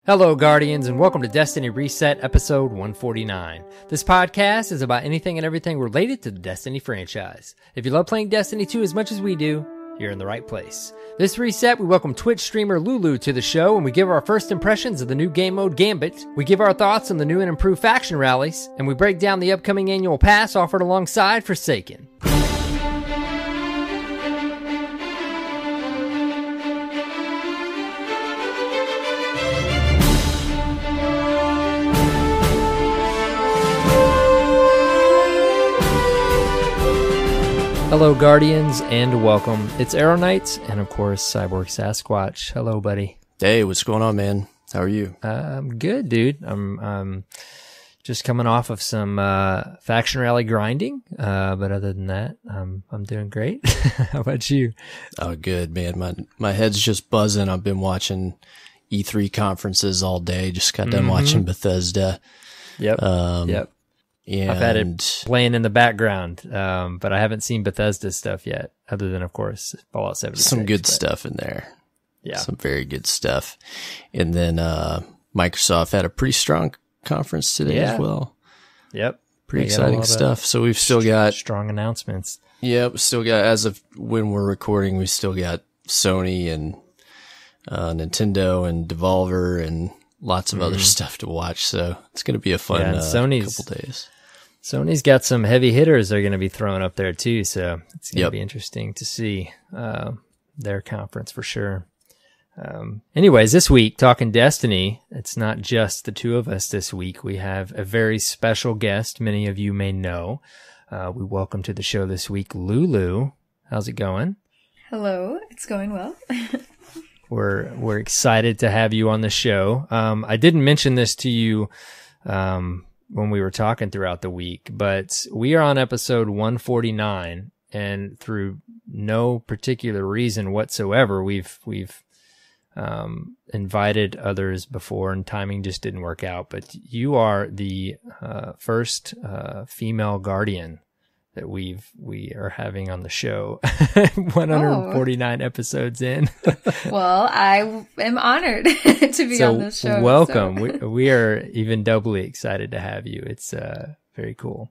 Hello, Guardians, and welcome to Destiny Reset, episode 149. This podcast is about anything and everything related to the Destiny franchise. If you love playing Destiny 2 as much as we do, you're in the right place. This reset, we welcome Twitch streamer Lulu to the show, and we give our first impressions of the new game mode Gambit. We give our thoughts on the new and improved faction rallies, and we break down the upcoming annual pass offered alongside Forsaken. Hello, Guardians, and welcome. It's AER0KNIGHT, and of course, CyborgSasquatch. Hello, buddy. Hey, what's going on, man? How are you? I'm good, dude. I'm just coming off of some faction rally grinding, but other than that, I'm doing great. How about you? Oh, good, man. My head's just buzzing. I've been watching E3 conferences all day. Just got done watching Bethesda. Yep. Yep. And I've had it playing in the background, but I haven't seen Bethesda stuff yet, other than, of course, Fallout 76. Some good stuff in there. Yeah. Some very good stuff. And then Microsoft had a pretty strong conference today as well. Yep. Pretty exciting stuff. So we've still got strong announcements. Yep. Still got, as of when we're recording, we still got Sony and Nintendo and Devolver and lots of other stuff to watch. So it's going to be a fun couple days. Sony's got some heavy hitters they're going to be throwing up there too, so it's going to be interesting to see their conference for sure. Anyways, this week, talking Destiny, it's not just the two of us this week. We have a very special guest many of you may know. We welcome to the show this week Lulu. How's it going? Hello, it's going well. We're excited to have you on the show. I didn't mention this to you when we were talking throughout the week, but we are on episode 149, and through no particular reason whatsoever, we've invited others before, and timing just didn't work out. But you are the first female guardian that we are having on the show. 149 episovery in. Well, I am honored to be on this show. Welcome. So. we are even doubly excited to have you. It's very cool.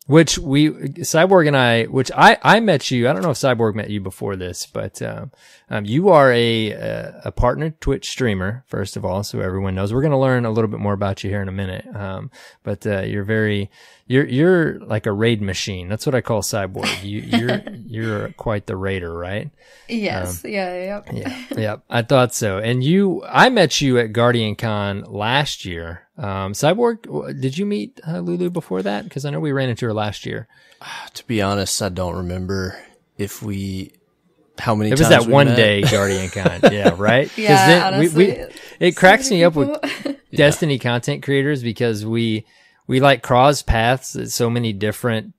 Cyborg and I met you. I don't know if Cyborg met you before this, but you are a partner Twitch streamer, first of all, so everyone knows. We're going to learn a little bit more about you here in a minute. But you're like a raid machine. That's what I call Cyborg. You're quite the raider, right? Yes. Yeah. I thought so. And I met you at GuardianCon last year. Cyborg, did you meet Lulu before that? Because I know we ran into her last year. To be honest, I don't remember how many times it was that one met. Day GuardianCon. Yeah, right? Yeah, honestly. It cracks me up with Destiny content creators because we like cross paths at so many different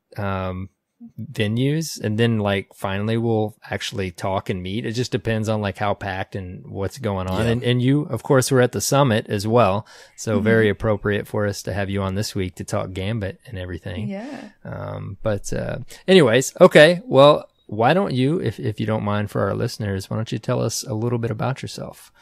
venues, and then like finally we'll actually talk and meet. It just depends on like how packed and what's going on. Yeah. And you, of course, were at the summit as well, so very appropriate for us to have you on this week to talk Gambit and everything. Yeah. But anyways, okay. Well, why don't you, if you don't mind for our listeners, why don't you tell us a little bit about yourself?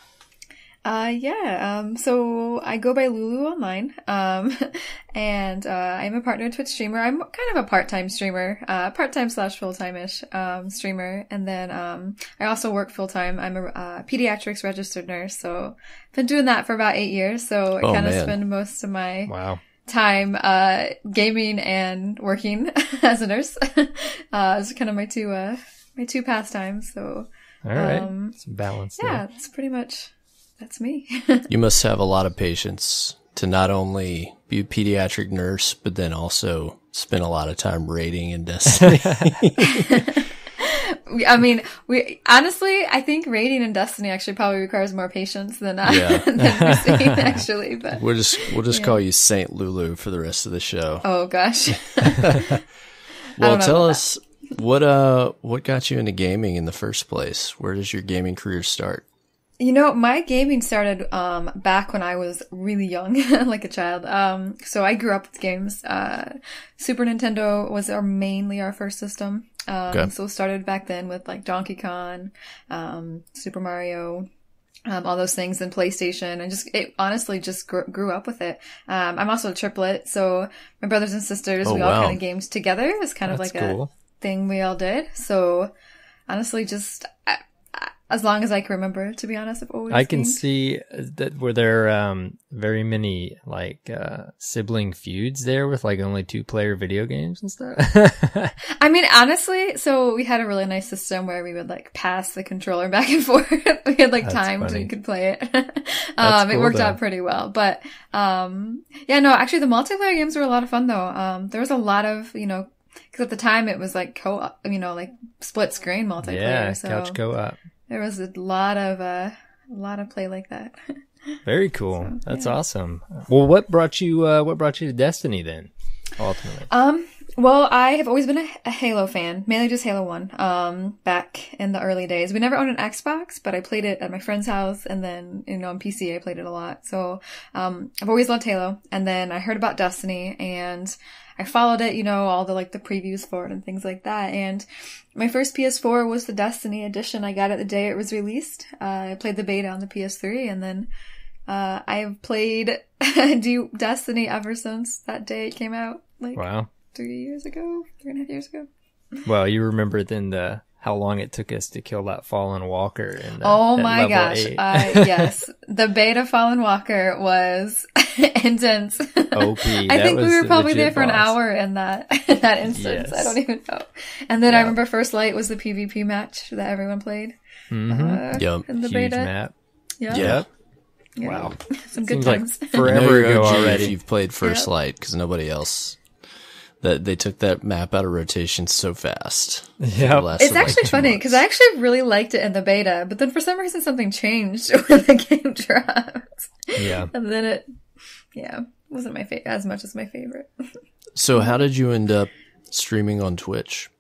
So I go by Lulu online, and I'm a partner Twitch streamer. I'm kind of a part-time streamer, part-time / full-time-ish, streamer. And then, I also work full-time. I'm a pediatrics registered nurse, so I've been doing that for about 8 years. So I kind of spend most of my time, gaming and working as a nurse. It's kind of my two pastimes. So, all right. Some balance there. Yeah, it's pretty much... That's me. You must have a lot of patience to not only be a pediatric nurse, but then also spend a lot of time raiding in Destiny. I mean, I think raiding in Destiny actually probably requires more patience than Forsaken, actually. But we'll just call you Saint Lulu for the rest of the show. Oh gosh. Well, tell us what got you into gaming in the first place? Where does your gaming career start? You know, my gaming started back when I was really young, like a child. So I grew up with games. Super Nintendo was mainly our first system. So started back then with like Donkey Kong, Super Mario, all those things, and PlayStation, and it honestly just grew up with it. I'm also a triplet, so my brothers and sisters, we all kind of gamed together. It was kind of like cool. A thing we all did. So honestly, just as long as I can remember, to be honest, I've always. I can see that were there very many like sibling feuds there with like only 2-player video games and stuff. I mean, honestly, so we had a really nice system where we would like pass the controller back and forth. We had like times we could play it. It worked out pretty well, but yeah, no, actually, the multiplayer games were a lot of fun though. There was a lot of because at the time it was like co-op, like split screen multiplayer. Yeah, so couch co-op. There was a lot of play like that. Very cool. So, that's awesome. Well, what brought you to Destiny then, ultimately? Well, I have always been a Halo fan, mainly just Halo 1, back in the early days. We never owned an Xbox, but I played it at my friend's house, and then, on PC I played it a lot. So, I've always loved Halo, and then I heard about Destiny, and I followed it, all the like the previews for it and things like that. And my first PS4 was the Destiny edition. I got it the day it was released. I played the beta on the PS3, and then I've played Destiny ever since that day it came out. Like, wow. 3.5 years ago. Well, you remember then how long it took us to kill that Fallen Walker. Oh my gosh. Yes. The beta Fallen Walker was intense. OP. I think we were probably there for an hour in that instance. Yes. I don't even know. And then I remember First Light was the PvP match that everyone played. Yep. In the Huge beta. Map. Yep. Wow. Some good Seems times. Like forever ago already. If you've played First Light, because nobody else. That they took that map out of rotation so fast. Yeah, it's actually funny because I actually really liked it in the beta, but then for some reason something changed when the game dropped. Yeah, and then it, wasn't my as much as my favorite. So how did you end up streaming on Twitch?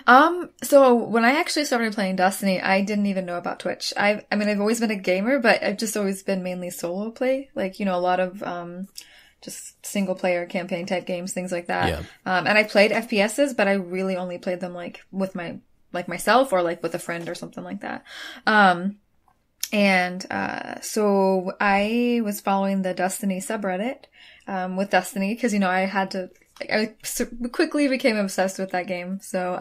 So when I actually started playing Destiny, I didn't even know about Twitch. I've always been a gamer, but I've just always been mainly solo play, like a lot of just single player campaign type games, things like that. Yeah. And I played FPSs, but I really only played them like with myself or like with a friend or something like that. So I was following the Destiny subreddit, with Destiny, cause I quickly became obsessed with that game. So,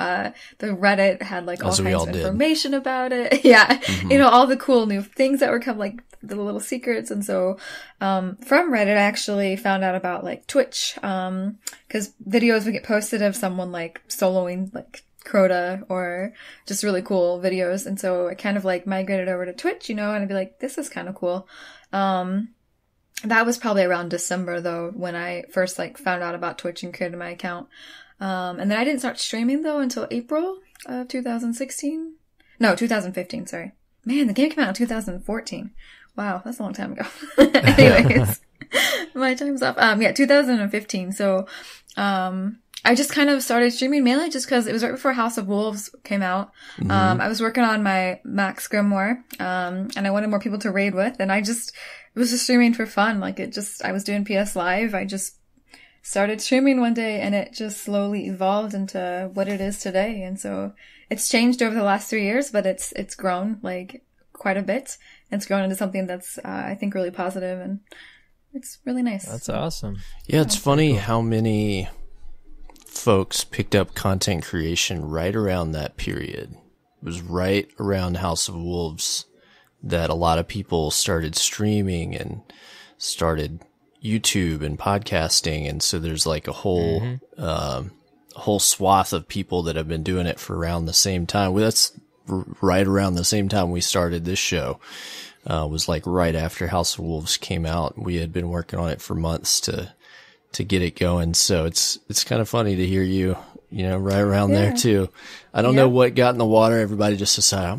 the Reddit had like all kinds of information about it. Yeah. Mm-hmm. All the cool new things that were like the little secrets. And so, from Reddit, I actually found out about like Twitch, cause videos would get posted of someone like soloing like Crota or just really cool videos. And so I kind of like migrated over to Twitch, and I'd be like, this is kind of cool. That was probably around December though, when I first like found out about Twitch and created my account. And then I didn't start streaming though until April of 2016. No, 2015, sorry. Man, the game came out in 2014. Wow, that's a long time ago. Anyways, my time's up. 2015. So, I just kind of started streaming mainly just because it was right before House of Wolves came out. Mm-hmm. I was working on my Max Grimoire, and I wanted more people to raid with, and it was just streaming for fun. Like I was doing PS Live. I just started streaming one day, and it just slowly evolved into what it is today. And so it's changed over the last 3 years, but it's grown like quite a bit. It's grown into something that's, I think, really positive, and it's really nice. That's awesome. Yeah, it's funny how many folks picked up content creation right around that period. It was right around House of Wolves that a lot of people started streaming and started YouTube and podcasting. And so there's like a whole, whole swath of people that have been doing it for around the same time. Well, that's right around the same time we started this show. Was like right after House of Wolves came out. We had been working on it for months to get it going. So it's kind of funny to hear you right around there too. I don't know what got in the water. Everybody just decided,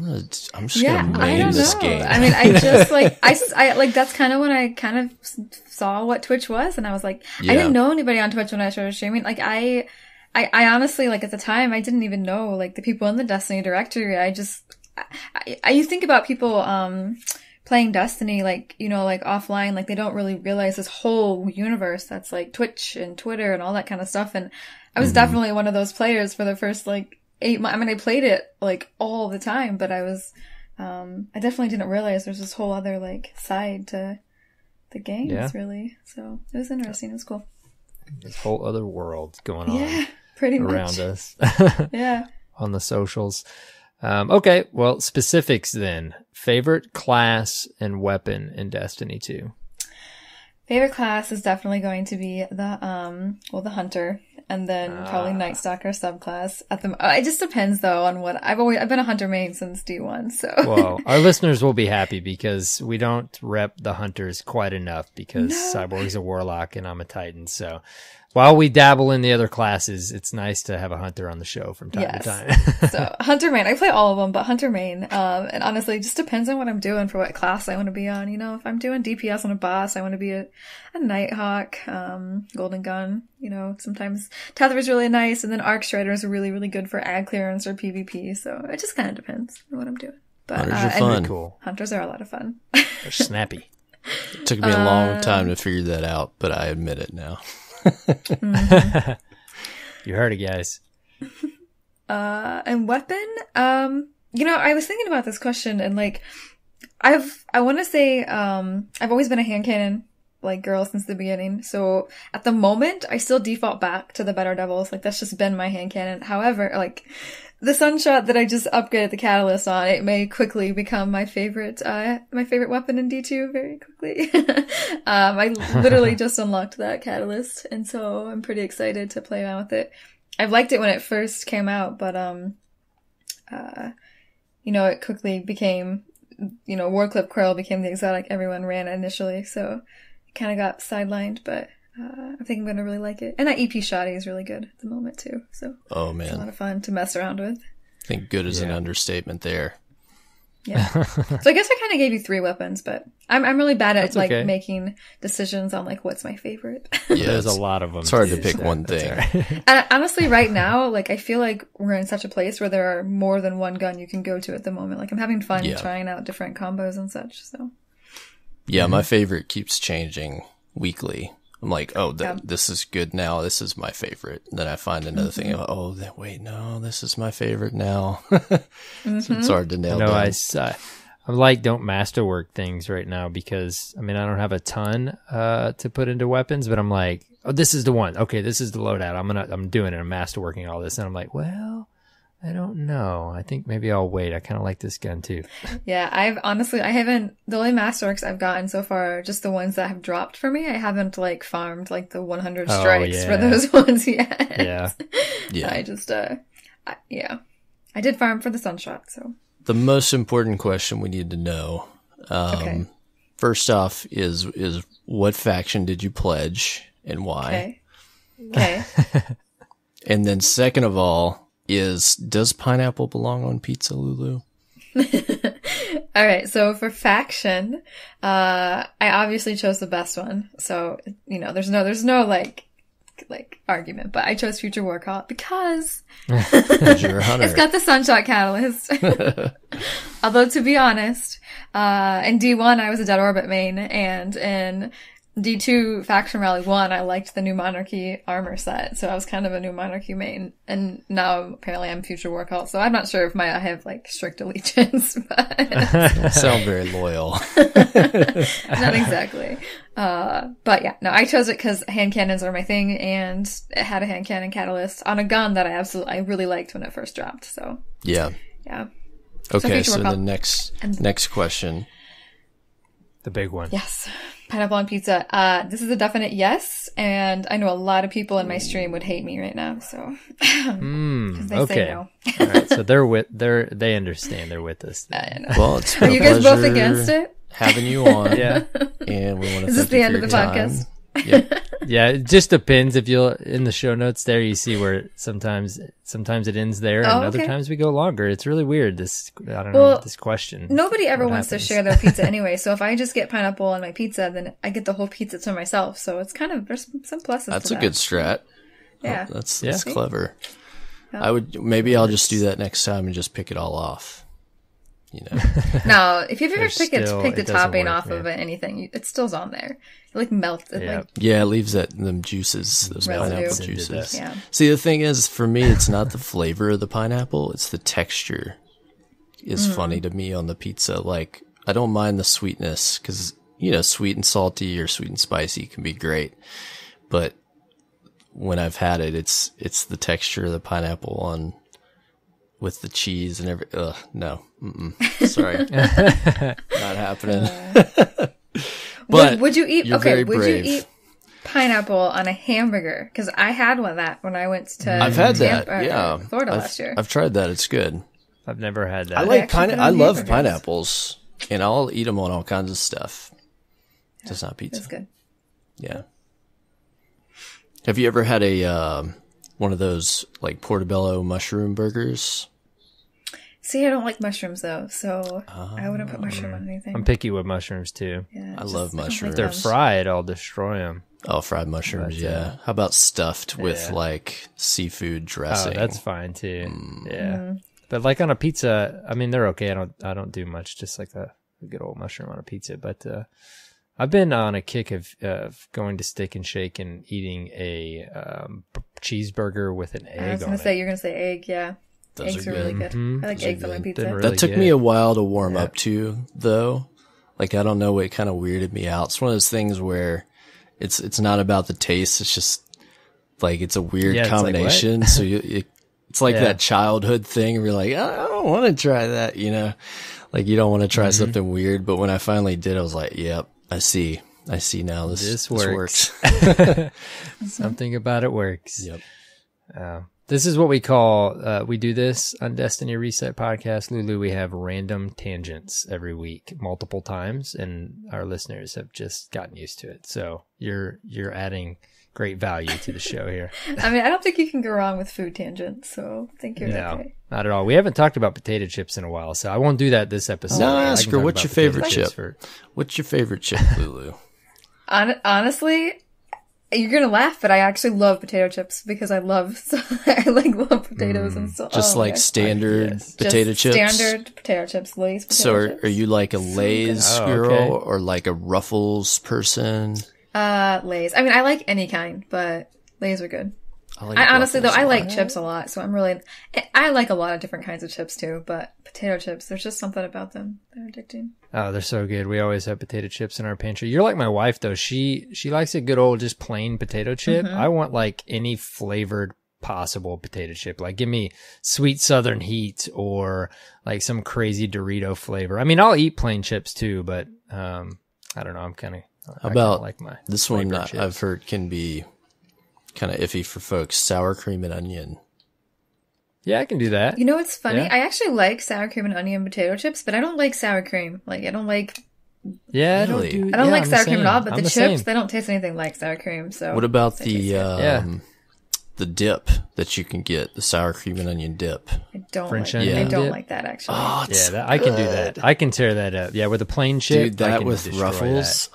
I'm just going to main this game. I mean, I just I like, that's kind of when I kind of saw what Twitch was. And I was like, I didn't know anybody on Twitch when I started streaming. Like I honestly, like at the time, I didn't even know like the people in the Destiny directory. You think about people, playing Destiny, like, like offline, like they don't really realize this whole universe that's like Twitch and Twitter and all that kind of stuff. And I was definitely one of those players for the first like 8 months. I mean, I played it like all the time, but I was, I definitely didn't realize there's this whole other like side to the games, really. So it was interesting. It was cool. This whole other world going on pretty around much. us. Yeah. On the socials. Okay, well, specifics then. Favorite class and weapon in Destiny 2? Favorite class is definitely going to be the hunter, and then probably Night Stalker subclass. It just depends though on what I've been a hunter main since D1. So well, our listeners will be happy because we don't rep the hunters quite enough because Cyborg's a warlock and I'm a titan. So while we dabble in the other classes, it's nice to have a hunter on the show from time to time. So hunter main, I play all of them, but hunter main. And honestly, it just depends on what I'm doing for what class I want to be on. You know, if I'm doing DPS on a boss, I want to be a Nighthawk, Golden Gun. You know, sometimes Tether is really nice, and then Arc Shredders are really, really good for ad clearance or PvP. So it just kind of depends on what I'm doing. But hunters are fun. Cool. Hunters are a lot of fun. They're snappy. It took me a long time to figure that out, but I admit it now. Mm-hmm. You heard it, guys. And weapon, you know, I was thinking about this question, and like, I want to say, I've always been a hand cannon like girl since the beginning. So at the moment, I still default back to the Better Devils. Like that's just been my hand cannon. However, like the Sunshot that I just upgraded the catalyst on, it may quickly become my favorite weapon in D2 very quickly. I literally just unlocked that catalyst, and so I'm pretty excited to play around with it. I've liked it when it first came out, but you know, it quickly became, you know, Warclip Coil became the exotic everyone ran initially, so it kind of got sidelined, but I think I'm going to really like it. And that EP Shoddy is really good at the moment, too. So it's a lot of fun to mess around with. I think good is an understatement there. Yeah. So I guess I kind of gave you 3 weapons, but I'm really bad at making decisions on like what's my favorite. Yeah, there's a lot of them. It's hard to pick one thing. Right. And honestly, right now, like I feel like we're in such a place where there are more than one gun you can go to at the moment. Like I'm having fun trying out different combos and such. So yeah, my favorite keeps changing weekly. I'm like, oh, this is good now. This is my favorite. And then I find another thing. Oh, wait, no, this is my favorite now. So it's hard to nail down. I'm like, don't masterwork things right now because, I mean, I don't have a ton to put into weapons, but I'm like, oh, this is the one. Okay, this is the loadout. I'm doing it. I'm masterworking all this. And I'm like, well, I don't know. I think maybe I'll wait. I kind of like this gun too. Yeah, I haven't, the only masterworks I've gotten so far are just the ones that have dropped for me. I haven't like farmed like the 100 strikes for those ones yet. Yeah. I just, I did farm for the Sunshot, so. The most important question we need to know, first off is what faction did you pledge and why? Okay. And then second of all, does pineapple belong on pizza, Lulu? All right. So for faction, I obviously chose the best one. So, you know, there's no like argument, but I chose Future War Call because you're a hunter. It's got the Sunshot catalyst. Although to be honest, in D1 I was a Dead Orbit main, and in D2 Faction Rally 1, I liked the New Monarchy armor set, so I was kind of a New Monarchy main, and now apparently I'm Future War Cult, so I'm not sure if I have like strict allegiance, but sound very loyal. Not exactly. But yeah, no, I chose it because hand cannons are my thing, and it had a hand cannon catalyst on a gun that I really liked when it first dropped, so. Yeah. Okay, so the next question. The big one. Yes. Pineapple on pizza. This is a definite yes, and I know a lot of people in my stream would hate me right now, so. They say no. All right, so they understand. They're with us. Well, it's Are you guys both against it? Having you on. Yeah. And we want to Is this the end of the podcast? Yep. Yeah, it just depends. If you'll in the show notes there, you see where sometimes it ends there, and other times we go longer. It's really weird. This question. Nobody ever wants to share their pizza anyway. So if I just get pineapple on my pizza, then I get the whole pizza to myself. So it's kind of there's some pluses. That's to a good strat. Yeah, that's clever. I'll just do that next time and just pick it all off. You know. No, if you've ever picked the topping off of anything, it still's on there. It like melts. It leaves them juices, those pineapple juices. Yeah. See, the thing is, for me, it's not the flavor of the pineapple; it's the texture. is funny to me on the pizza. Like, I don't mind the sweetness because, sweet and salty or sweet and spicy can be great. But when I've had it, it's the texture of the pineapple on with the cheese and no. Sorry. Not happening. But would you eat, you're very brave. Would you eat pineapple on a hamburger? Because I had one of that when I went to I've had Florida last year. I've tried that. It's good. I've never had that. I like I love pineapples, and I'll eat them on all kinds of stuff. Just not pizza. That's good. Yeah. Have you ever had a one of those like portobello mushroom burgers? See, I don't like mushrooms though, so I wouldn't put mushroom on anything. I'm picky with mushrooms too. Yeah, I love mushrooms. If they're fried, I'll destroy them. Oh, fried mushrooms, yeah. How about stuffed with like seafood dressing? Oh, that's fine too. Yeah, but like on a pizza, I mean, they're okay. I don't do much, just like a good old mushroom on a pizza. But I've been on a kick of going to Steak and Shake and eating a cheeseburger with an egg on it. I was gonna say you're gonna say egg, yeah. Those eggs are really good. I like eggs on my pizza. Really that took good. me a while to warm up to, though. Like, I don't know, it kind of weirded me out. It's one of those things where it's not about the taste. It's just like it's a weird combination. Like, so it's like that childhood thing where you're like, I don't want to try that, Like, you don't want to try something weird. But when I finally did, I was like, yep, I see now. This works. Something about it works. Yep. This is what we call, we do this on Destiny Reset Podcast. Lulu, we have random tangents every week, multiple times, and our listeners have just gotten used to it. So you're adding great value to the show here. I mean, I don't think you can go wrong with food tangents, so I think you're okay. Not at all. We haven't talked about potato chips in a while, so I won't do that this episode. No, ask her, what's your favorite chip? What's your favorite chip, Lulu? Honestly, you're gonna laugh, but I actually love potato chips because I love potatoes and so. Just standard potato chips. Standard potato chips, Lay's potato chips. So, are you like a Lay's girl or like a Ruffles person? Lay's. I mean, I like any kind, but Lay's are good. I honestly though, I like chips a lot, so I like a lot of different kinds of chips too, but potato chips, there's just something about them. They're addicting. Oh, they're so good. We always have potato chips in our pantry. You're like my wife though. She likes a good old just plain potato chip. I want like any flavored possible potato chip. Like give me sweet Southern Heat or like some crazy Dorito flavor. I mean, I'll eat plain chips too, but I don't know. How about like my this one? I've heard can be kind of iffy for folks. Sour cream and onion. Yeah, I can do that. You know what's funny? Yeah. I actually like sour cream and onion potato chips, but I don't like sour cream. Like, I don't like... Yeah, really? I don't like sour cream at all, but the chips, they don't taste anything like sour cream, so... What about the dip that you can get, the sour cream and onion dip? I don't French like onion I don't dip? like that, actually. Oh, I can do that. I can tear that up. Yeah, with a plain chip. Dude, that with Ruffles?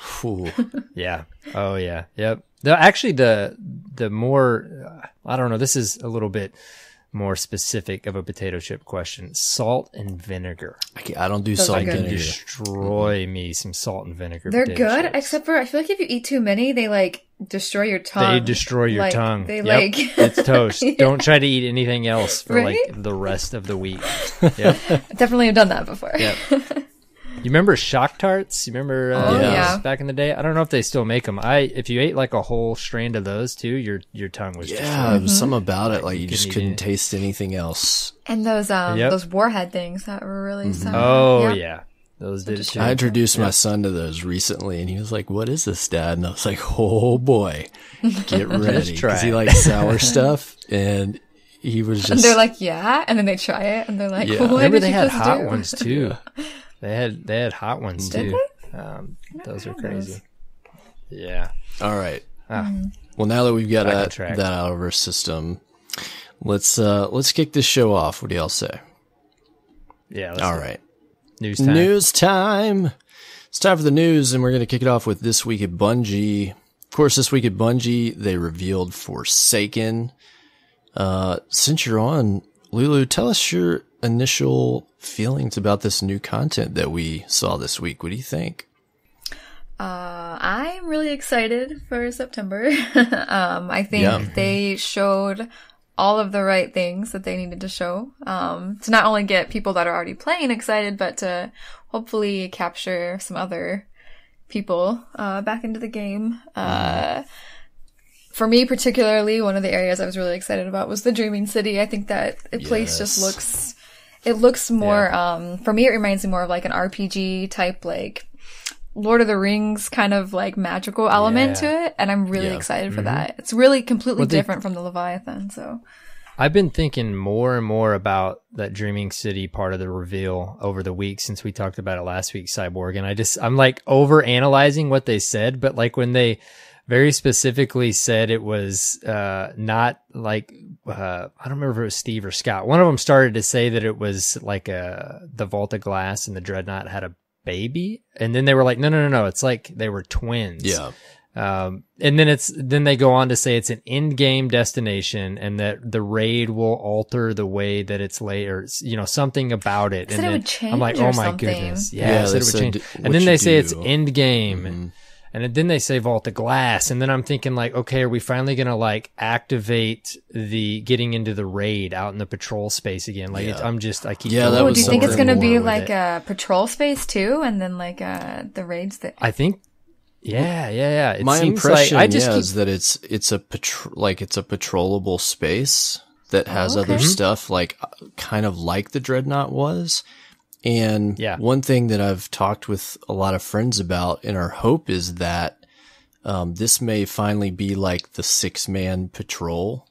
Yeah. Oh, yeah. Yep. The more, I don't know, this is a little bit more specific of a potato chip question. Salt and vinegar. I don't do salt and vinegar. Destroy me some salt and vinegar. They're good, chips. Except for I feel like if you eat too many, they like destroy your tongue. They destroy your tongue. They it's toast. Yeah. Don't try to eat anything else for like the rest of the week. Yep. Definitely have done that before. Yep. You remember Shock Tarts? You remember back in the day? I don't know if they still make them. If you ate like a whole strand of those too, your tongue was it was something about it. Like you just couldn't taste anything else. And those warhead things that were really Oh yeah. Those did too. I introduced my son to those recently, and he was like, "What is this, Dad?" And I was like, "Oh boy, get ready," because he likes sour stuff, and he was just. And they're like, "Yeah," and then they try it, and they're like, "What Remember did they you had just hot do?" ones too. They had hot ones Did too. they? Those are crazy. Yeah. All right. Well, now that we've got that out of our system, let's kick this show off. What do y'all say? Yeah. All right. News time. It's time for the news, and we're going to kick it off with This Week at Bungie. Of course, this week at Bungie, they revealed Forsaken. Since you're on, Lulu, tell us your initial feelings about this new content that we saw this week. What do you think? I'm really excited for September. I think they showed all of the right things that they needed to show, to not only get people that are already playing excited, but to hopefully capture some other people, back into the game. For me particularly, one of the areas I was really excited about was the Dreaming City. I think that place just looks more, for me it reminds me more of like an RPG type, like Lord of the Rings kind of like magical element to it, and I'm really excited for that. It's really completely different from the Leviathan, so. I've been thinking more and more about that Dreaming City part of the reveal over the week since we talked about it last week, Cyborg, and I'm like over analyzing what they said, but like when they very specifically said it was not like I don't remember if it was Steve or Scott. One of them started to say that it was like the Vault of Glass and the Dreadnought had a baby, and then they were like, no, it's like they were twins. Yeah. And then they go on to say it's an end game destination and that the raid will alter the way that it's later, you know, something about it. And then it would change I'm like, oh my something. Goodness. Yeah, they it would change. said And then they say it's do. end game. And then they say Vault of Glass. And then I'm thinking like, okay, are we finally going to like activate the getting into the raid out in the patrol space again? Like I keep do you think it's going to be like it. a patrol space too? And then like the raids that I think. Yeah. It My seems impression like, is that it's a patrollable space that has other stuff, like kind of like the Dreadnought was. And one thing that I've talked with a lot of friends about, and our hope is that this may finally be like the 6-man patrol.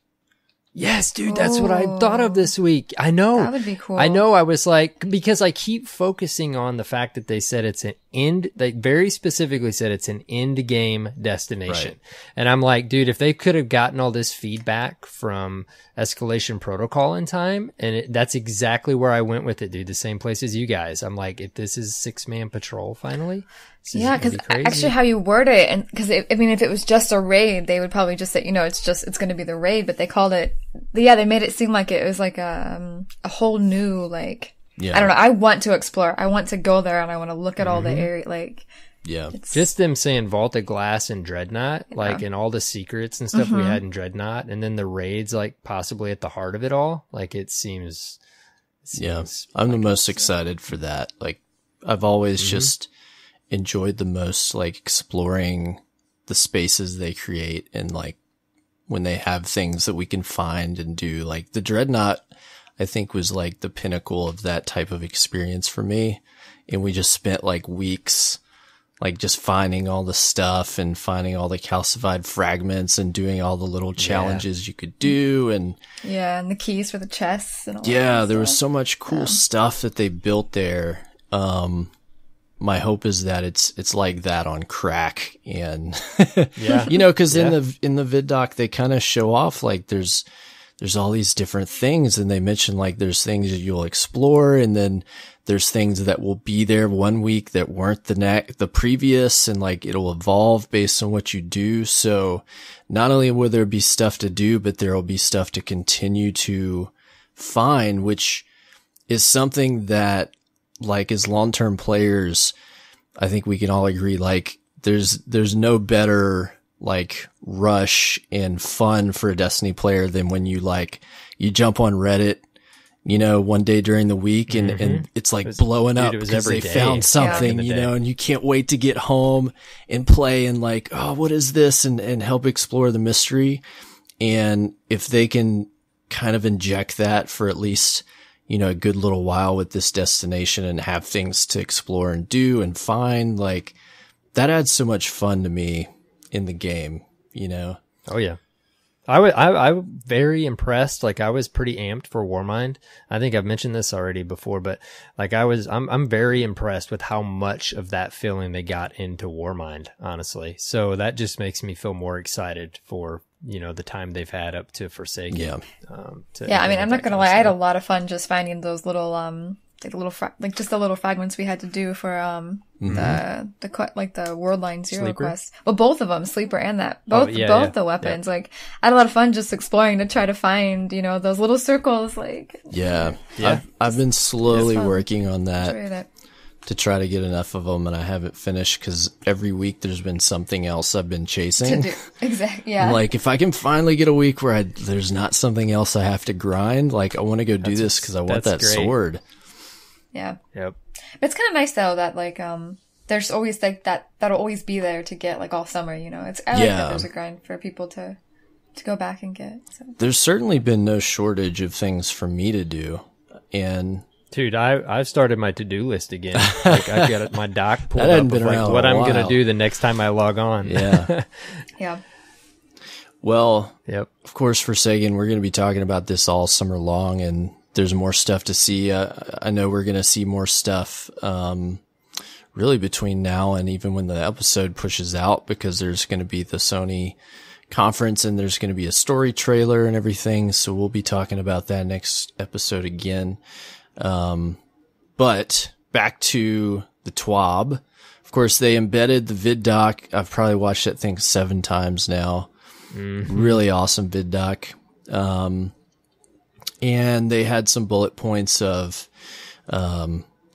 Yes, dude, that's what I thought of this week. I know. That would be cool. I know. I was like, because I keep focusing on the fact that they said it's an end, they very specifically said it's an end game destination. Right. And I'm like, dude, if they could have gotten all this feedback from Escalation Protocol in time, and that's exactly where I went with it, dude. The same place as you guys. I'm like, if this is 6-man patrol finally. Yeah, because actually how you word it, and because if it was just a raid, they would probably just say, it's going to be the raid, but they called it, they made it seem like it was like a whole new, like, I don't know, I want to explore, I want to go there, and I want to look at all the area, like, just them saying Vault of Glass and Dreadnought, like, and all the secrets and stuff we had in Dreadnought, and then the raids, like, possibly at the heart of it all, like, it seems I'm the most excited for that. Like, I've always just enjoyed the most, like, exploring the spaces they create, and like when they have things that we can find and do. Like the Dreadnought, I think, was like the pinnacle of that type of experience for me, and we just spent like weeks like just finding all the stuff and finding all the calcified fragments and doing all the little challenges you could do, and and the keys for the chests and all that there was so much cool stuff that they built there. My hope is that it's like that on crack, and because in the vid doc they kind of show off like there's all these different things, and they mention like there's things that you'll explore, and then there's things that will be there one week that weren't the previous, and like it'll evolve based on what you do. So not only will there be stuff to do, but there will be stuff to continue to find, which is something that, like, as long-term players, I think we can all agree, like, there's no better, like, rush and fun for a Destiny player than when you jump on Reddit, one day during the week, and it's like blowing up because they found something, and you can't wait to get home and play and like, oh, what is this? And help explore the mystery. And if they can kind of inject that for at least, a good little while with this destination and have things to explore and do and find, like, that adds so much fun to me in the game, Oh yeah. I was very impressed. Like, I was pretty amped for Warmind. I think I've mentioned this already before, but like I'm very impressed with how much of that feeling they got into Warmind, honestly. So that just makes me feel more excited for, the time they've had up to Forsaken. Yeah. I'm not gonna lie, I had a lot of fun just finding those little, just the little fragments we had to do for, the Worldline Zero Sleeper? quest. Well, both of them, Sleeper and that. Both the weapons. Yeah. Like, I had a lot of fun just exploring to try to find, those little circles, like. Yeah. I've been slowly working on that. to try to get enough of them, and I haven't finished because every week there's been something else I've been chasing. Exactly. Yeah. Like if I can finally get a week where there's not something else I have to grind, like I want to go do this because I want that great sword. Yeah. Yep. But it's kind of nice though that like there's always like that'll always be there to get like all summer. You know, I like that there's a grind for people to go back and get. So. There's certainly been no shortage of things for me to do, and. Dude, I've started my to-do list again. Like I've got my doc pulled up of like what I'm gonna do the next time I log on. Yeah. Yeah. Well, of course, Forsaken, we're going to be talking about this all summer long, and there's more stuff to see. I know we're going to see more stuff really between now and even when the episode pushes out, because there's going to be the Sony conference and there's going to be a story trailer and everything. So we'll be talking about that next episode again. But back to the TWAB. Of course, they embedded the vid doc. I've probably watched that thing 7 times now. Mm-hmm. Really awesome vid doc. And they had some bullet points of,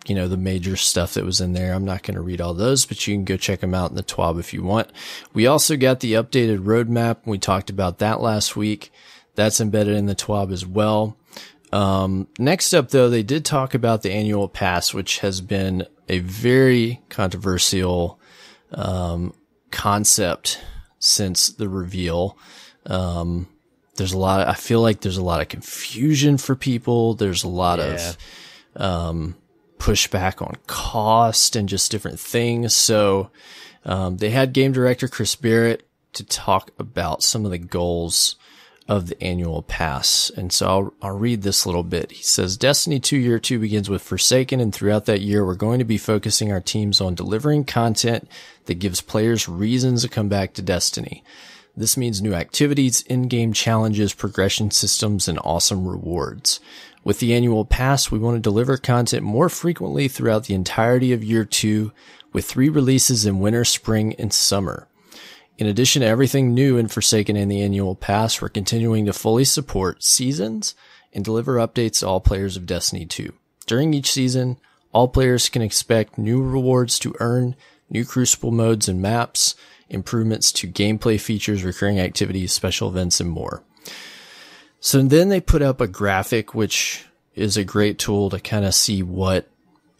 the major stuff that was in there. I'm not going to read all those, but you can go check them out in the TWAB if you want. We also got the updated roadmap. We talked about that last week. That's embedded in the TWAB as well. Next up though, they did talk about the annual pass, which has been a very controversial, concept since the reveal. I feel like there's a lot of confusion for people. There's a lot of, pushback on cost and just different things. So, they had game director Chris Barrett to talk about some of the goals of the annual pass. And so I'll read this little bit. He says, Destiny 2 Year 2 begins with Forsaken, and throughout that year, we're going to be focusing our teams on delivering content that gives players reasons to come back to Destiny. This means new activities, in-game challenges, progression systems, and awesome rewards. With the annual pass, we want to deliver content more frequently throughout the entirety of Year 2, with 3 releases in winter, spring, and summer. In addition to everything new in Forsaken and the annual pass, we're continuing to fully support seasons and deliver updates to all players of Destiny 2. During each season, all players can expect new rewards to earn, new Crucible modes and maps, improvements to gameplay features, recurring activities, special events, and more. So then they put up a graphic, which is a great tool to kind of see what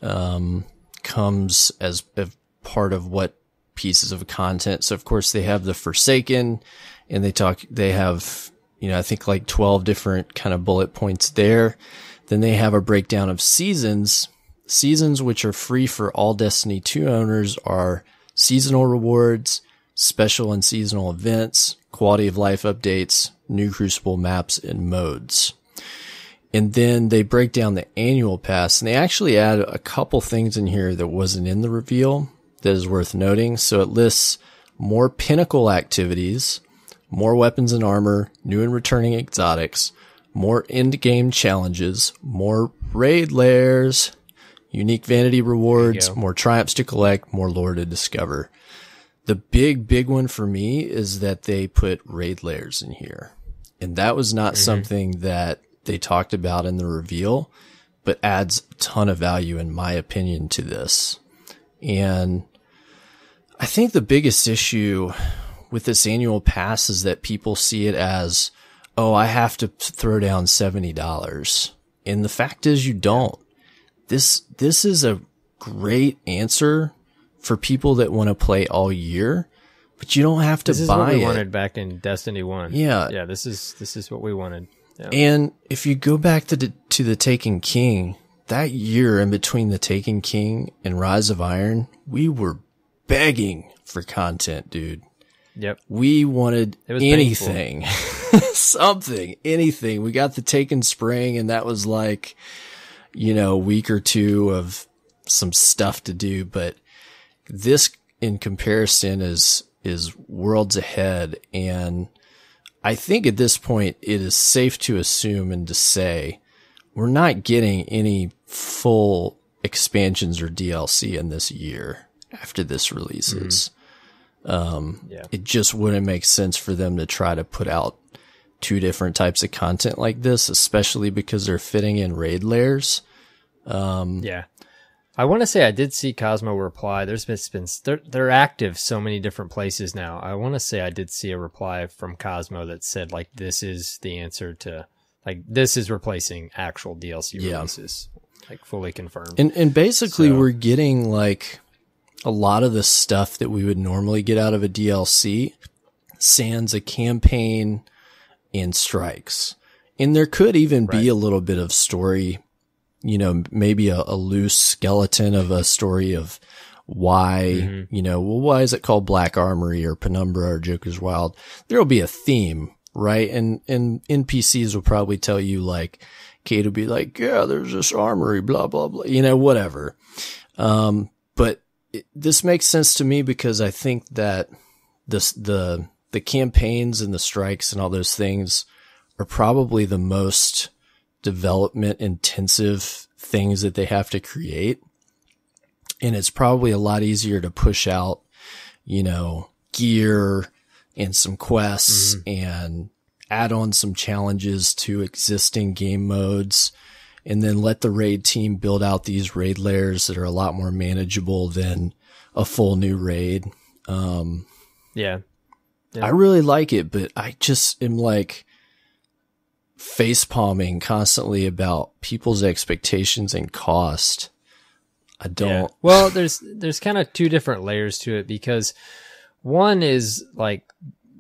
comes as a part of what pieces of content. So of course they have the Forsaken, and they have, I think like 12 different kind of bullet points there. Then they have a breakdown of seasons, which are free for all Destiny 2 owners, are seasonal rewards, special and seasonal events, quality of life updates, new Crucible maps and modes. And then they break down the annual pass, and they actually add a couple things in here that wasn't in the reveal that is worth noting. So it lists more pinnacle activities, more weapons and armor, new and returning exotics, more end-game challenges, more raid lairs, unique vanity rewards, more triumphs to collect, more lore to discover. The big one for me is that they put raid lairs in here. And that was not something that they talked about in the reveal, but adds a ton of value, in my opinion, to this. And I think the biggest issue with this annual pass is that people see it as, oh, I have to throw down $70. And the fact is you don't. This is a great answer for people that want to play all year, but you don't have to buy it. This is what we wanted back in Destiny 1. Yeah. This is what we wanted. Yeah. And if you go back to the Taken King, that year in between the Taken King and Rise of Iron, we were begging for content, dude. Yep. We wanted anything, something, anything. We got the Taken Spring, and that was like, a week or two of some stuff to do. But this, in comparison, is worlds ahead. And I think at this point, it is safe to assume and to say we're not getting any full expansions or DLC in this year after this releases. It just wouldn't make sense for them to try to put out 2 different types of content like this, especially because they're fitting in raid lairs. I want to say I did see Cosmo reply. They're active so many different places now. I want to say I did see a reply from Cosmo that said like, this is the answer to, like, this is replacing actual DLC releases, like fully confirmed. And basically we're getting like a lot of the stuff that we would normally get out of a DLC, sans a campaign and strikes. And there could even be a little bit of story, you know, maybe a loose skeleton of a story of why, you know, well, why is it called Black Armory or Penumbra or Joker's Wild? There'll be a theme, right? And NPCs will probably tell you like, Kate will be like, yeah, there's this armory, blah, blah, blah, you know, whatever. But this makes sense to me because I think that the campaigns and the strikes and all those things are probably the most development intensive things that they have to create. And it's probably a lot easier to push out, you know, gear and some quests and add on some challenges to existing game modes and then let the raid team build out these raid layers that are a lot more manageable than a full new raid. Yeah. I really like it, but I just am like face palming constantly about people's expectations and cost. I don't. Yeah. Well, there's kind of two different layers to it because one is like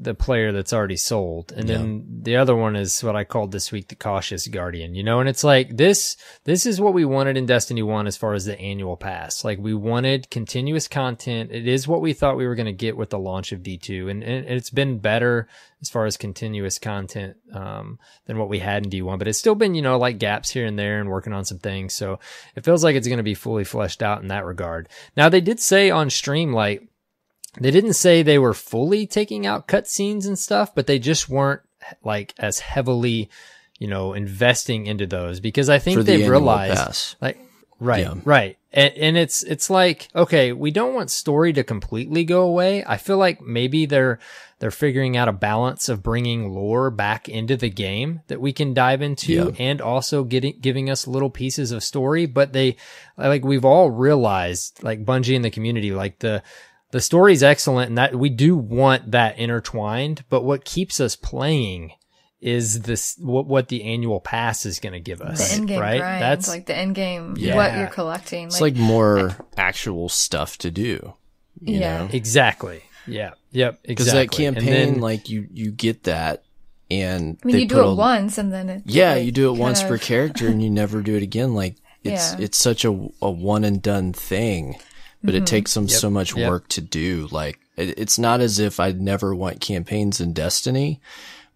the player that's already sold. And then the other one is what I called this week the cautious guardian, you know, and it's like this is what we wanted in Destiny 1 as far as the annual pass. Like we wanted continuous content. It is what we thought we were going to get with the launch of D2. And it's been better as far as continuous content, than what we had in D1, but it's still been, you know, like gaps here and there and working on some things. So it feels like it's going to be fully fleshed out in that regard. Now they did say on stream, like, they didn't say they were fully taking out cutscenes and stuff, but they just weren't like as heavily, you know, investing into those because I think they've realized like, right. And it's like, okay, we don't want story to completely go away. I feel like maybe they're figuring out a balance of bringing lore back into the game that we can dive into and also giving us little pieces of story. But they, like, we've all realized, like Bungie and the community, like the story's excellent and that we do want that intertwined, but what keeps us playing is this, what the annual pass is going to give us. The end game, right? grind, That's like the end game, what you're collecting. It's like more actual stuff to do. You know? Exactly. Yeah. Yep. Exactly. Because that campaign, then, like you get that and I mean, you do it once and then it's like, you do it once per character and you never do it again. Like it's such a one and done thing. But it takes them so much work to do. Like, it's not as if I'd never want campaigns in Destiny,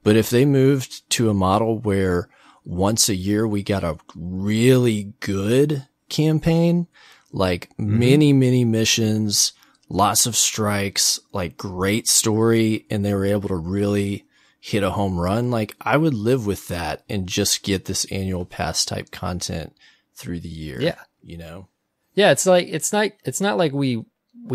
but if they moved to a model where once a year we got a really good campaign, like many, many missions, lots of strikes, like great story, and they were able to really hit a home run, like I would live with that and just get this annual pass type content through the year. Yeah. You know? Yeah, it's like it's not like we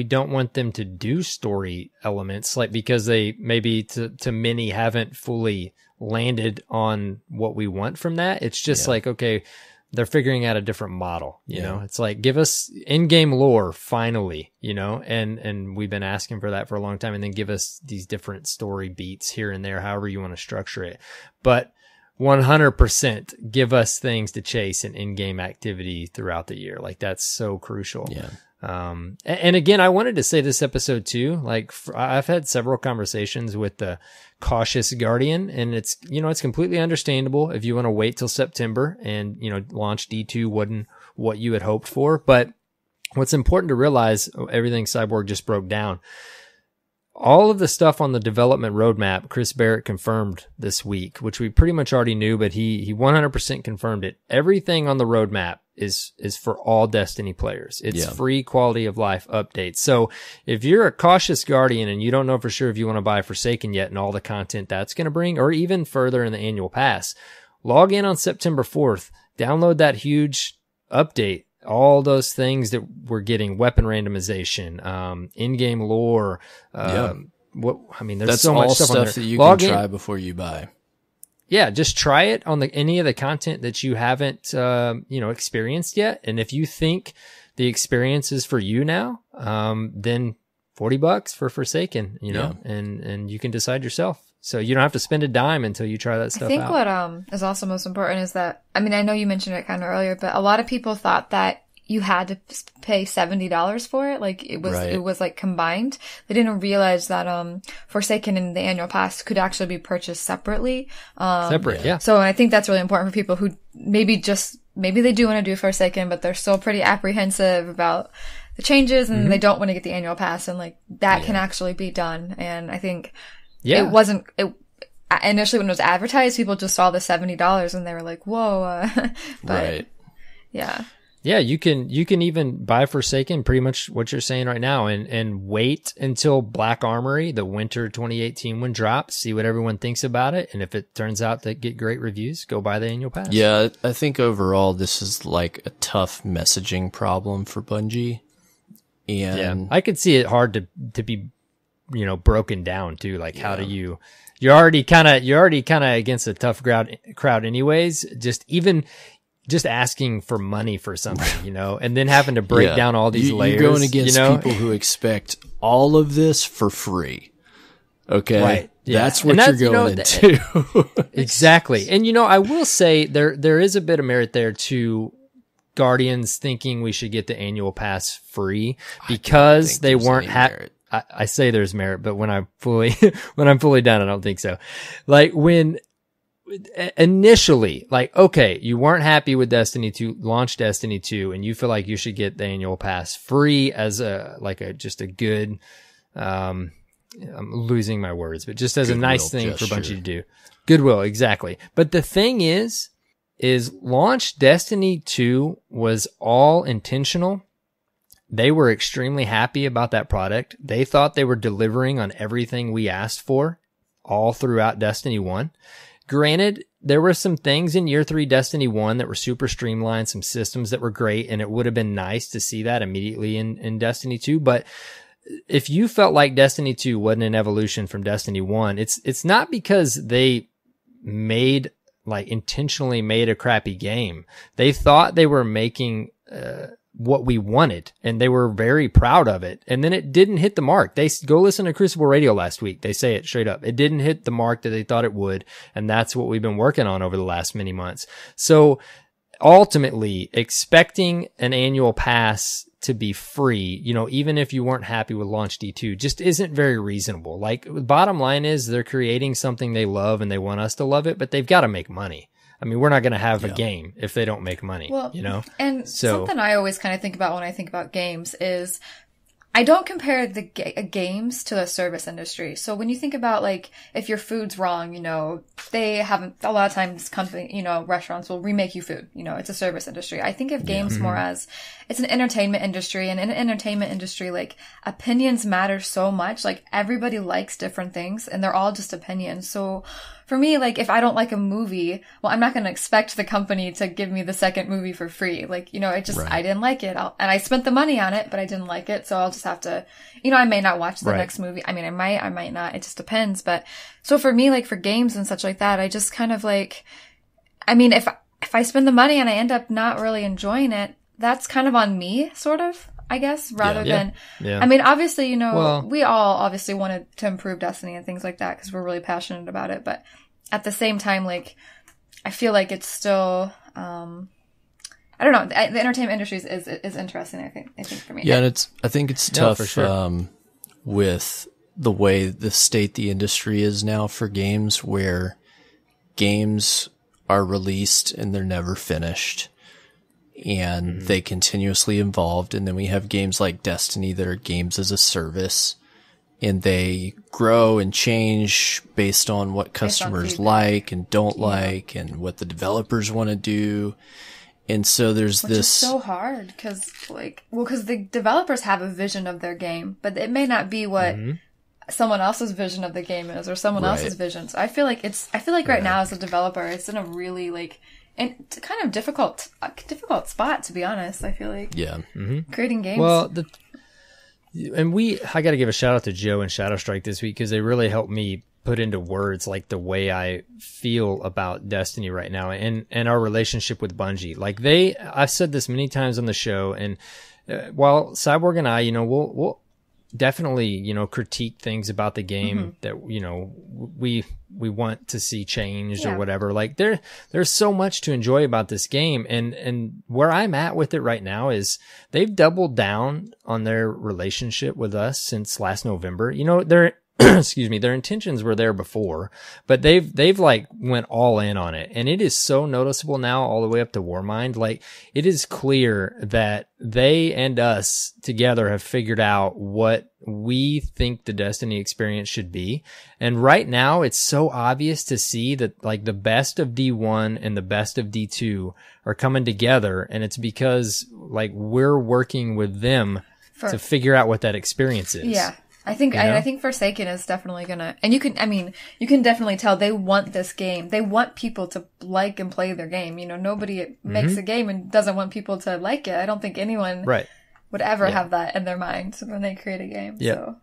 don't want them to do story elements, like because they maybe to many haven't fully landed on what we want from that. It's just like, okay, they're figuring out a different model, you know? It's like, give us in-game lore finally, you know, and we've been asking for that for a long time, and then give us these different story beats here and there, however you want to structure it. But 100% give us things to chase and in-game activity throughout the year. Like that's so crucial. Yeah. And again, I wanted to say this episode too, like I've had several conversations with the cautious guardian, and it's, you know, it's completely understandable if you want to wait till September and, you know, launch D2 wasn't what you had hoped for. But what's important to realize, everything Cyborg just broke down, all of the stuff on the development roadmap, Chris Barrett confirmed this week, which we pretty much already knew, but he 100% confirmed it. Everything on the roadmap is for all Destiny players. It's free quality of life updates. So if you're a cautious guardian and you don't know for sure if you want to buy Forsaken yet and all the content that's going to bring, or even further in the annual pass, log in on September 4th, download that huge update. All those things that we're getting, weapon randomization, in-game lore. There's so much stuff on there. That you can try before you buy. Yeah, just try it on any of the content that you haven't, experienced yet. And if you think the experience is for you now, then $40 for Forsaken, you know, and you can decide yourself. So you don't have to spend a dime until you try that stuff out. I think what is also most important is that, I mean, I know you mentioned it kind of earlier, but a lot of people thought that you had to pay $70 for it. Like it was like combined. They didn't realize that Forsaken and the annual pass could actually be purchased separately. So I think that's really important for people who maybe they do want to do Forsaken, but they're still pretty apprehensive about the changes and they don't want to get the annual pass, and like that can actually be done. And I think initially when it was advertised, people just saw the $70 and they were like, whoa, but yeah, you can even buy Forsaken, pretty much what you're saying right now, and wait until Black Armory, the winter 2018 one, drops, see what everyone thinks about it, and if it turns out to get great reviews, go buy the annual pass. Yeah, I think overall this is like a tough messaging problem for Bungie. And I could see it hard to be, you know, broken down too. Like how do you're already kind of against a tough crowd anyways, just asking for money for something, you know, and then having to break down all these layers. You're going against people who expect all of this for free. Okay. Right. Yeah. That's what you're going into. Exactly. And, you know, I will say there is a bit of merit there to Guardians thinking we should get the annual pass free because they weren't I say there's merit, but when I'm fully done, I don't think so. Like when initially, like, okay, you weren't happy with Destiny 2, launch Destiny 2, and you feel like you should get the annual pass free as just a good, I'm losing my words, but just as a nice thing for Bungie to do. Goodwill, exactly. But the thing is launch Destiny 2 was all intentional. They were extremely happy about that product. They thought they were delivering on everything we asked for all throughout Destiny 1. Granted, there were some things in Year 3 Destiny 1 that were super streamlined, some systems that were great, and it would have been nice to see that immediately in Destiny 2. But if you felt like Destiny 2 wasn't an evolution from Destiny 1, it's not because they intentionally made a crappy game. They thought they were making what we wanted, and they were very proud of it. And then it didn't hit the mark. They go listen to Crucible Radio last week. They say it straight up. It didn't hit the mark that they thought it would. And that's what we've been working on over the last many months. So ultimately, expecting an annual pass to be free, you know, even if you weren't happy with Launch D2, just isn't very reasonable. Like, the bottom line is they're creating something they love and they want us to love it, but they've got to make money. I mean, we're not going to have a game if they don't make money, you know? And something I always kind of think about when I think about games is I don't compare the games to the service industry. So when you think about, like, if your food's wrong, you know, they haven't, a lot of times restaurants will remake you food. You know, it's a service industry. I think of games more as it's an entertainment industry, and in an entertainment industry, like, opinions matter so much. Like, everybody likes different things and they're all just opinions. So for me, like, if I don't like a movie, well, I'm not going to expect the company to give me the second movie for free. Like, you know, I didn't like it. And I spent the money on it, but I didn't like it. So I'll just have to, you know, I may not watch the next movie. I mean, I might not. It just depends. But so for me, like, for games and such like that, I just kind of like, I mean, if I spend the money and I end up not really enjoying it, that's kind of on me, sort of, I guess, rather than, I mean, obviously, you know, we all obviously wanted to improve Destiny and things like that because we're really passionate about it. But at the same time, like, I feel like it's still, I don't know, the entertainment industry is interesting, I think for me. Yeah, and I think it's tough for sure. With the way the state the industry is now for games, where games are released and they're never finished. And they continuously evolved. And then we have games like Destiny that are games as a service, and they grow and change based on what customers like and don't like, and what the developers want to do. And so there's Which is so hard because the developers have a vision of their game, but it may not be what someone else's vision of the game is, or someone else's vision. So I feel like right now as a developer, it's in a really, like, and it's a kind of difficult spot, to be honest. I feel like creating games. Well, I got to give a shout out to Joe and Shadow Strike this week because they really helped me put into words like the way I feel about Destiny right now and our relationship with Bungie. Like I've said this many times on the show, and while Cyborg and I, we'll definitely, critique things about the game that, we want to see changed or whatever. Like there's so much to enjoy about this game. And where I'm at with it right now is they've doubled down on their relationship with us since last November. They're, excuse me, their intentions were there before, but they've like went all in on it. And it is so noticeable now all the way up to Warmind. Like it is clear that they and us together have figured out what we think the Destiny experience should be. And right now it's so obvious to see that like the best of D1 and the best of D2 are coming together. And it's because like we're working with them to figure out what that experience is. Yeah. I think Forsaken is definitely gonna, and you can definitely tell they want this game. They want people to like and play their game. Nobody makes a game and doesn't want people to like it. I don't think anyone would ever have that in their mind when they create a game. Yeah. So,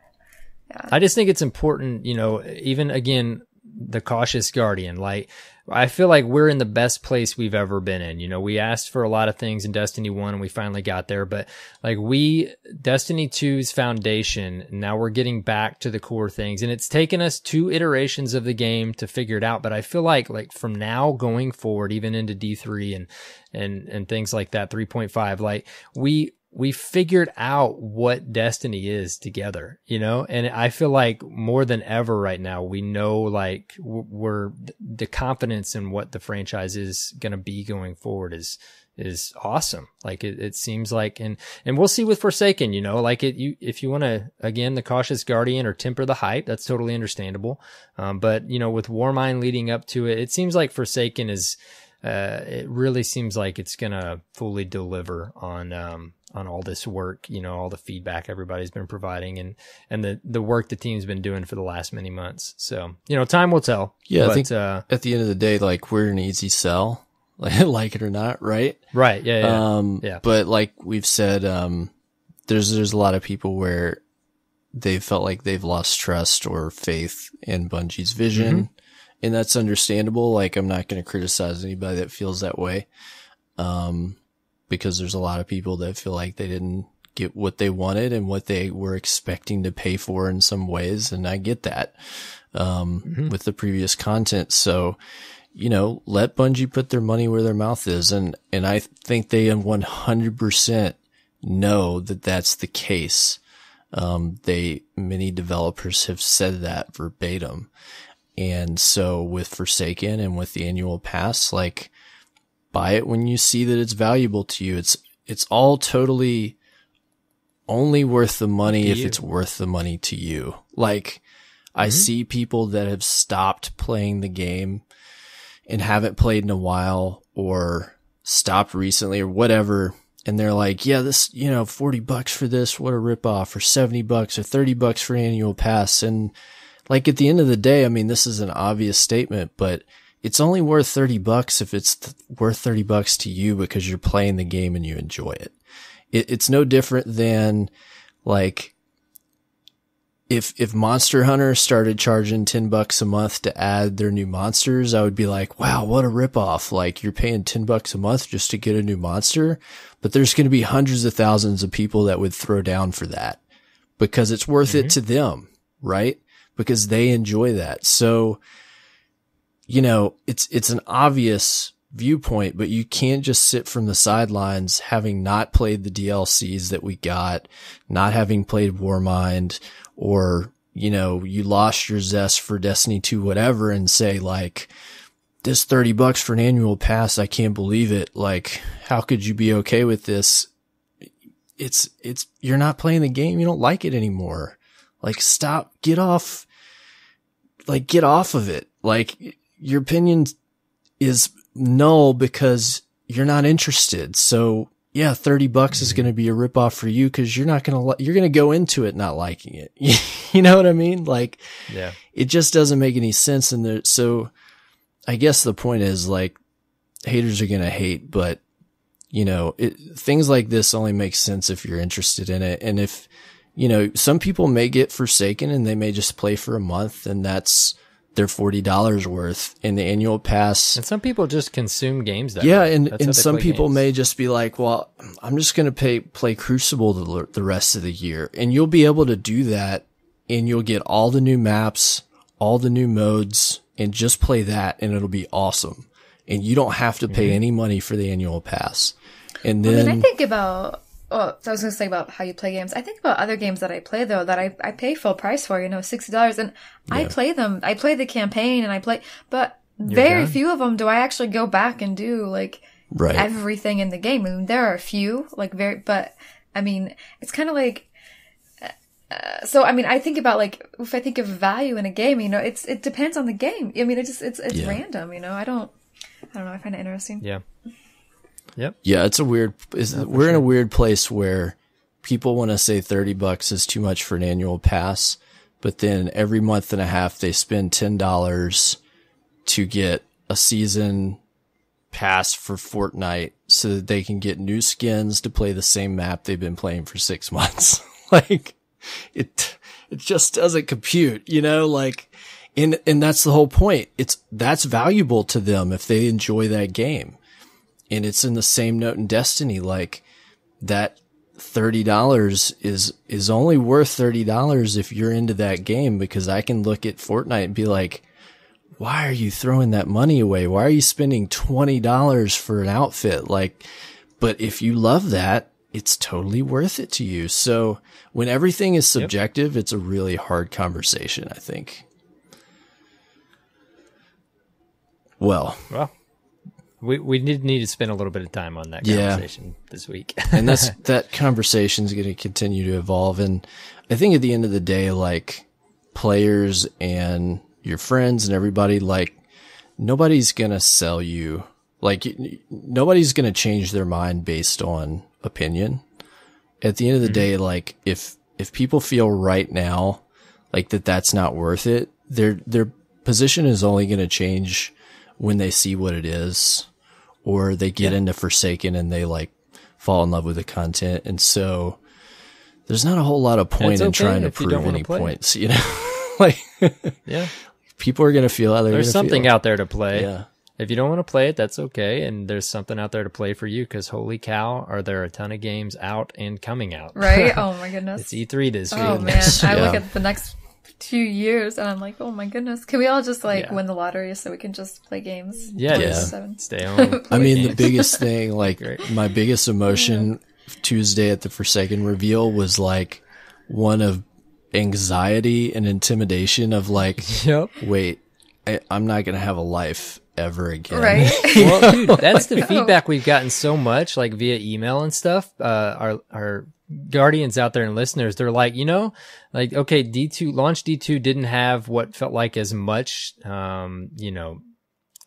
yeah. I just think it's important, even again, the cautious guardian, like I feel like we're in the best place we've ever been in. We asked for a lot of things in Destiny 1 and we finally got there, but like Destiny 2's foundation, now we're getting back to the core things, and it's taken us 2 iterations of the game to figure it out. But I feel like from now going forward, even into D3 and things like that, 3.5, like we figured out what Destiny is together, and I feel like more than ever right now, we know like we're the confidence in what the franchise is going to be going forward is awesome. Like it seems like, and we'll see with Forsaken, like if you want to, again, the cautious guardian or temper the hype, that's totally understandable. But with Warmind leading up to it, it seems like Forsaken is, it really seems like it's going to fully deliver on all this work, all the feedback everybody's been providing and the work the team's been doing for the last many months. So, time will tell. Yeah. But, I think at the end of the day, like we're an easy sell, like it or not. Right. Right. Yeah. Yeah. But like we've said, there's a lot of people where they felt like they've lost trust or faith in Bungie's vision. And that's understandable. Like I'm not going to criticize anybody that feels that way. Because there's a lot of people that feel like they didn't get what they wanted and what they were expecting to pay for in some ways. And I get that, with the previous content. So, let Bungie put their money where their mouth is. And I think they 100% know that that's the case. Many developers have said that verbatim. And so with Forsaken and with the annual pass, like, buy it when you see that it's valuable to you. It's all totally only worth the money if it's worth the money to you. Like I see people that have stopped playing the game and haven't played in a while or stopped recently or whatever. And they're like, yeah, this, $40 for this, what a ripoff, or $70 or $30 for an annual pass. And like at the end of the day, I mean, this is an obvious statement, but it's only worth $30 if it's worth $30 to you because you're playing the game and you enjoy it. It's no different than like if Monster Hunter started charging $10 a month to add their new monsters, I would be like, wow, what a ripoff. Like you're paying $10 a month just to get a new monster. But there's going to be hundreds of thousands of people that would throw down for that because it's worth it to them, right? Because they enjoy that. So, it's an obvious viewpoint, but you can't just sit from the sidelines having not played the DLCs that we got, not having played Warmind, or, you lost your zest for Destiny 2, whatever, and say like, this $30 for an annual pass, I can't believe it. Like, how could you be okay with this? You're not playing the game. You don't like it anymore. Like, stop, get off of it. Like, your opinion is null because you're not interested. So yeah, $30 is going to be a ripoff for you because you're going to go into it not liking it. You know what I mean? Like, yeah, it just doesn't make any sense in there. So I guess the point is like haters are going to hate, but things like this only make sense if you're interested in it. And if, some people may get Forsaken and they may just play for a month and that's they're $40 worth. And the annual pass. And some people just consume games that yeah, way. and some people games. may just be like, well, I'm just going to play Crucible the rest of the year. And you'll be able to do that, and you'll get all the new maps, all the new modes, and just play that, and it'll be awesome. And you don't have to pay any money for the annual pass. And then I think about, I was going to say about how you play games. I think about other games that I play, though, that I pay full price for, $60. And I play them. I play the campaign and but very few of them do I actually go back and do like everything in the game. I mean, there are a few, but I mean, it's kind of like, so, I mean, I think about like, if I think of value in a game, it depends on the game. I mean, it's random, I don't know. I find it interesting. Yeah. Yep. Yeah, it's we're in a weird place where people want to say $30 is too much for an annual pass, but then every month and a half they spend $10 to get a season pass for Fortnite so that they can get new skins to play the same map they've been playing for 6 months. Like it just doesn't compute, like, and that's the whole point. That's valuable to them if they enjoy that game. And it's in the same note in Destiny, like that $30 is only worth $30 if you're into that game, because I can look at Fortnite and be like, why are you throwing that money away? Why are you spending $20 for an outfit? Like, but if you love that, it's totally worth it to you. So when everything is subjective, it's a really hard conversation, I think. Well, we need to spend a little bit of time on that conversation this week. And that conversation is going to continue to evolve. And I think at the end of the day, like players and your friends and everybody, like nobody's going to sell you. Like nobody's going to change their mind based on opinion. At the end of the day, like if people feel right now like that's not worth it, their position is only going to change when they see what it is, or they get into Forsaken and they like fall in love with the content. And so there's not a whole lot of point in trying to prove any points, like, people are going to feel how they're going to feel. There's something out there to play. Yeah. If you don't want to play it, that's okay. And there's something out there to play for you, because holy cow, are there a ton of games out and coming out. Right? Oh my goodness. It's E3 this week. Oh man. I look at the next 2 years and I'm like, oh my goodness, can we all just win the lottery so we can just play games? Stay home. I mean, the biggest thing, like my biggest emotion Tuesday at the Forsaken reveal was like one of anxiety and intimidation of like, wait, I'm not going to have a life ever again. Right. Well, dude, that's the feedback we've gotten so much, like via email and stuff. Our guardians out there and listeners, they're like, like, okay, launch D2 didn't have what felt like as much,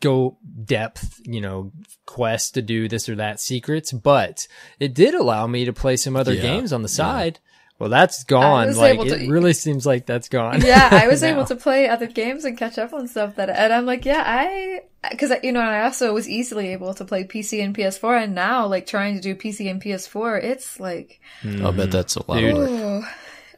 go depth, quest to do this or that secrets, but it did allow me to play some other games on the side. Well, that's gone. Like, it really seems like that's gone. Yeah, I was able to play other games and catch up on stuff and I'm like, because I also was easily able to play PC and PS4, and now like trying to do PC and PS4, it's like, I'll bet that's a lot of work.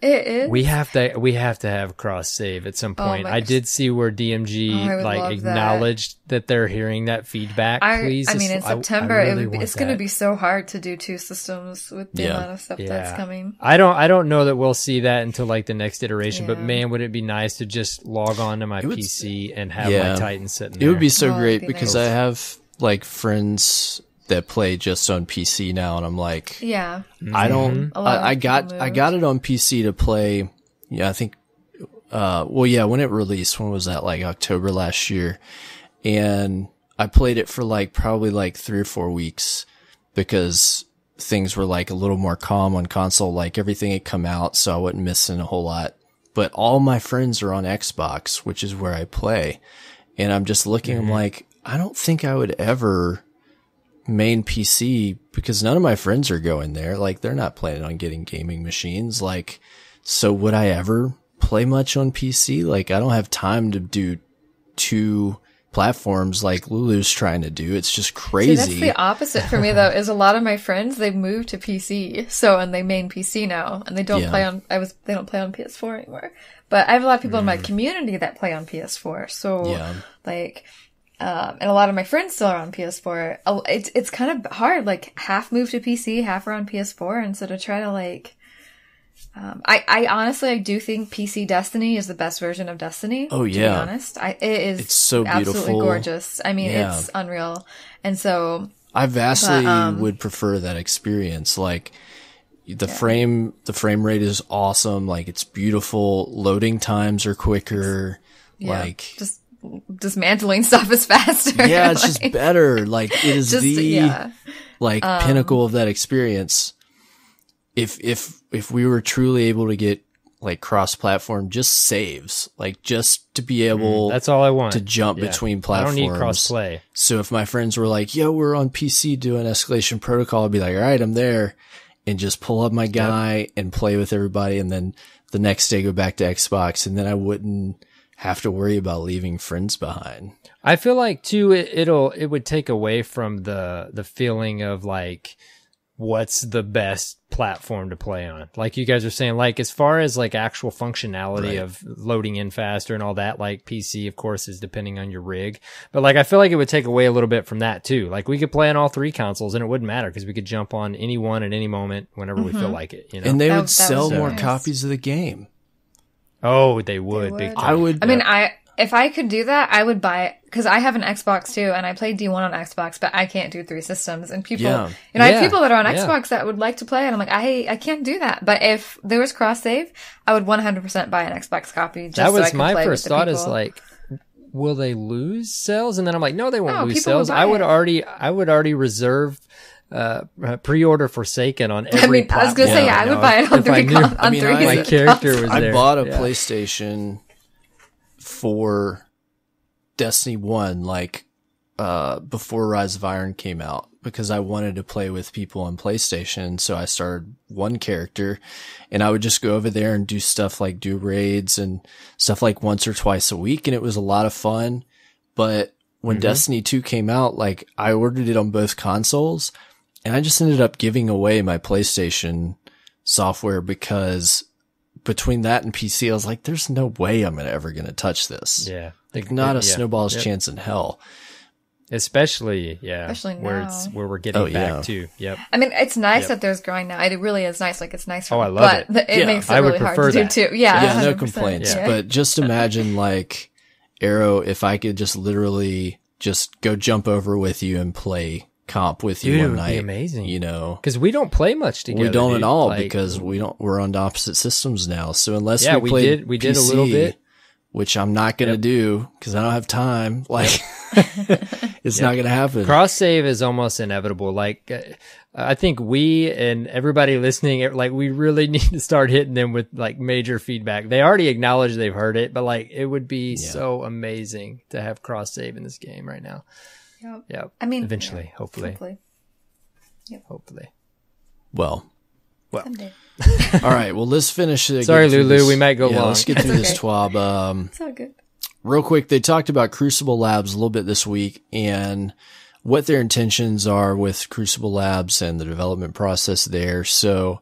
It is. We have to have cross save at some point. I did see where DMG acknowledged that they're hearing that feedback. Please, I mean, in September, it's going to be so hard to do two systems with the amount of stuff that's coming. I don't know that we'll see that until like the next iteration. But man, would it be nice to just log on to my PC and have my Titan sitting there? It would be so great because I have like friends that play just on PC now, and I'm like, I don't. I got it on PC to play. Yeah, I think. When it released, when was that? Like October last year, and I played it for like probably like 3 or 4 weeks because things were like a little more calm on console. Like everything had come out, so I wasn't missing a whole lot. But all my friends are on Xbox, which is where I play, and I'm just looking. I'm like, I don't think I would ever main PC because none of my friends are going there. Like they're not planning on getting gaming machines. Like, so would I ever play much on PC? Like I don't have time to do 2 platforms like Lulu's trying to do. It's just crazy. See, that's the opposite for me though, is a lot of my friends, they've moved to PC. And they main PC now, and they don't play on, they don't play on PS4 anymore. But I have a lot of people in my community that play on PS4. So like, and a lot of my friends still are on PS4. It's kind of hard, like half moved to PC, half are on PS4. And so to try to like, I honestly, I do think PC Destiny is the best version of Destiny. Oh yeah. To be honest, it's so beautiful. Absolutely gorgeous. I mean, it's unreal. And so I vastly would prefer that experience. Like the frame rate is awesome. Like it's beautiful. Loading times are quicker. Like just dismantling stuff is faster. Yeah, it's just better. Like it is pinnacle of that experience. If we were truly able to get like cross-platform, just saves, like just to be able that's all I want to jump between platforms. I don't need cross-play. So if my friends were like, yo, we're on PC doing Escalation Protocol, I'd be like, all right, I'm there, and just pull up my guy and play with everybody. And then the next day go back to Xbox, and then I wouldn't have to worry about leaving friends behind. I feel like too, it would take away from the feeling of like, what's the best platform to play on? Like you guys are saying, like as far as like actual functionality of loading in faster and all that, like PC of course is depending on your rig, but like I feel like it would take away a little bit from that too. Like we could play on all three consoles and it wouldn't matter because we could jump on any one at any moment whenever we feel like it, you know. And they would sell more copies of the game. Oh, they would. Big time. I mean, if I could do that, I would buy it because I have an Xbox too, and I play D1 on Xbox, but I can't do 3 systems. And people, I have people that are on Xbox that would like to play, and I'm like, I can't do that. But if there was cross save, I would 100% buy an Xbox copy. Just that was so I could my play first with the thought. people. Is like, will they lose sales? And then I'm like, no, they won't lose sales. I would already reserve. Pre-order Forsaken on every platform. I was gonna say, I would buy it on 3 my character was there. I bought a PlayStation for Destiny 1 like before Rise of Iron came out because I wanted to play with people on PlayStation. So I started one character and I would just go over there and do stuff like do raids and stuff like once or twice a week, and it was a lot of fun. But when Destiny 2 came out, like I ordered it on both consoles and I just ended up giving away my PlayStation software because between that and PC, I was like, there's no way I'm ever going to touch this. Yeah. Like not a snowball's chance in hell. Especially where now. where we're getting back to. Yep. I mean, it's nice that there's growing now. It really is nice. Like it's nice for I love it. But it makes it really hard to do too. Yeah. No complaints. Yeah. But just imagine like Arrow, if I could just literally just go jump over with you and play comp with you one night. It would be amazing. You know, because we don't play much together. We don't at all because we're on opposite systems now. So unless we did PC, a little bit, which I'm not going to do because I don't have time. Like it's not going to happen. Cross save is almost inevitable. Like I think we and everybody listening, like we really need to start hitting them with like major feedback. They already acknowledge they've heard it, but like it would be so amazing to have cross save in this game right now. Yep. I mean, eventually, hopefully. Yep. Hopefully. Well. Someday. All right. Well, let's finish it. Sorry, Lulu. We might go long. Let's get through this TWAB. It's all good. Real quick, they talked about Crucible Labs a little bit this week and what their intentions are with Crucible Labs and the development process there. So,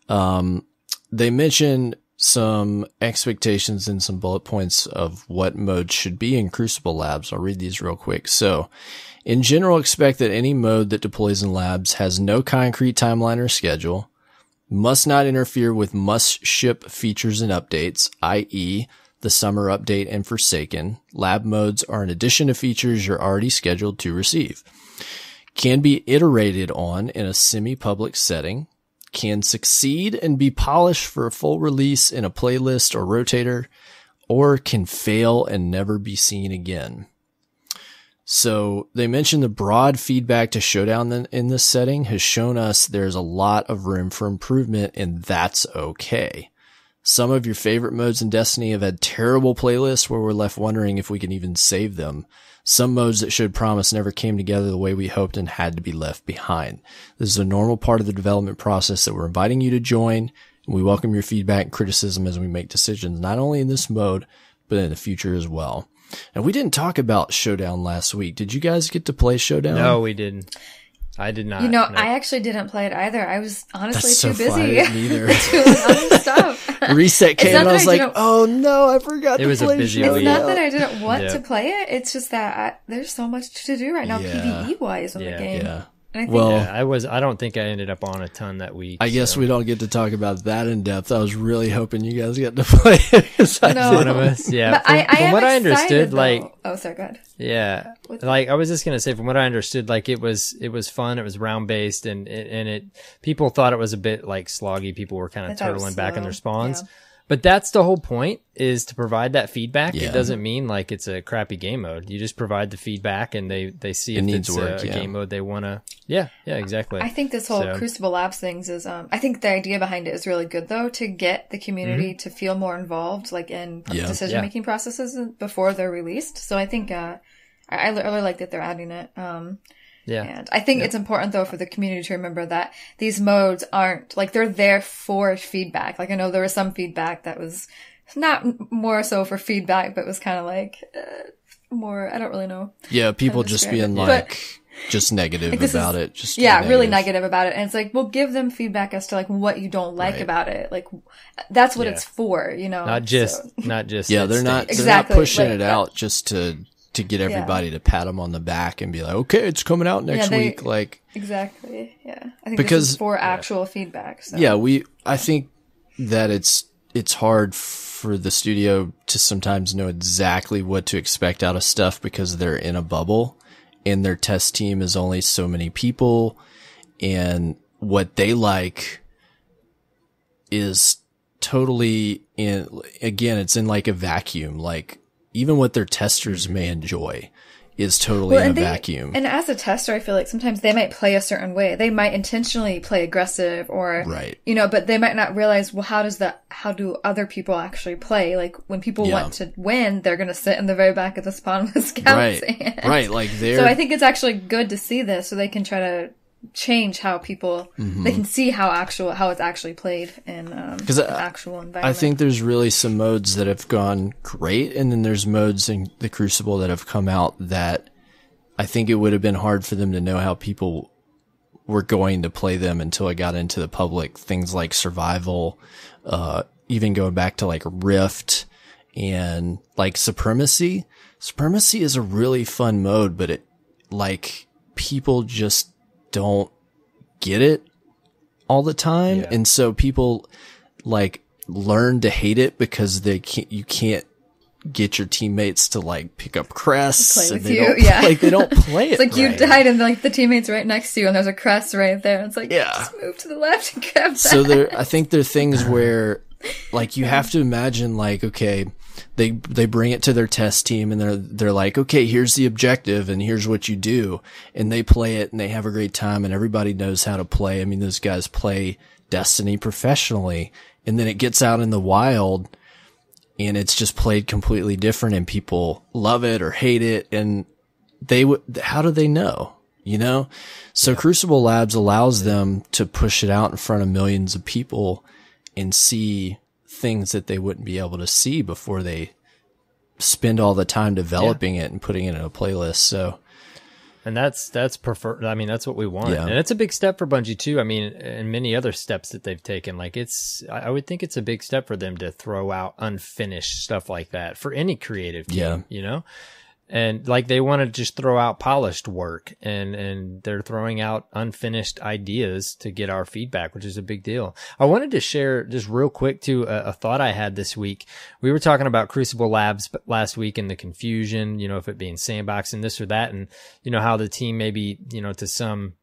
they mentioned some expectations and some bullet points of what modes should be in Crucible Labs. I'll read these real quick. So, in general, expect that any mode that deploys in labs has no concrete timeline or schedule, must not interfere with must-ship features and updates, i.e., the summer update and Forsaken. Lab modes are an addition to features you're already scheduled to receive. Can be iterated on in a semi-public setting. Can succeed and be polished for a full release in a playlist or rotator, or can fail and never be seen again. So they mentioned the broad feedback to Showdown in this setting has shown us there's a lot of room for improvement, and that's okay. Some of your favorite modes in Destiny have had terrible playlists where we're left wondering if we can even save them. Some modes that showed promise never came together the way we hoped and had to be left behind. This is a normal part of the development process that we're inviting you to join, and we welcome your feedback and criticism as we make decisions, not only in this mode, but in the future as well. And we didn't talk about Showdown last week. Did you guys get to play Showdown? No, we didn't. I did not. No. I actually didn't play it either. I was honestly That's too so busy funny. Neither. doing other stuff. Reset came and I was like, oh no, I forgot to play busy Showdown. It's not that I didn't want to play it. It's just that there's so much to do right now, PvE-wise in the game. Yeah. And I think I don't think I ended up on a ton that week. I guess we don't get to talk about that in depth. I was really hoping you guys get to play it. One of us, yeah. From what I understood, oh, sorry, go ahead. Yeah, like I was just gonna say, from what I understood, like it was fun. It was round based, and people thought it was a bit like sloggy. People were kind of turtling back in their spawns. Yeah. But that's the whole point, is to provide that feedback. Yeah. It doesn't mean like it's a crappy game mode. You just provide the feedback, and they see if it's a game mode they want to. Yeah, exactly. I think this whole Crucible Labs things is, I think the idea behind it is really good, though, to get the community to feel more involved, like in decision-making processes before they're released. So I think, I really like that they're adding it. And I think it's important, though, for the community to remember that these modes aren't, like, they're there for feedback. Like, I know there was some feedback that was not more so for feedback, but was kind of like, more, I don't really know. Yeah, people just being like, just negative about it. Just really negative about it. And it's like, well, give them feedback as to, like, what you don't like about it. Like, that's what it's for, you know? Not just. Yeah, they're not pushing it out just to get everybody to pat them on the back and be like, okay, it's coming out next week. Like, exactly. Yeah. I think this is for actual feedback. So. Yeah. I think that it's hard for the studio to sometimes know exactly what to expect out of stuff because they're in a bubble and their test team is only so many people, and what they like is totally it's in like a vacuum. Like, even what their testers may enjoy is totally in a vacuum. And as a tester, I feel like sometimes they might play a certain way. They might intentionally play aggressive or, but they might not realize, well, how do other people actually play? Like, when people want to win, they're going to sit in the very back of the spawn with the scouts. Right. Like, so I think it's actually good to see this so they can try to change how people they can see how it's actually played in an actual environment. I think there's really some modes that have gone great, and then there's modes in the Crucible that have come out that I think it would have been hard for them to know how people were going to play them until it got into the public. Things like Survival, even going back to like Rift and like Supremacy. Supremacy is a really fun mode, but it, like, people just don't get it all the time. And so people like learn to hate it because you can't get your teammates to like pick up crests play with they you. Don't they don't play it. It's like you died and like the teammate's right next to you and there's a crest right there. It's like, just move to the left and grab that. So I think there are things where like you have to imagine like, okay, they bring it to their test team and they're like, okay, here's the objective and here's what you do. And they play it and they have a great time and everybody knows how to play. I mean, those guys play Destiny professionally, and then it gets out in the wild and it's just played completely different and people love it or hate it. And how do they know? You know? So Crucible Labs allows them to push it out in front of millions of people and see things that they wouldn't be able to see before they spend all the time developing it and putting it in a playlist. So, and that's preferred. I mean, that's what we want. And it's a big step for Bungie too. I mean, and many other steps that they've taken. Like I would think it's a big step for them to throw out unfinished stuff like that for any creative team, you know? And like they want to just throw out polished work, and they're throwing out unfinished ideas to get our feedback, which is a big deal. I wanted to share just real quick too a thought I had this week. We were talking about Crucible Labs last week and the confusion, you know, if it being sandbox and this or that, and you know how the team maybe, you know, to some,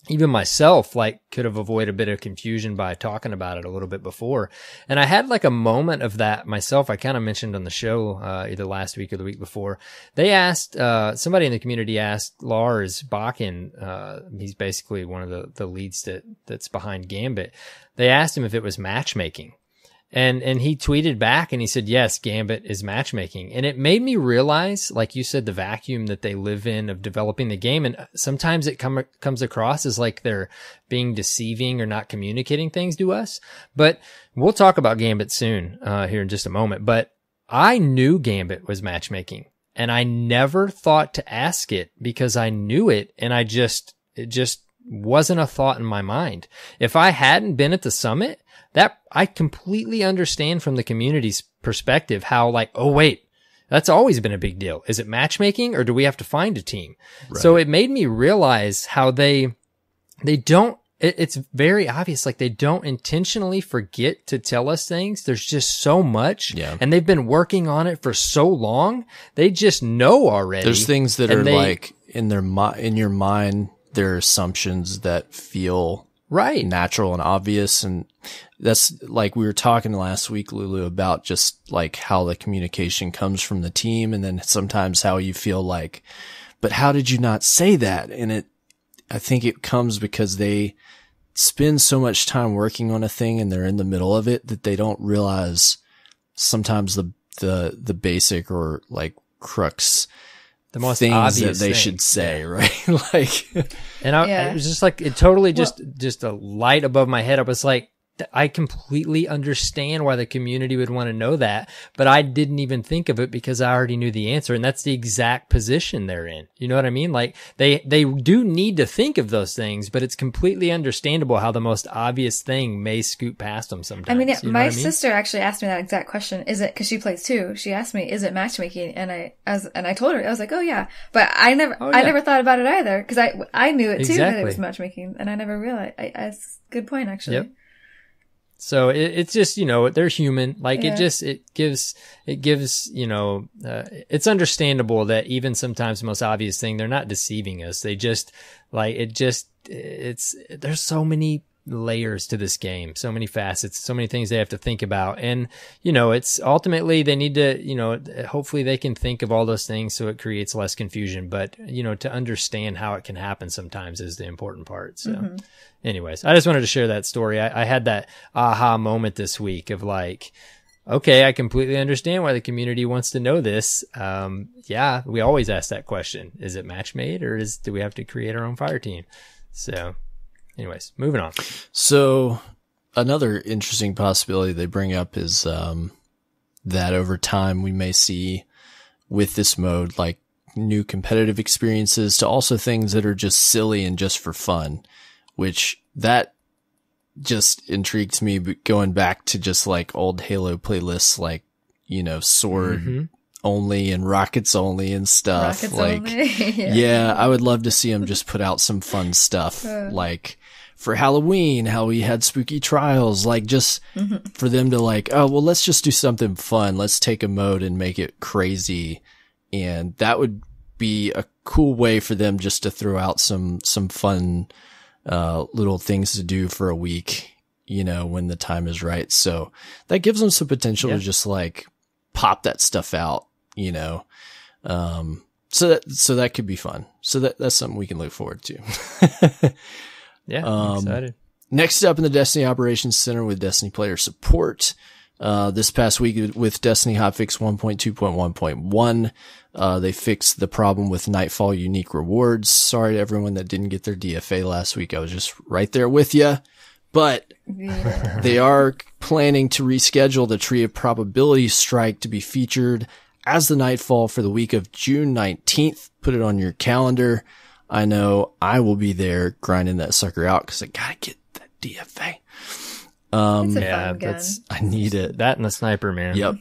even myself, like could have avoided a bit of confusion by talking about it a little bit before. And I had like a moment of that myself. I kind of mentioned on the show, either last week or the week before. They asked, somebody in the community asked Lars Bakken, he's basically one of the leads that's behind Gambit. They asked him if it was matchmaking. And he tweeted back and he said, yes, Gambit is matchmaking. And it made me realize, like you said, the vacuum that they live in of developing the game. And sometimes it comes across as like they're being deceiving or not communicating things to us. But we'll talk about Gambit soon, here in just a moment. But I knew Gambit was matchmaking. and I never thought to ask it because I knew it, and it just wasn't a thought in my mind. If I hadn't been at the summit, that I completely understand from the community's perspective how like, oh wait, that's always been a big deal. Is it matchmaking or do we have to find a team? Right. So it made me realize how they don't, it's very obvious. Like they don't intentionally forget to tell us things. There's just so much, and they've been working on it for so long. They just know already. There's things that are like in your mind, there are assumptions that feel right, natural and obvious. And that's like we were talking last week, Lulu, about just like how the communication comes from the team. And then sometimes how you feel like, but how did you not say that? And I think it comes because they spend so much time working on a thing and they're in the middle of it that they don't realize sometimes the basic or like crux, the most things obvious that they should say, right? Like, and it was just like, it totally just a light above my head. I was like, I completely understand why the community would want to know that, but I didn't even think of it because I already knew the answer. And that's the exact position they're in. You know what I mean? Like they do need to think of those things, but it's completely understandable how the most obvious thing may scoot past them sometimes. I mean, you know my sister actually asked me that exact question. Is it, cause she plays too. She asked me, is it matchmaking? And I told her, I was like, oh yeah, but I never thought about it either. Cause I knew it too, that it was matchmaking, and I never realized. Good point, actually. Yep. So it's just, you know, they're human. Like it gives, you know, it's understandable that even sometimes the most obvious thing, they're not deceiving us. They just like, there's so many layers to this game, so many facets, so many things they have to think about. And, you know, it's ultimately they need to, you know, hopefully they can think of all those things so it creates less confusion. But, you know, to understand how it can happen sometimes is the important part. So anyways, I just wanted to share that story. I had that aha moment this week of like, okay, I completely understand why the community wants to know this. Yeah, we always ask that question. Is it match made or do we have to create our own fire team? So anyways, moving on. So another interesting possibility they bring up is that over time we may see with this mode like new competitive experiences to also things that are just silly and just for fun, which that just intrigues me. But going back to just like old Halo playlists, like, you know, sword only and rockets only and stuff. Rockets like, only. yeah, I would love to see them just put out some fun stuff. Like for Halloween, how we had spooky trials, like just for them to like, oh, well, let's just do something fun. Let's take a mode and make it crazy. And that would be a cool way for them just to throw out some fun, little things to do for a week, you know, when the time is right. So that gives them some potential to just like pop that stuff out, you know. So that could be fun. So that's something we can look forward to. Yeah, I'm excited. Next up in the Destiny Operations Center with Destiny player support. This past week with Destiny hotfix 1.2.1.1, they fixed the problem with Nightfall unique rewards. Sorry to everyone that didn't get their DFA last week. I was just right there with you. But they are planning to reschedule the Tree of Probability strike to be featured as the Nightfall for the week of June 19th. Put it on your calendar. I know I will be there grinding that sucker out because I gotta get that DFA. I need it. That and the sniper, man. Yep.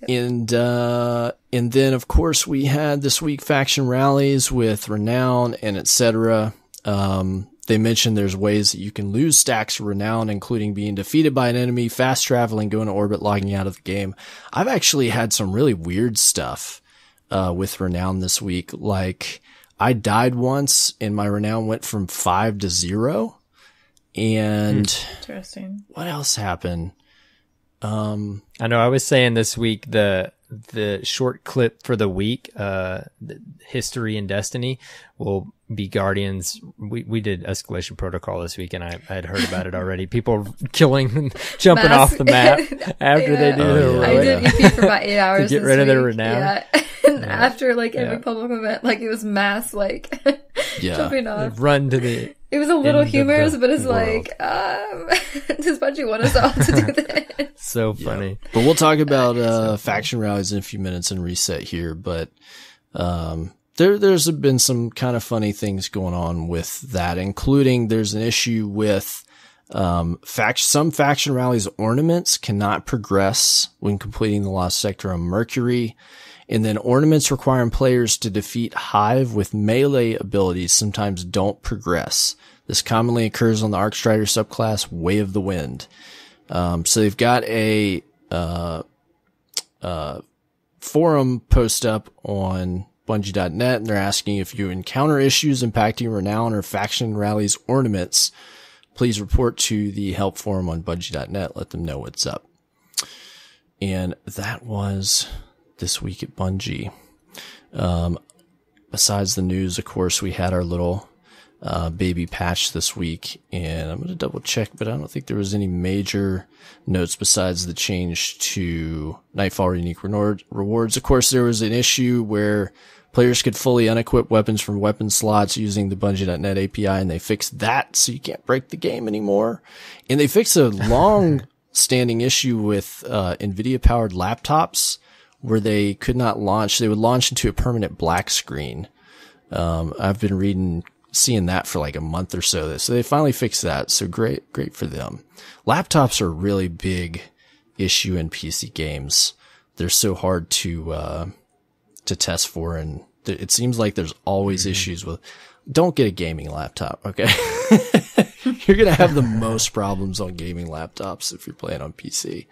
And then of course we had this week faction rallies with Renown and etc. They mentioned there's ways that you can lose stacks of Renown, including being defeated by an enemy, fast traveling, going to orbit, logging out of the game. I've actually had some really weird stuff with Renown this week. Like I died once and my Renown went from 5 to 0. And interesting. What else happened? I know I was saying this week, the short clip for the week, the history in Destiny will be Guardians. We did Escalation Protocol this week and I had heard about it already. People killing, jumping off the map after they do their heroic. I did EP for about 8 hours to get rid of their renown. Yeah. And after like every public event, like it was mass, like jumping off. Run to the. It was a little humorous, but it's world. Like, does Bungie want us all to do this? So funny. But we'll talk about faction rallies in a few minutes and reset here. But there's been some kind of funny things going on with that, including there's an issue with some faction rallies ornaments cannot progress when completing the Lost Sector on Mercury. And then ornaments requiring players to defeat Hive with melee abilities sometimes don't progress. This commonly occurs on the Arcstrider subclass Way of the Wind. So they've got a forum post up on Bungie.net, and they're asking if you encounter issues impacting Renown or faction rallies ornaments, please report to the help forum on Bungie.net. Let them know what's up. And that was this week at Bungie. Besides the news, of course, we had our little baby patch this week, and I'm going to double check, but I don't think there was any major notes besides the change to Nightfall unique rewards. Of course, there was an issue where players could fully unequip weapons from weapon slots using the Bungie.net API, and they fixed that so you can't break the game anymore. And they fixed a long-standing issue with NVIDIA-powered laptops where they could not launch. They would launch into a permanent black screen. I've been seeing that for like a month or so. So they finally fixed that. So great for them. Laptops are a really big issue in PC games. They're so hard to test for, and it seems like there's always issues with. Don't get a gaming laptop, okay? You're gonna have the most problems on gaming laptops if you're playing on PC.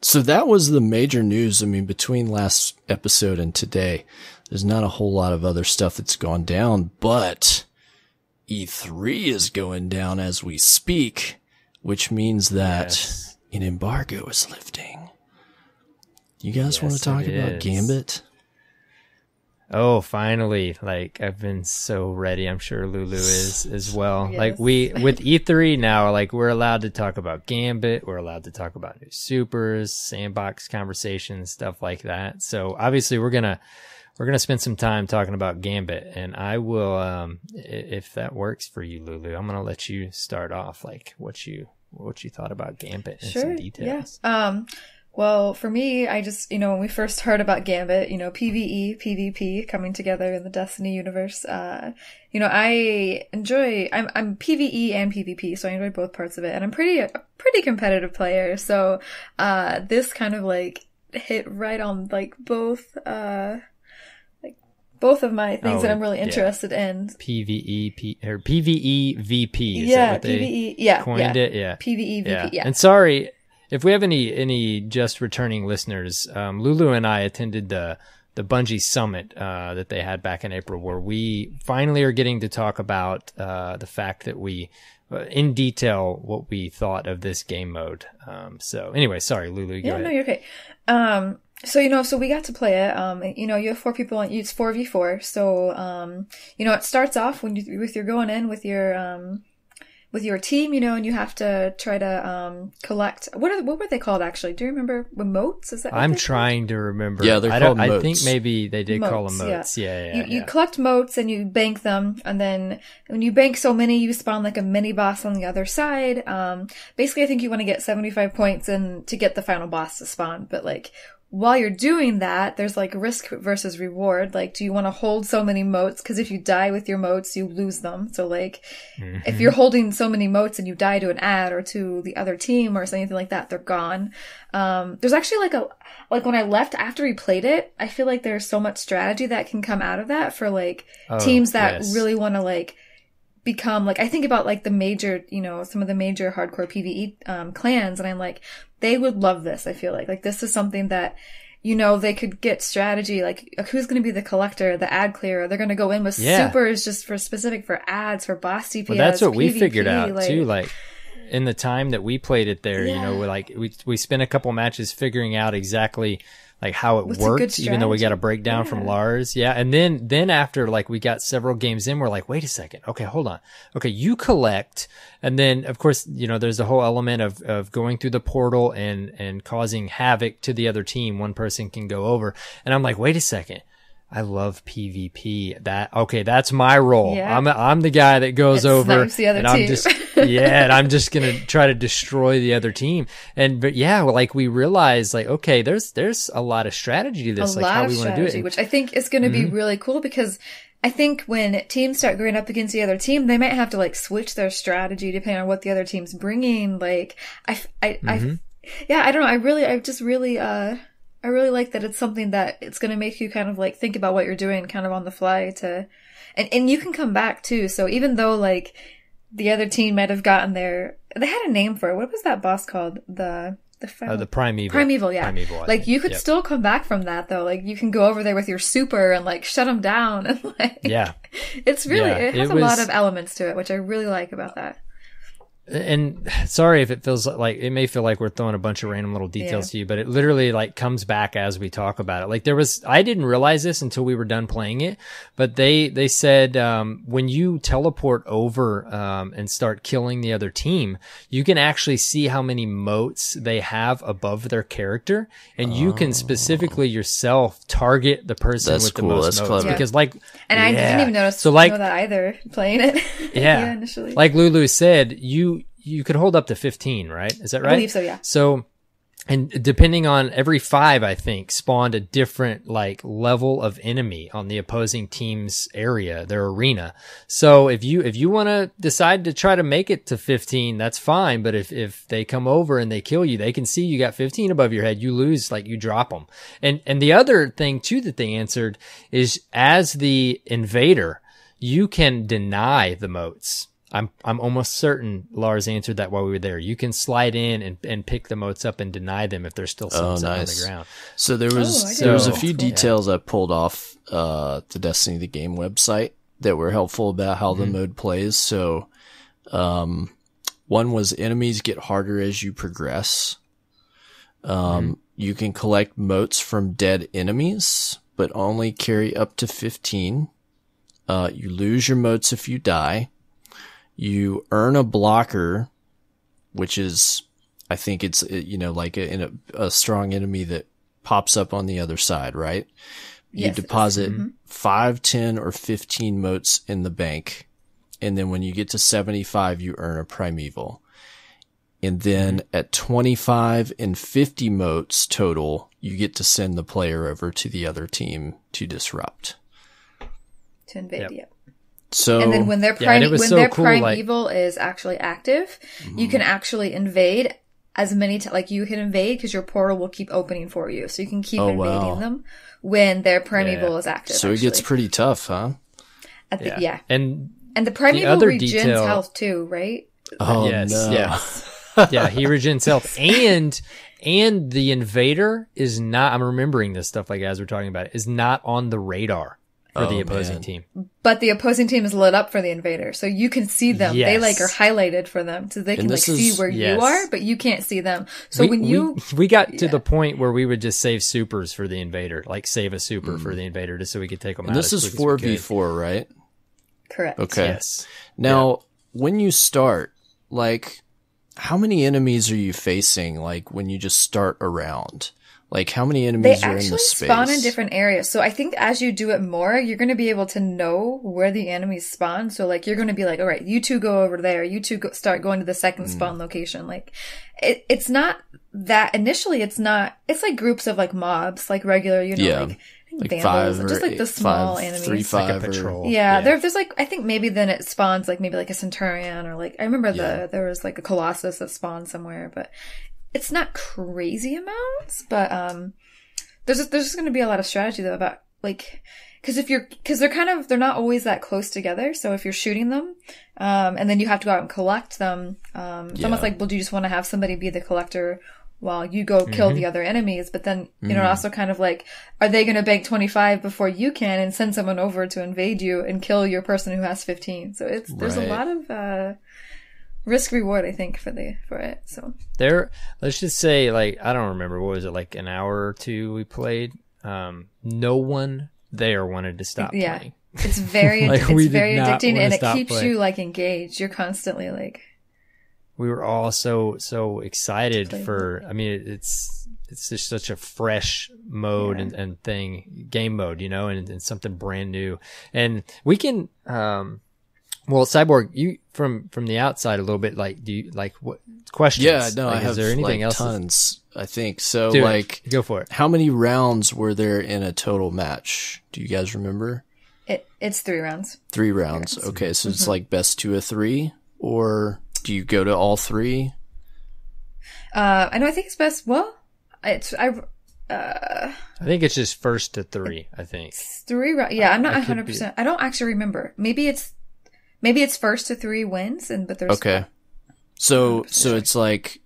So that was the major news. I mean, between last episode and today, there's not a whole lot of other stuff that's gone down, but E3 is going down as we speak, which means that an embargo is lifting. You guys want to talk about Gambit? Oh, finally. Like, I've been so ready. I'm sure Lulu is as well. Yes. Like, with E3 now, like, we're allowed to talk about Gambit. We're allowed to talk about new supers, sandbox conversations, stuff like that. So obviously we're going to spend some time talking about Gambit, and I will, if that works for you, Lulu, I'm going to let you start off, like, what you thought about Gambit and some details. Yeah. Well, for me, I just, when we first heard about Gambit, PvE, PvP coming together in the Destiny universe, I'm PvE and PvP, so I enjoy both parts of it, and I'm a pretty competitive player, so, this kind of like hit right on like both of my things that I'm really interested in. PvE VP. Is yeah, that what PvE. Coined it. Yeah. PvE VP. Yeah. And sorry if we have any just returning listeners. Lulu and I attended the Bungie Summit that they had back in April, where we finally are getting to talk about the fact that we in detail what we thought of this game mode. So anyway, sorry, Lulu. Go ahead. No, you're okay. So we got to play it. You have 4 people on, it's 4v4. So, it starts off when you're going in with your team, and you have to try to, collect, what were they called actually? Do you remember? Emotes? Is that what I'm trying to remember. Yeah, they're called motes. I think maybe they did call them motes. Yeah. You collect motes and you bank them, and then when you bank so many, you spawn like a mini boss on the other side. Basically I think you want to get 75 points to get the final boss to spawn, but like, while you're doing that, there's like risk versus reward. Like, do you want to hold so many motes? Because if you die with your motes, you lose them. So like, if you're holding so many motes and you die to an ad or to the other team or something like that, they're gone. There's actually like when I left after we played it, I feel like there's so much strategy that can come out of that for like teams that really want to like become like, I think about like the major, some of the major hardcore PvE clans, and I'm like, they would love this. I feel like this is something that, they could get strategy, like who's going to be the collector, the ad clearer. They're going to go in with supers just for specific for ads, for boss DPS. Well, that's what PvP, we figured out too. Like in the time that we played it there, we spent a couple matches figuring out exactly like how it worked, even though we got a breakdown from Lars. Yeah. And then after like we got several games in, we're like, wait a second. Okay, hold on. Okay, you collect. And then of course, there's the whole element of going through the portal and causing havoc to the other team. One person can go over. And I'm like, wait a second. I love PvP. That's my role. Yeah. I'm the guy that goes over the other and team. I'm just going to try to destroy the other team. But like we realize like, okay, there's a lot of strategy to this, like how we want to do it. Which I think is going to be really cool, because I think when teams start going up against the other team, they might have to like switch their strategy depending on what the other team's bringing. Like I don't know. I really like that it's something that it's going to make you kind of like think about what you're doing kind of on the fly and you can come back too. So even though like the other team might have gotten there, they had a name for it. What was that boss called? The Primeval. Primeval, yeah. Primeval, like you could still come back from that though. Like you can go over there with your super and like shut them down and like it's really it has a lot of elements to it, which I really like about that. And sorry if it feels like it may feel like we're throwing a bunch of random little details to you, but it literally like comes back as we talk about it. Like I didn't realize this until we were done playing it, but they said, when you teleport over, and start killing the other team, you can actually see how many motes they have above their character. And you can specifically yourself target the person with the most motes. Clever. Because like, and I didn't even know that either playing it. Yeah. Initially. Like Lulu said, you could hold up to 15, right? Is that right? I believe so, yeah. So, and depending on every 5, I think, spawned a different like level of enemy on the opposing team's area, their arena. So if you want to decide to try to make it to 15, that's fine. But if they come over and they kill you, they can see you got 15 above your head. You lose, like you drop them. And the other thing too that they answered is as the invader, you can deny the motes. I'm almost certain Lars answered that while we were there. You can slide in and pick the motes up and deny them if there's still some on the ground. So there was a few details I pulled off the Destiny the Game website that were helpful about how the mode plays. So one was enemies get harder as you progress. You can collect motes from dead enemies, but only carry up to 15. You lose your motes if you die. You earn a blocker, which is, I think it's, like a strong enemy that pops up on the other side, right? You deposit 5, 10, or 15 motes in the bank. And then when you get to 75, you earn a primeval. And then at 25 and 50 motes total, you get to send the player over to the other team to disrupt. To invade, yep. So, and then when their primeval is actually active, you can actually invade as many you can invade because your portal will keep opening for you, so you can keep invading them when their primeval is active. So it gets pretty tough, huh? And the primeval regens health too, right? Oh yes, no. Yeah, he regens health, and the invader is not. I'm remembering this stuff like as we're talking about it, is not on the radar for the opposing team. But the opposing team is lit up for the invader, so you can see them. They are highlighted for them, so they can see where you are, but you can't see them. So we got to the point where we would just save supers for the invader, like save a super for the invader just so we could take them out. And this is 4v4, right? Correct. Okay. Yes. Now, when you start, like, how many enemies are you facing? Like when you just start a round? Like, how many enemies are in the space? They actually spawn in different areas. So I think as you do it more, you're going to be able to know where the enemies spawn. So, like, you're going to be like, all right, you two go over there. You two start going to the second spawn location. Like, it's not that, initially, it's like groups of, like, mobs, like regular, like vandals, 5 just like the small enemies. 3, 5, like a patrol. There's like, I think maybe then it spawns, like, maybe like a centurion or, like, I remember there was, like, a colossus that spawned somewhere, but it's not crazy amounts, but there's just going to be a lot of strategy though about like because they're not always that close together. So if you're shooting them, and then you have to go out and collect them, it's almost like, well, do you just want to have somebody be the collector while you go kill the other enemies? But then also kind of like, are they going to bank 25 before you can and send someone over to invade you and kill your person who has 15? So there's a lot of risk reward, I think, for it. So let's just say, like, I don't remember, what was it, like an hour or two we played? No one there wanted to stop playing. It's very addicting, and it keeps you like engaged. You're constantly like, we were all so excited for. I mean, it's it's just such a fresh mode and thing, game mode, you know, and something brand new. And we can, well, Cyborg, you from the outside a little bit, like, do you like what questions? Yeah, no, like, I have is there anything else? tons. I think so. Dude, like, go for it. How many rounds were there in a total match? Do you guys remember? It's 3 rounds. 3 rounds. Okay, so it's like best 2 of 3, or do you go to all 3? I know. I think it's best. Well, I think it's just first to 3. I think 3 rounds. Yeah, I'm not 100%. I don't actually remember. Maybe it's first to 3 wins, but there's okay. So it's like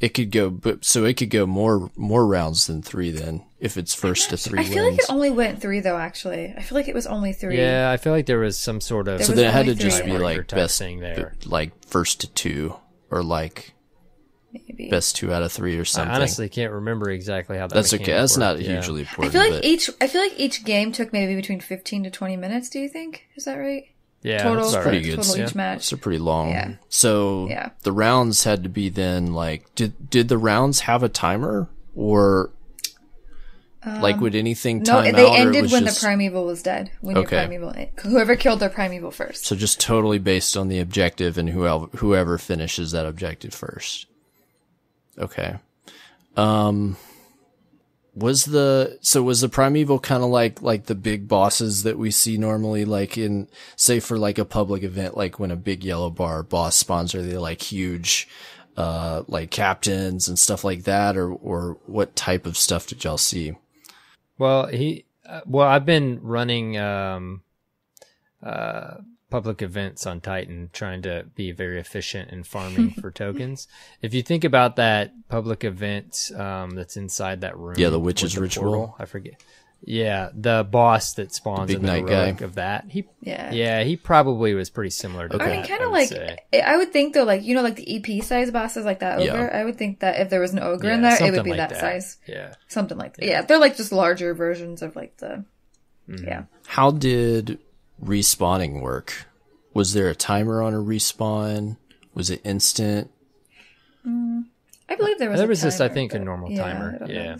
it could go more rounds than 3 then, if it's first to 3 wins. I feel like it only went 3 though. Actually, I feel like it was only 3. Yeah, I feel like there was some sort of. So then it had to just be tiebreaker like type best thing there. like first to 2, or like maybe best 2 out of 3 or something. I honestly can't remember exactly how that. That's okay. That's not worked. hugely important. I feel like each game took maybe between 15 to 20 minutes. Do you think? Is that right? Yeah, total, that's pretty good. Total each match. It's a pretty long. Yeah. So the rounds had to be then like, did the rounds have a timer, or like would anything time out? No, they ended when the primeval was dead. When your Okay. primeval, whoever killed their primeval first. So just totally based on the objective and whoever finishes that objective first. Okay. Was the primeval kind of like the big bosses that we see normally, like in, say, for like a public event, like when a big yellow bar boss spawns, are they like huge, like captains and stuff like that, or what type of stuff did y'all see? Well, I've been running public events on Titan, trying to be very efficient in farming for tokens. If you think about that public event that's inside that room, the witch's ritual. Portal, I forget. Yeah, the boss that spawns the big in the night heroic guy of that. He probably was pretty similar to that. I mean, kind of like say. I would think though, like, you know, like the EP size bosses, like that ogre. I would think that if there was an ogre in there, it would be like that size. Yeah, something like that. Yeah, they're like just larger versions of like the. Mm-hmm. Yeah. How did respawning work? Was there a timer on a respawn? Was it instant? I believe there was. There was timer, just, I think, a normal timer. Yeah,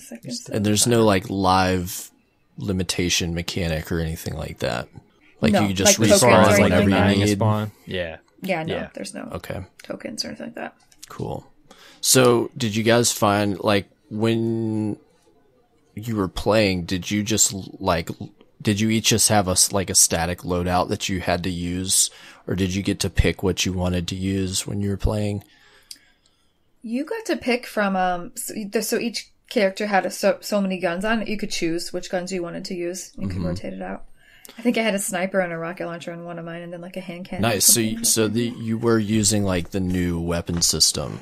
and there's no like live limitation mechanic or anything like that. Like you could just respawn whenever you need. Spawn. Yeah. Yeah. There's no okay tokens or anything like that. Cool. So, did you guys find, like, when you were playing, did you each just have a static loadout that you had to use, or did you get to pick what you wanted to use when you were playing? You got to pick from so each character had so many guns on it. You could choose which guns you wanted to use. You could rotate it out. I think I had a sniper and a rocket launcher on one of mine, and then like a hand cannon. Nice. So you were using like the new weapon system.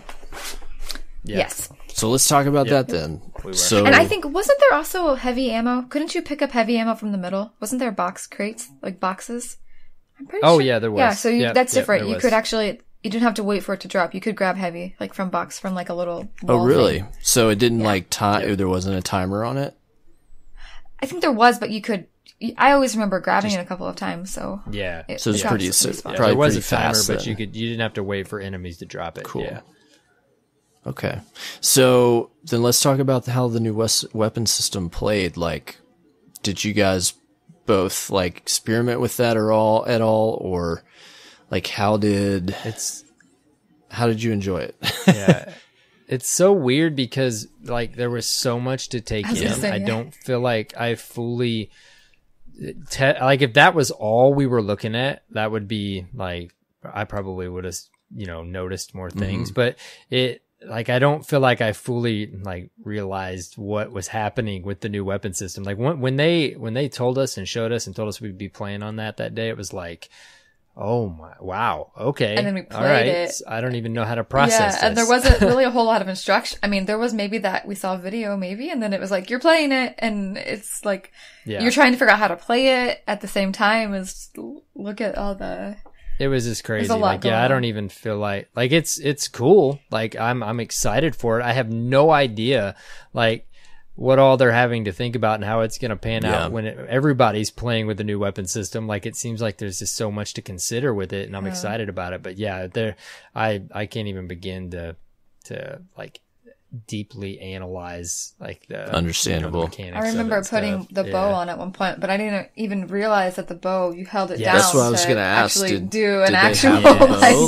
Yeah. Yes. So let's talk about that then. And I think, wasn't there also heavy ammo? Couldn't you pick up heavy ammo from the middle? Wasn't there box crates, like boxes? I'm pretty sure. Yeah, there was. Yeah, so that's different. You could actually, you didn't have to wait for it to drop. You could grab heavy, like from like a little wall. Oh, really? Thing. So it didn't there wasn't a timer on it? I think there was, but you could, I always remember grabbing it a couple of times, so. Yeah. So it's probably there was a timer, fast, but you didn't have to wait for enemies to drop it. Cool. Yeah. Okay. So then let's talk about how the new weapon system played. Like, did you guys both like experiment with that at all, or like how did you enjoy it? Yeah. It's so weird because like there was so much to take in. I don't feel like I fully like if that was all we were looking at, that would be like I probably would have, noticed more things, but I don't feel like I fully like realized what was happening with the new weapon system. Like when they told us and showed us and told us we'd be playing on that day, it was like, oh my, wow. Okay. And then we played it. I don't even know how to process this. And there wasn't really a whole lot of instruction. I mean, there was maybe that we saw a video maybe, and then it was like, you're playing it, and it's like, you're trying to figure out how to play it at the same time as look at all the... It was just crazy. Like, I don't even feel like it's cool. Like I'm excited for it. I have no idea like what all they're having to think about and how it's going to pan out when everybody's playing with the new weapon system. Like it seems like there's just so much to consider with it, and I'm excited about it. But yeah, I can't even begin to like deeply analyze like the understandable mechanics. I remember putting the bow on at one point, but I didn't even realize that the bow, you held it down. That's what I was going to ask. Actually did an actual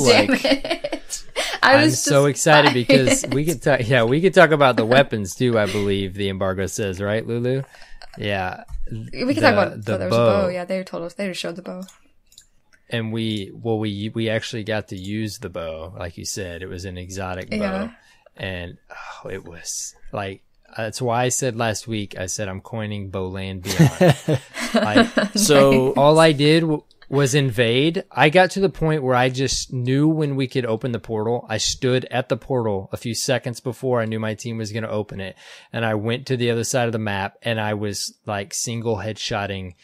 damage. I'm so excited because we could talk. Yeah, we could talk about the weapons too. I believe the embargo says, right, Lulu? Yeah, we can talk about there was a bow. Yeah, they told us, they just showed the bow. And we actually got to use the bow, like you said. It was an exotic bow, and it was like, that's why I said last week, I said I'm coining Bowland Beyond. So all I did was invade. I got to the point where I just knew when we could open the portal. I stood at the portal a few seconds before I knew my team was going to open it, and I went to the other side of the map, and I was like single headshotting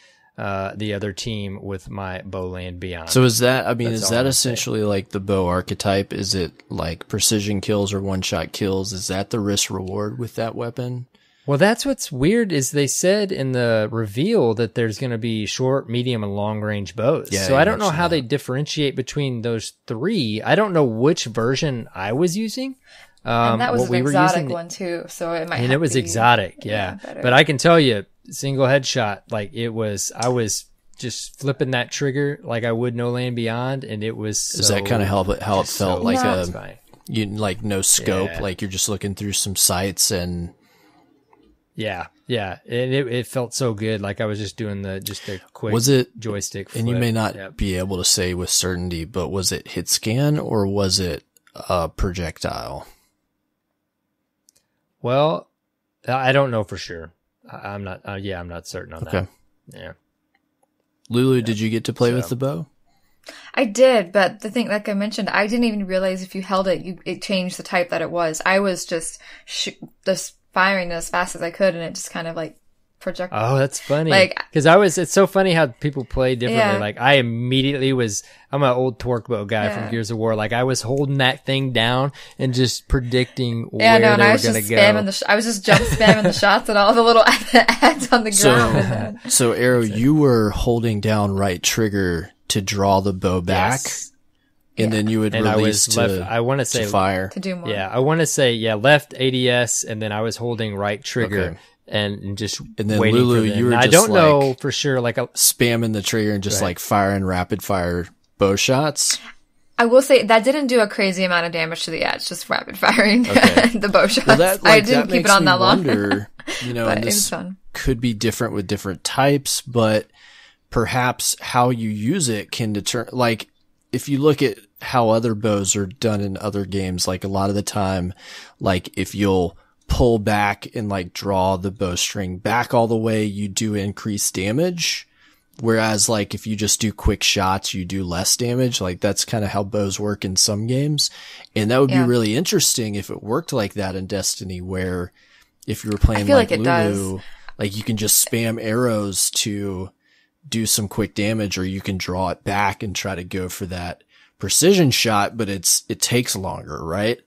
the other team with my Bowland Beyond. So is that, I mean, is that essentially like the bow archetype? Is it like precision kills or one-shot kills? Is that the risk reward with that weapon? Well, that's what's weird is they said in the reveal that there's going to be short, medium, and long-range bows. Yeah, so I don't know how they differentiate between those three. I don't know which version I was using. And that was an exotic one too, so it might. And it was exotic, yeah. But I can tell you, single headshot, like I was just flipping that trigger like I would No Land Beyond, and it was. Is that kind of how it felt? So like you like no scope, like you're just looking through some sights and. Yeah, and it felt so good. Like I was just doing a quick joystick flip. And you may not be able to say with certainty, but was it hit scan or was it a projectile? Well, I don't know for sure. I'm not. I'm not certain on that. Yeah. Lulu, did you get to play with the bow? I did, but the thing, like I mentioned, I didn't even realize if you held it, it changed the type that it was. I was just firing as fast as I could, and it just kind of like projected. Oh, that's funny. Like, because it's so funny how people play differently. Yeah. Like I immediately I'm an old torque bow guy from Gears of War. Like I was holding that thing down and just predicting where they were going to go. I was just jump spamming the shots at all the little ads on the ground. So Arrow, you were holding down right trigger to draw the bow back. Yes. And then you would release to fire. To do more. Yeah, I want to say, left ADS, and then I was holding right trigger and just and then waiting Lulu, for them. you were I just don't know for sure, like spamming the trigger and just like firing rapid fire bow shots. I will say that didn't do a crazy amount of damage to the ads, just rapid firing the bow shots. Well, I didn't keep it on that long. You know, and this could be different with different types, but perhaps how you use it can determine, like, if you look at how other bows are done in other games, like a lot of the time, like if you'll pull back and like draw the bowstring back all the way, you do increase damage. Whereas like if you just do quick shots, you do less damage. Like that's kind of how bows work in some games. And that would be really interesting if it worked like that in Destiny, where if you were playing like Lulu, like you can just spam arrows to do some quick damage, or you can draw it back and try to go for that precision shot, but it takes longer, right?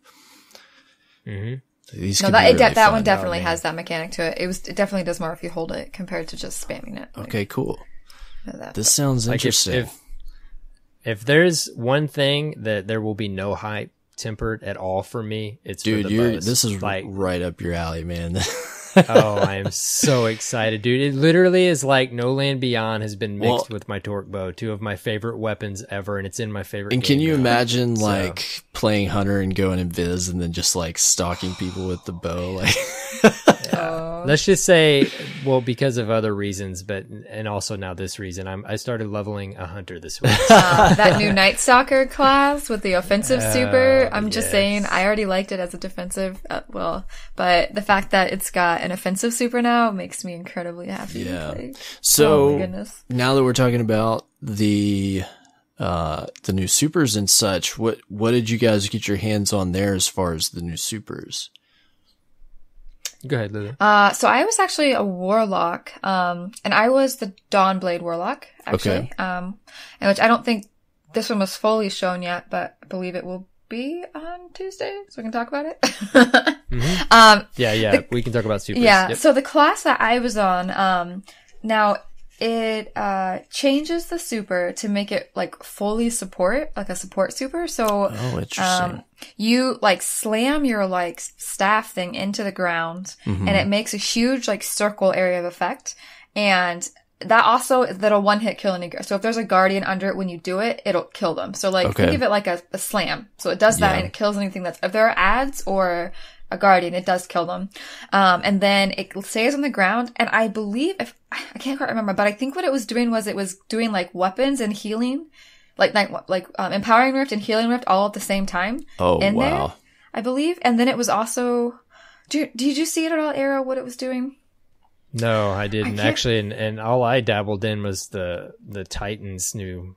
Mm-hmm. That one definitely has that mechanic to it. It definitely does more if you hold it compared to just spamming it. Okay, cool. This sounds interesting. If there's one thing that there will be no hype tempered at all for me, it's for the bows. This is like right up your alley, man. Oh, I am so excited, dude. It literally is like No Land Beyond has been mixed with my torque bow, two of my favorite weapons ever, and it's in my favorite game. And can you imagine like playing Hunter and going invis and then just like stalking people with the bow? Like Let's just say, well, because of other reasons, and also now this reason, I started leveling a Hunter this week. That new Night Stalker class with the offensive super. I'm just saying, I already liked it as a defensive, but the fact that it's got an offensive super now makes me incredibly happy. Yeah. So now that we're talking about the new supers and such, what did you guys get your hands on there as far as the new supers? Go ahead, Lily. So I was actually a warlock, and I was the Dawnblade warlock, actually. And which I don't think this one was fully shown yet, but I believe it will be on Tuesday, so we can talk about it. We can talk about supers. Yeah, so the class that I was on, now it changes the super to make it like fully support, like a support super. So you like slam your like staff thing into the ground, and it makes a huge like circle area of effect, and that'll one hit kill any. So if there's a guardian under it when you do it, it'll kill them. So like think of it like a slam. So it does that and it kills anything if there are ads or a guardian, it does kill them. And then it stays on the ground. And I believe I can't quite remember, but I think what it was doing was like weapons and healing, like empowering rift and healing rift all at the same time. Oh, in wow. there, I believe. And then it was also, did you see it at all, Arrow, what it was doing? No, I didn't actually, and all I dabbled in was the Titan's new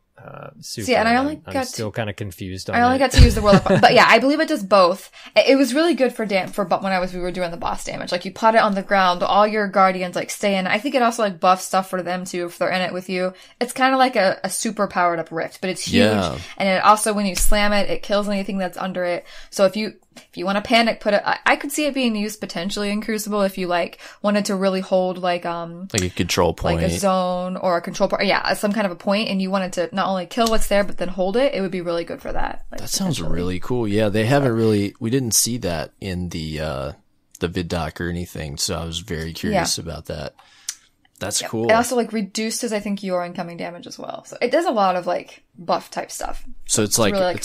super. See, and I'm still kind of confused on it. I only got to use the world, but yeah, I believe it does both. It was really good for when we were doing the boss damage. Like you put it on the ground, all your guardians like stay in. I think it also like buffs stuff for them too if they're in it with you. It's kind of like a super powered up rift, but it's huge. Yeah. And it also, when you slam it, it kills anything that's under it. So if you want to panic, put it. I could see it being used potentially in Crucible if you like wanted to really hold like a control point, like a zone or a control point. Yeah, some kind of a point, and you wanted to not only kill what's there but then hold it. It would be really good for that. Like, that sounds really cool. Yeah, they haven't really. We didn't see that in the vid doc or anything, so I was very curious about that. That's cool. It also like reduces, I think, your incoming damage as well. So it does a lot of like buff type stuff. So it's like really,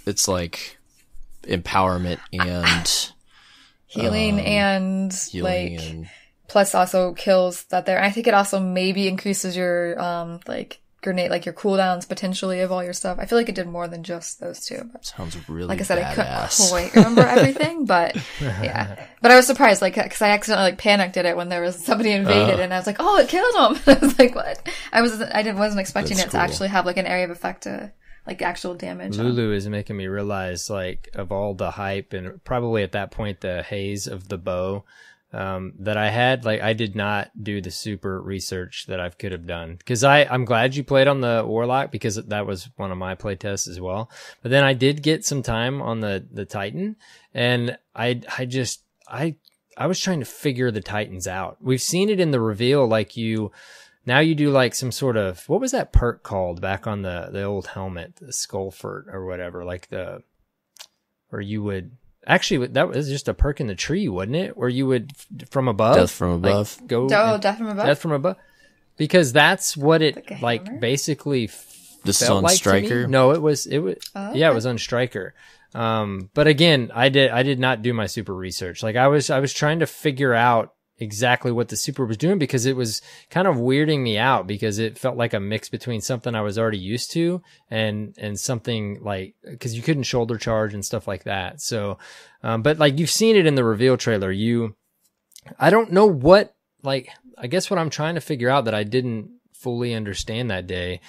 it's like empowerment and healing plus also kills that there. And I think it also maybe increases your like grenade, like your cooldowns potentially of all your stuff. I feel like it did more than just those two. But sounds really like I said, badass. I couldn't quite remember everything, but yeah. But I was surprised, like, because I accidentally like panicked at it when there was somebody invaded, and I was like, oh, it killed him. I was like, what? I wasn't expecting it to actually have like an area of effect to like actual damage. Lulu is making me realize, like, of all the hype and probably at that point the haze of the bow that I had, like, I did not do the super research that I could have done. Because I'm glad you played on the Warlock, because that was one of my play tests as well. But then I did get some time on the Titan, and I was trying to figure the Titans out. We've seen it in the reveal, like now you do like some sort of, what was that perk called back on the old helmet, the Skullfort or whatever, like where you would, actually that was just a perk in the tree, wasn't it? Where you would, from above. Death from above. Like, death from above? Death from above. Because that's what it like basically this is on like Striker? No, it was, okay. Yeah, it was on Striker. But again, I did not do my super research. Like I was trying to figure out exactly what the super was doing, because it was kind of weirding me out, because it felt like a mix between something I was already used to and something like, because you couldn't shoulder charge and stuff like that. So, but like you've seen it in the reveal trailer, I don't know what, like, I guess what I'm trying to figure out that I didn't fully understand that day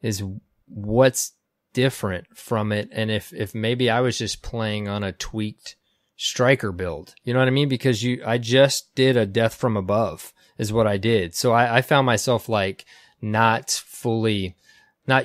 is what's different from it. And if maybe I was just playing on a tweaked Striker build, you know what I mean? Because I just did a death from above is what I did. So I found myself like not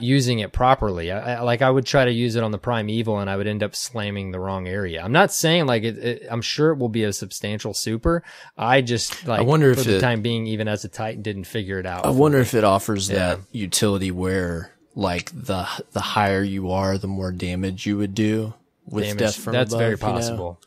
using it properly. I would try to use it on the Primeval and I would end up slamming the wrong area. I'm not saying like I'm sure it will be a substantial super. I just like, I wonder for the time being, even as a Titan, didn't figure it out. I wonder if it offers that utility where like the higher you are, the more damage you would do with death from above. That's very possible.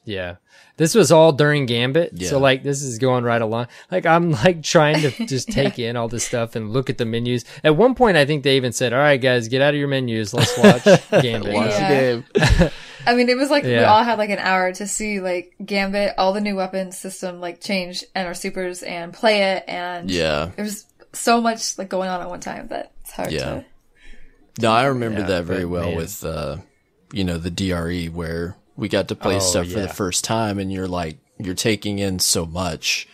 Yeah. This was all during Gambit. Yeah. So like this is going right along. Like I'm like trying to just take in all this stuff and look at the menus. At one point I think they even said, all right guys, get out of your menus. Let's watch Gambit. Watch the game. I mean, it was like we all had like an hour to see like Gambit, all the new weapons system like change and our supers and play it, and there was so much like going on at one time that it's hard to. No, I remember that very well with the DRE where we got to play stuff for the first time, and you're taking in so much.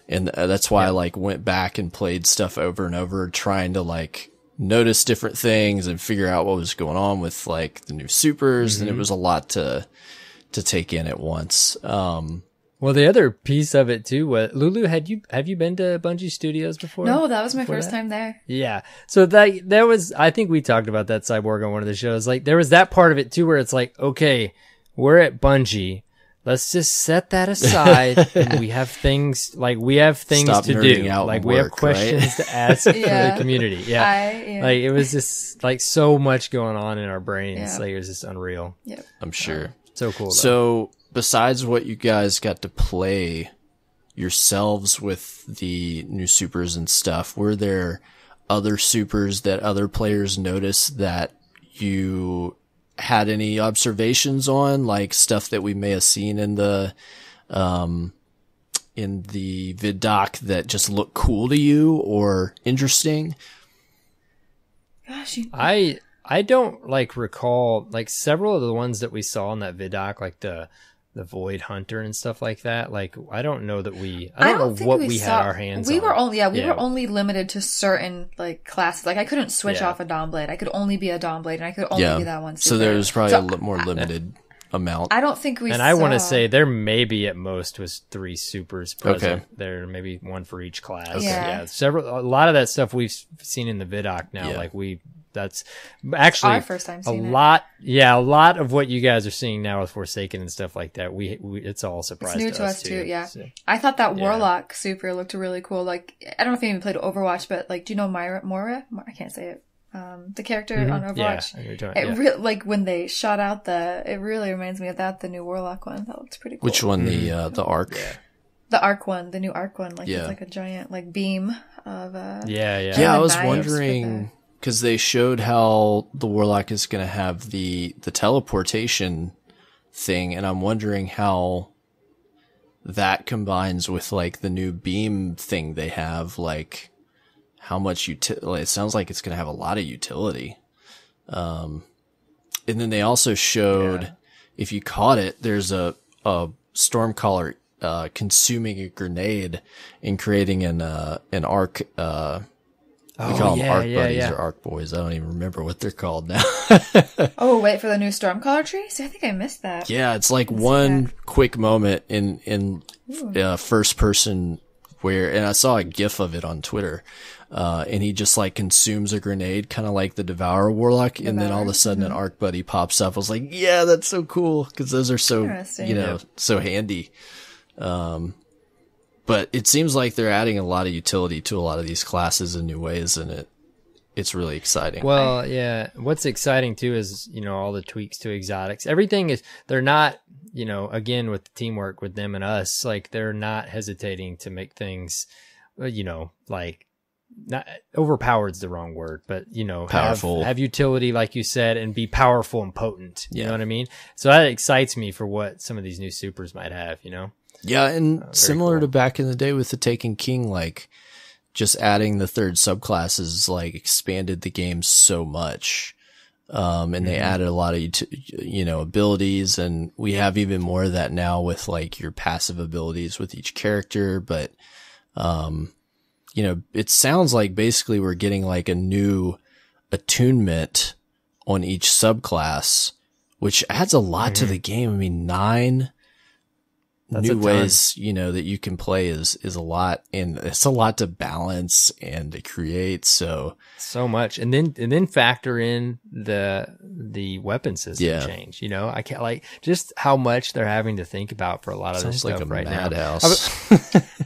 And that's why I like went back and played stuff over and over, trying to like notice different things and figure out what was going on with like the new supers. Mm-hmm. And it was a lot to take in at once. Well, the other piece of it too, Lulu, have you been to Bungie Studios before? No, that was my first time there. Yeah. So that was, I think we talked about that, Cyborg, on one of the shows. Like there was that part of it too, where it's like, okay, we're at Bungie. let's just set that aside. And we have things Stop to do. out Like, and we have work, questions right? to ask for the community. Yeah. Like, it was just like so much going on in our brains. Yeah. Like, it was just unreal. Yep. I'm sure. So cool. Though. So besides what you guys got to play yourselves with the new supers and stuff, were there other supers that other players noticed that you had any observations on, like stuff that we may have seen in the vid doc that just looked cool to you or interesting? Gosh, I don't like recall like several of the ones that we saw in that vid doc, like the Void Hunter and stuff like that. Like, I don't know that I don't know what we had our hands on. We were only limited to certain like classes. Like, I couldn't switch off a Dawnblade. I could only be a Dawnblade, and I could only be that one super. So there was probably a more limited amount. I don't think we. And I want to say there maybe at most was 3 supers present. Okay. There maybe one for each class. Okay. Yeah, a lot of that stuff we've seen in the vidoc now. Yeah. Like that's actually our first time seeing a lot. Yeah, a lot of what you guys are seeing now with Forsaken and stuff like that. We it's all surprise. It's new to us too. Yeah, so, I thought that Warlock super looked really cool. Like, I don't know if you even played Overwatch, but like, do you know Moira? I can't say it. The character on Overwatch. Like when they shot out it really reminds me of the new Warlock one. That looks pretty cool. Which one? The Arc? Yeah. The Arc one, the new Arc one. Like, it's like a giant like beam of I was wondering, because they showed how the Warlock is going to have the teleportation thing, and I'm wondering how that combines with like the new beam thing they have, like how much it sounds like it's going to have a lot of utility. And then they also showed, if you caught it, there's a Stormcaller consuming a grenade and creating an arc. We call them Arc Buddies or Arc Boys. I don't even remember what they're called now. Oh, wait for the new Stormcaller tree? See, I think I missed that. Yeah, it's like one quick moment in first person and I saw a GIF of it on Twitter. And he just like consumes a grenade, kind of like the Devourer Warlock, and then all of a sudden an Arc Buddy pops up. I was like, yeah, that's so cool, because those are so, so handy. But it seems like they're adding a lot of utility to a lot of these classes in new ways, and it's really exciting. Well, yeah. What's exciting too is, all the tweaks to exotics. Everything they're not, again, with the teamwork with them and us, like, they're not hesitating to make things, like, not overpowered's the wrong word, but powerful, have utility, like you said, and be powerful and potent. You know what I mean? So that excites me for what some of these new supers might have, Yeah, and similar to back in the day with the Taken King, like, just adding the third subclasses, like, expanded the game so much. And they added a lot of, abilities, and we have even more of that now with, like, your passive abilities with each character. But, it sounds like basically we're getting, like, a new attunement on each subclass, which adds a lot to the game. I mean, 9... That's new ways, that you can play is a lot, and it's a lot to balance and to create. So much. And then factor in the weapon system change. I can't, like, just how much they're having to think about for a lot of this stuff right now.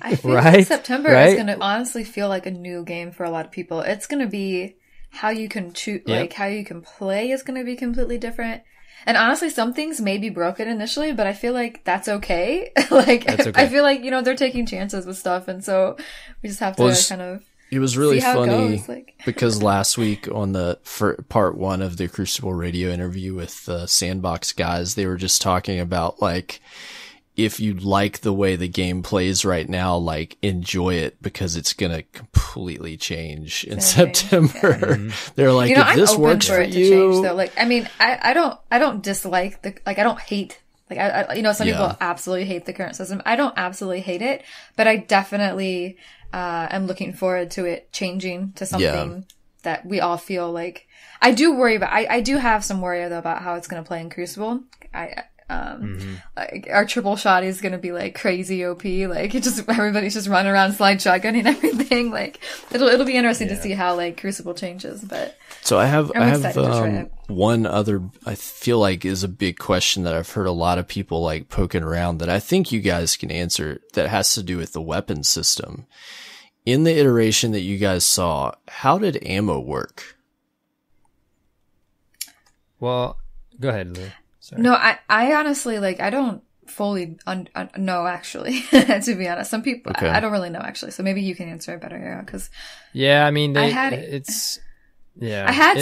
I feel like September is going to honestly feel like a new game for a lot of people. It's going to be how you can choose, like how you can play is going to be completely different. And honestly, some things may be broken initially, but I feel like that's okay. I feel like, they're taking chances with stuff. And so we just have to kind of It was really funny because last week on the part 1 of the Crucible Radio interview with the Sandbox guys, they were just talking about, like, if you like the way the game plays right now, like, enjoy it, because it's going to completely change in September. Yeah. They're like, if this works for you. Change, though. Like, I mean, I don't dislike I don't hate, like, some people absolutely hate the current system. I don't absolutely hate it, but I definitely, am looking forward to it changing to something that we all feel like. I do worry about, I do have some worry though about how it's going to play in Crucible. Like our triple shot is gonna be like crazy OP. Like everybody's just running around slide shotgunning everything. Like it'll be interesting to see how like Crucible changes. But so I have one other I feel like is a big question that I've heard a lot of people like poking around that I think you guys can answer, that has to do with the weapon system. In the iteration that you guys saw, how did ammo work? Well, go ahead, Lou. Sorry. No, I honestly, like, I don't fully know, actually, to be honest. Some people, okay. I don't really know, actually. So maybe you can answer it better, yeah, because... Yeah, I mean, I had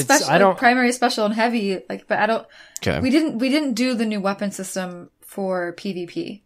special, primary, special, and heavy, like, but I don't... Okay. We didn't do the new weapon system for PvP.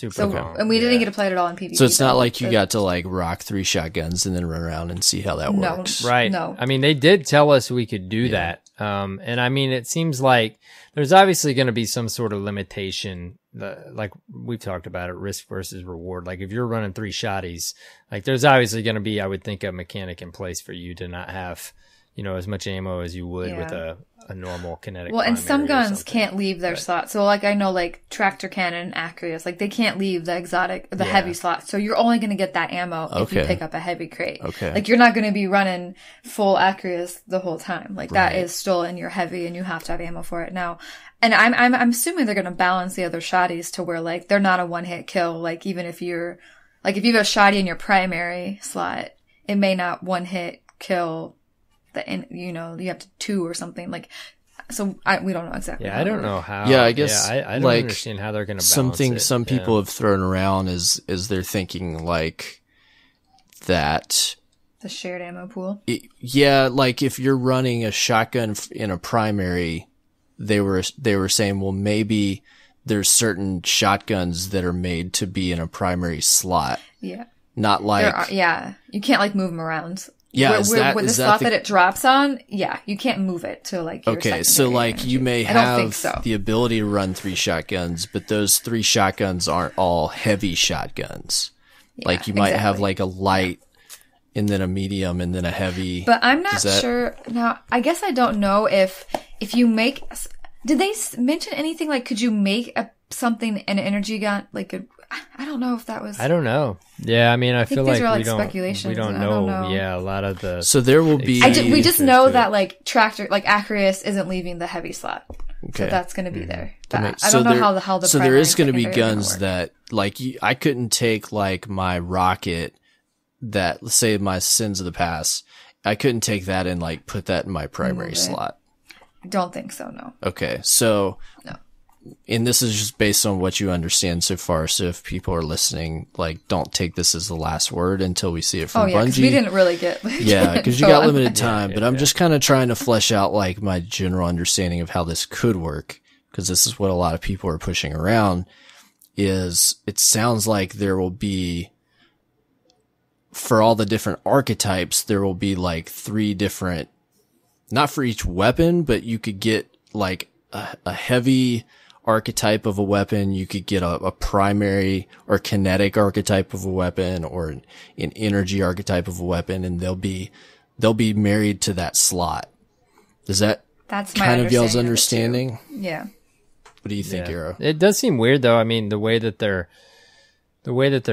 And we didn't get to play it at all in PvP. So it's not like you got to like rock 3 shotguns and then run around and see how that works. Right. No. I mean, they did tell us we could do that. And I mean, it seems like there's obviously going to be some sort of limitation. Like we've talked about it, risk versus reward. Like if you're running 3 shotties, like there's obviously going to be, I would think, a mechanic in place for you to not have, you know, as much ammo as you would with a normal kinetic. Well, and some guns can't leave their slot. So like I know like Tractor Cannon and Acreus, like they can't leave the heavy slot. So you're only going to get that ammo if you pick up a heavy crate. Okay. Like you're not going to be running full Acreus the whole time. Like that is still in your heavy and you have to have ammo for it now. And I'm assuming they're going to balance the other shotties to where like they're not a one-hit kill. Like even if you're like if you have a shotty in your primary slot, it may not one-hit kill you have to 2 or something like, so we don't know exactly. Yeah, I don't know how. Yeah, I guess I don't like understand how they're going to balance something. it. Some people have thrown around is they're thinking like that. The shared ammo pool. Like if you're running a shotgun in a primary, they were saying, well, maybe there's certain shotguns that are made to be in a primary slot. Yeah. Not like you can't like move them around. Yeah, with the slot that it drops on, you can't move it to like your okay, so like energy. you may have the ability to run 3 shotguns, but those 3 shotguns aren't all heavy shotguns. Yeah, like you might have like a light and then a medium and then a heavy. But I'm not sure now. I guess I don't know if you make. Did they mention anything like could you make an energy gun like a? I don't know if that was. I don't know. Yeah, I mean, I feel like we don't know. Yeah, a lot of the. So there will be. We just know that like Tractor, like Acreus, isn't leaving the heavy slot. Okay. So that's going to be there. I don't know how the. So there is going to be guns that like I couldn't take like my rocket that, let's say my Sins of the Past. I couldn't take that and like put that in my primary slot. I don't think so. No. Okay, so. No. And this is just based on what you understand so far. So if people are listening, like, don't take this as the last word until we see it from Bungie. We didn't really get. Yeah, because you got limited time. But I'm just kind of trying to flesh out like my general understanding of how this could work, because this is what a lot of people are pushing around. Is it sounds like there will be, for all the different archetypes, there will be like 3 different, not for each weapon, but you could get like a heavy archetype of a weapon, you could get a primary or kinetic archetype of a weapon or an energy archetype of a weapon, and they'll be married to that slot. That's kind of y'all's understanding? Yeah. What do you think, Arrow? It does seem weird though. I mean, the way that they're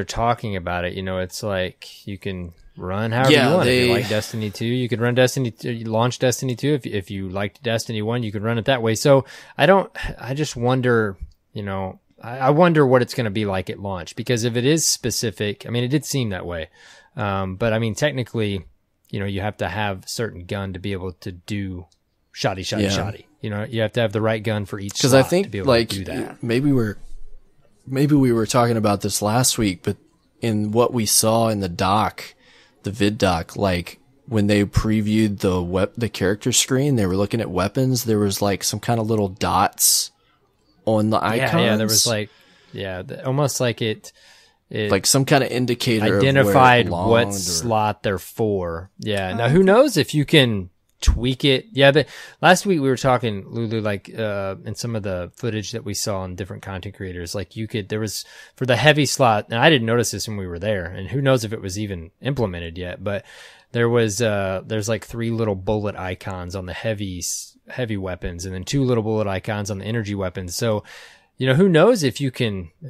talking about it, you know, it's like you can run however you want. If you like Destiny 2, you could run Destiny 2, launch Destiny 2. If you liked Destiny 1, you could run it that way. So I just wonder, you know, I wonder what it's going to be like at launch, because if it is specific, I mean, it did seem that way. But I mean, technically, you know, you have to have certain gun to be able to do shoddy. You know, you have to have the right gun for each slot. Because I think to be able like to do that. maybe we were talking about this last week, but in what we saw in the vid doc, like when they previewed the character screen, they were looking at weapons. There was like some kind of little dots on the icons. Yeah, there was like, almost like it like some kind of indicator identified of where it what slot they're for. Yeah. Now who knows if you can tweak it. Yeah. Last week we were talking, Lulu, like, in some of the footage that we saw on different content creators, like there was for the heavy slot, and I didn't notice this when we were there, and who knows if it was even implemented yet, but there's like 3 little bullet icons on the heavy weapons, and then 2 little bullet icons on the energy weapons. So who knows if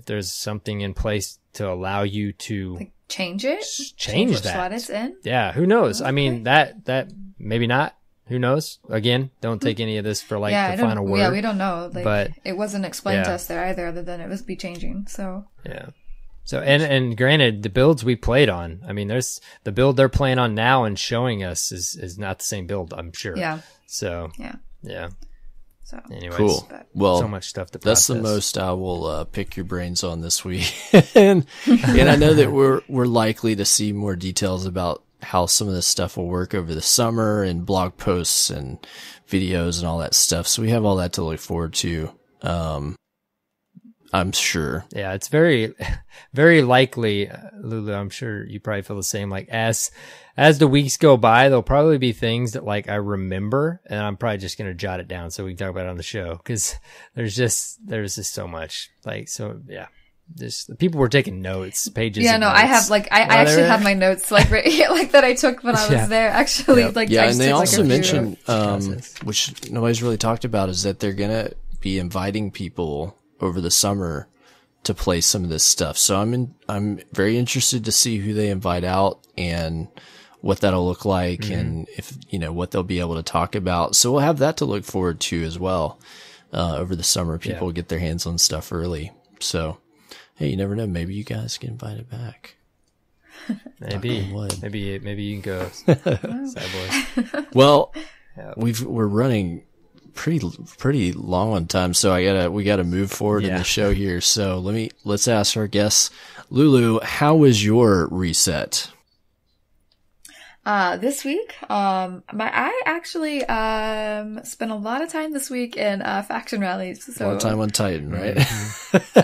there's something in place to allow you to like change it, change what that slot it's in. Yeah, who knows? Okay. I mean, that maybe not. Who knows? Again, don't take any of this for like the final word. Yeah, we don't know. Like, but it wasn't explained to us there either, other than it was be changing. So yeah. So and granted, the builds we played on, I mean, there's the build they're playing on now and showing us is not the same build, I'm sure. Yeah. So yeah. So anyways, cool. Well, so much stuff to process. That's the most I will pick your brains on this week, and I know that we're likely to see more details about how some of this stuff will work over the summer and blog posts and videos and all that stuff. So we have all that to look forward to. I'm sure. Yeah, it's very, very likely, Lulu, I'm sure you probably feel the same. Like as the weeks go by, there'll probably be things that like I remember and I'm probably just going to jot it down so we can talk about it on the show. Cause there's just so much like, so yeah. Just people were taking notes, pages. Yeah, no, notes. I have like I actually have my notes like like that I took when I was there. Actually, like yeah, I and they also like, mentioned which nobody's really talked about is that they're gonna be inviting people over the summer to play some of this stuff. So I'm very interested to see who they invite out and what that'll look like, and if what they'll be able to talk about. So we'll have that to look forward to as well. Over the summer, people will get their hands on stuff early. So. Hey, you never know. Maybe you guys get invited back. Maybe you can go, Cyborg. Well, we're running pretty long on time, so we gotta move forward in the show here. So let's ask our guests, Lulu, how was your reset? This week, I actually spent a lot of time this week in faction rallies. So a lot of time on Titan, right?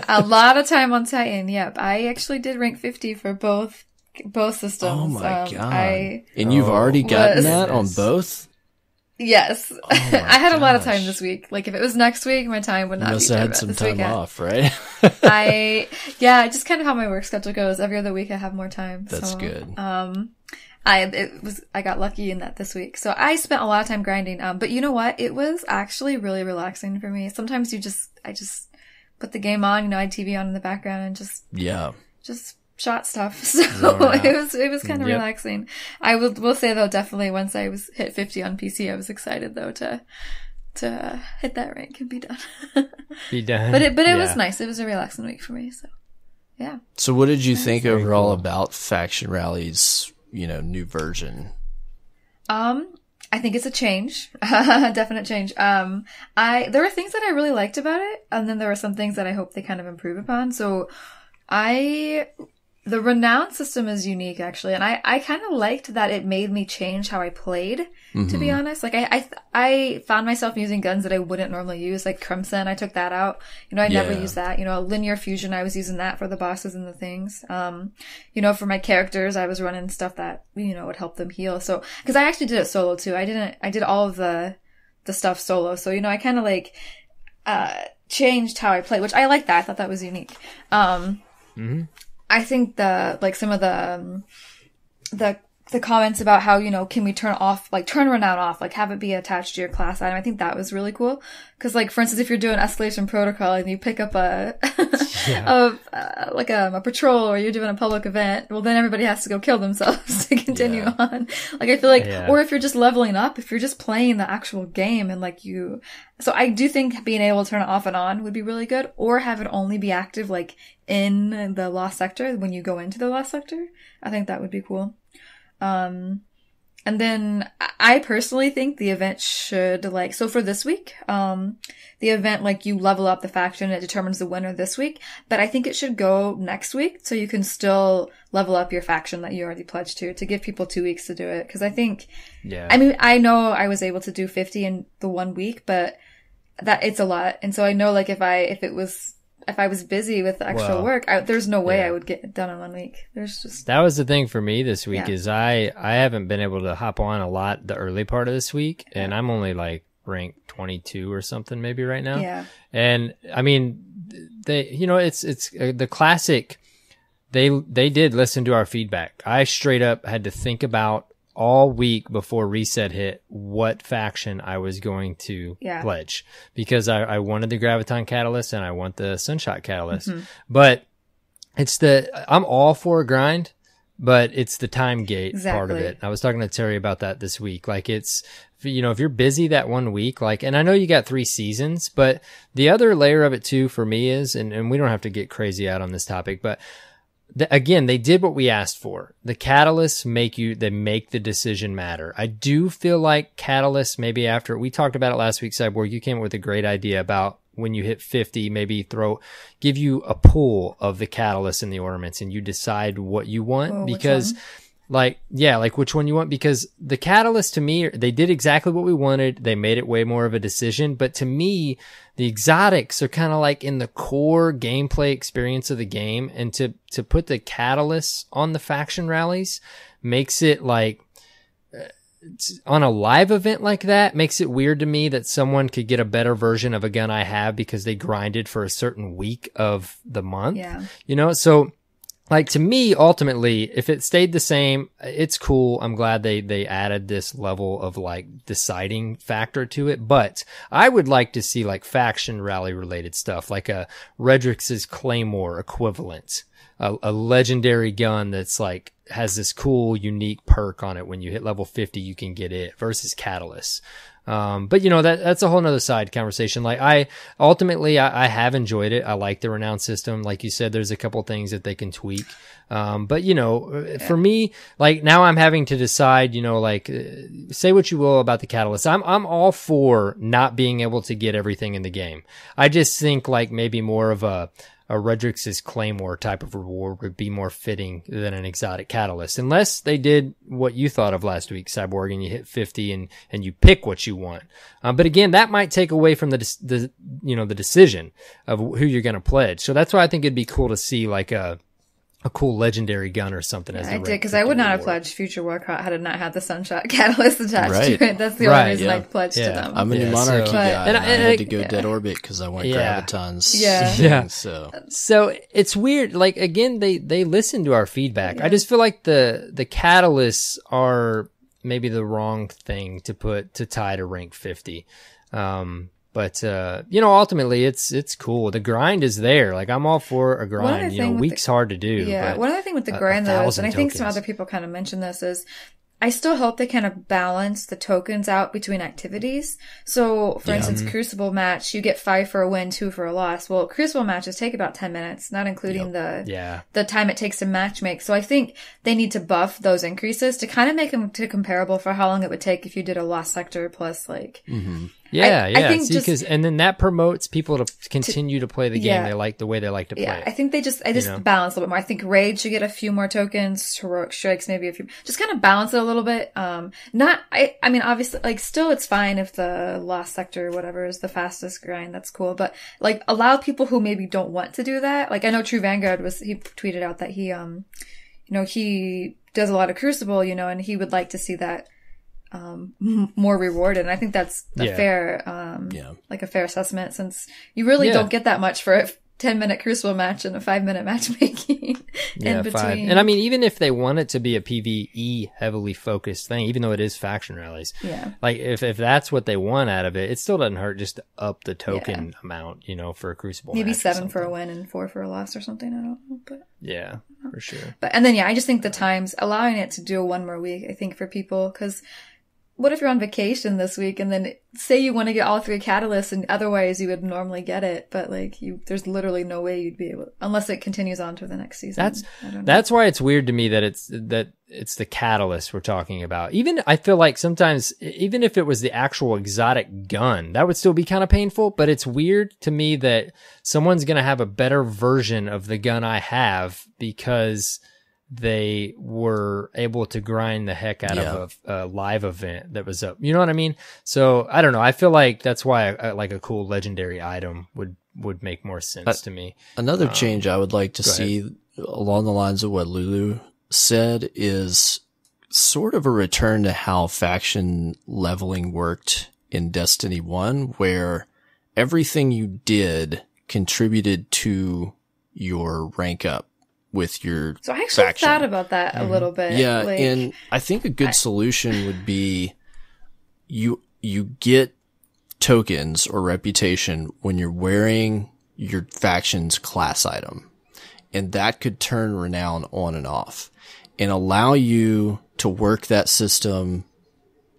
A lot of time on Titan. Yep, I actually did rank 50 for both systems. Oh my god! And you've already gotten that on both? Yes, I had a lot of time this week. Like if it was next week, my time would not be. Must have had some time off, right? Just kind of how my work schedule goes. Every other week, I have more time. That's good. I got lucky in that this week. So I spent a lot of time grinding. But you know what? It was actually really relaxing for me. Sometimes I just put the game on, I had TV on in the background and just shot stuff. So it was kind of relaxing. I will say though, definitely once I was hit 50 on PC, I was excited though to hit that rank and be done. But it was nice. It was a relaxing week for me. So yeah. So what did you think overall about Faction Rally's new version? I think it's a change, definite change. There were things that I really liked about it, and then there were some things that I hope they kind of improve upon. So the renown system is unique actually, and I kind of liked that it made me change how I played, to be honest. Like I found myself using guns that I wouldn't normally use, like Crimson, I took that out. I never used that. Linear Fusion, I was using that for the bosses and the things. For my characters, I was running stuff that, would help them heal. So, cause I actually did it solo too. I did all of the stuff solo. So, I kind of changed how I played, which I like that. I thought that was unique. I think some of the comments about how, can we turn renown off, have it be attached to your class item. I think that was really cool. Cause for instance, if you're doing escalation protocol and you pick up a patrol or you're doing a public event, well then everybody has to go kill themselves to continue on. I feel or if you're just leveling up, if you're just playing the actual game and so I do think being able to turn it off and on would be really good, or have it only be active in the Lost Sector when you go into the Lost Sector. I think that would be cool. And then I personally think the event should so for this week, the event, you level up the faction, it determines the winner this week, but I think it should go next week so you can still level up your faction that you already pledged to give people 2 weeks to do it. Cause I think, I know I was able to do 50 in the 1 week, but it's a lot. And so I know if I was busy with the extra work, there's no way I would get it done in 1 week. That was the thing for me this week is I haven't been able to hop on a lot the early part of this week, and I'm only rank 22 or something maybe right now. Yeah. And I mean, it's the classic. They did listen to our feedback. I straight up had to think about all week before reset hit what faction I was going to pledge, because I wanted the Graviton Catalyst and I want the Sunshot Catalyst. But I'm all for a grind, but it's the time gate part of it. I was talking to Terry about that this week. Like, it's, you know, if you're busy that 1 week, like, and I know you got 3 seasons, but the other layer of it too for me is, and we don't have to get crazy out on this topic, but again, they did what we asked for. The catalysts make the decision matter. I do feel like catalysts, maybe after we talked about it last week, Cyborg, you came up with a great idea about when you hit 50, maybe give you a pool of the catalysts and the ornaments and you decide what you want, because like which one you want, because the catalyst, to me, they did exactly what we wanted. They made it way more of a decision, but to me, the exotics are kind of like in the core gameplay experience of the game, and to put the catalysts on the faction rallies makes it like, on a live event like that, makes it weird to me that someone could get a better version of a gun I have because they grinded for a certain week of the month. Yeah. You know, so like, to me, ultimately, if it stayed the same, it's cool. I'm glad they added this level of like deciding factor to it, but I would like to see like faction rally related stuff, like a Redrix's Claymore equivalent, a legendary gun that's like, has this cool, unique perk on it. When you hit level 50, you can get it, versus Catalyst. But you know, that's a whole nother side conversation. Like, I have enjoyed it. I like the renown system. Like you said, there's a couple things that they can tweak. But you know, for me, like, now I'm having to decide, you know, like, say what you will about the catalyst. I'm all for not being able to get everything in the game. I just think like maybe more of a Redrix's Claymore type of reward would be more fitting than an exotic catalyst, unless they did what you thought of last week, Cyborg, and you hit 50 and you pick what you want. But again, that might take away from the decision of who you're going to pledge. So that's why I think it'd be cool to see like a cool legendary gun or something. As I did, because I would not have pledged Future Warcraft had it not had the Sunshot Catalyst attached to it. That's the only reason I pledged to them. I'm a new Monarchy guy, and I had to go Dead Orbit because I want Gravitons. So it's weird. Like, again, they listen to our feedback. I just feel like the catalysts are maybe the wrong thing to tie to rank 50. But, you know, ultimately it's cool. The grind is there. Like, I'm all for a grind. You know, week's hard to do. Yeah. One other thing with the grind, though, is, and I think some other people kind of mentioned this, is I still hope they kind of balance the tokens out between activities. So, for instance, Crucible match, you get 5 for a win, 2 for a loss. Well, Crucible matches take about 10 minutes, not including the time it takes to match make. So I think they need to buff those increases to kind of make them comparable for how long it would take if you did a Lost Sector plus like... I think because and then that promotes people to continue to play the game. They like the way they like to play. I think I just balance a little bit more. I think Raid should get a few more tokens. Heroic Strikes maybe a few. Just kind of balance it a little bit. I mean, obviously, like, still it's fine if the Lost Sector or whatever is the fastest grind. That's cool. But like, allow people who maybe don't want to do that. Like, I know True Vanguard he tweeted out that he he does a lot of Crucible, you know, and he would like to see that more rewarded. And I think that's a fair, like a fair assessment, since you really don't get that much for a 10-minute Crucible match and a 5-minute matchmaking in between. 5. And I mean, even if they want it to be a PvE heavily focused thing, even though it is faction rallies, like if that's what they want out of it, it still doesn't hurt just to up the token amount, you know, for a Crucible maybe match 7 for a win and 4 for a loss or something. I don't know, but yeah, for sure. But and then I just think the times allowing it to do one more week, I think, for people, because what if you're on vacation this week and then say you want to get all 3 catalysts and otherwise you would normally get it, but like there's literally no way you'd be able, unless it continues on to the next season. That's why it's weird to me that it's the catalyst we're talking about. Even I feel like sometimes, even if it was the actual exotic gun, that would still be kind of painful, but it's weird to me that someone's going to have a better version of the gun I have because they were able to grind the heck out of a live event that was up. You know what I mean? So I don't know. I feel like that's why like a cool legendary item would make more sense to me. Another change I would like to see along the lines of what Lulu said is sort of a return to how faction leveling worked in Destiny 1, where everything you did contributed to your rank up. with your So I actually faction. thought about that a little bit. Yeah, and I think a good solution would be you get tokens or reputation when you're wearing your faction's class item. And that could turn renown on and off and allow you to work that system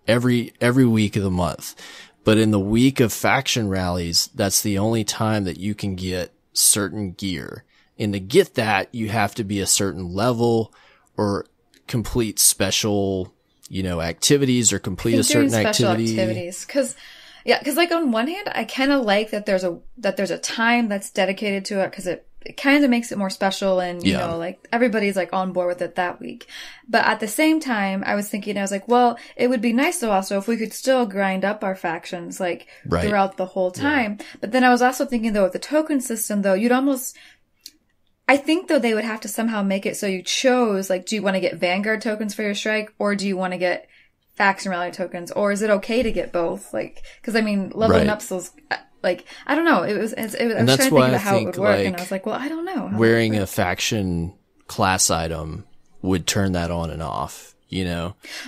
every week of the month. But in the week of faction rallies, that's the only time that you can get certain gear. And to get that, you have to be a certain level or complete special, activities or complete a certain activity. Because like on one hand, I kind of like that there's a time that's dedicated to it because it kind of makes it more special and, you know, like everybody's like on board with it that week. But at the same time, I was like, well, it would be nice though also if we could still grind up our factions like throughout the whole time. Yeah. But then I was also thinking though with the token system though, I think though they would have to somehow make it so you chose like, do you want to get Vanguard tokens for your strike or do you want to get faction rally tokens or is it okay to get both? Like, cause I mean, leveling up those, like, I don't know. I was trying to think about how it would work and I was like, well, I don't know. Wearing a faction class item would turn that on and off,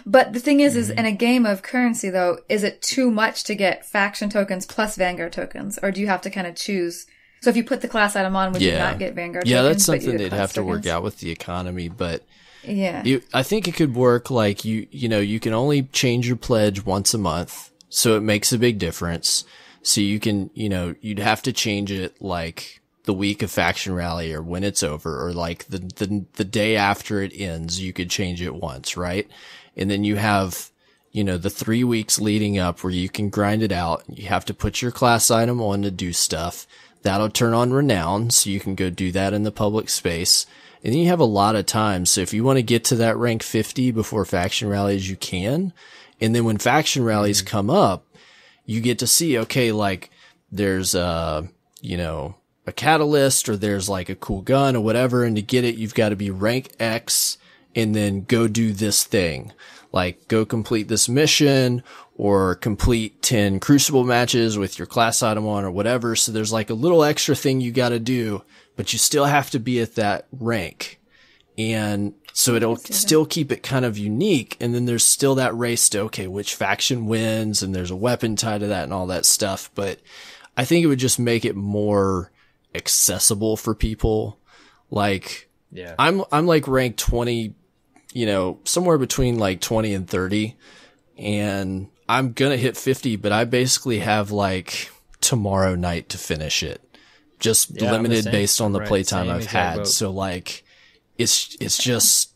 But the thing is in a game of currency though, is it too much to get faction tokens plus Vanguard tokens or do you have to kind of choose? So if you put the class item on, would you not get Vanguard tokens? Yeah, that's something they'd have to work out with the economy, but yeah, I think it could work like you can only change your pledge once a month, so it makes a big difference. So you can, you'd have to change it like the week of faction rally or when it's over or like the day after it ends, you could change it once, right? And then you have, the 3 weeks leading up where you can grind it out. You have to put your class item on to do stuff. That'll turn on renown, so you can go do that in the public space. And then you have a lot of time. So if you want to get to that rank 50 before faction rallies, you can. And then when faction rallies come up, you get to see, okay, like there's a catalyst or there's like a cool gun or whatever. And to get it, you've got to be rank X and then go do this thing. Like go complete this mission or complete 10 crucible matches with your class item on or whatever. So there's like a little extra thing you got to do, but you still have to be at that rank. And so it'll still keep it kind of unique. And then there's still that race to, okay, which faction wins? And there's a weapon tied to that and all that stuff. But I think it would just make it more accessible for people. Like, I'm like rank 20, somewhere between like 20 and 30. And I'm going to hit 50, but I basically have like tomorrow night to finish it. Just limited based on the playtime I've had. So like, it's just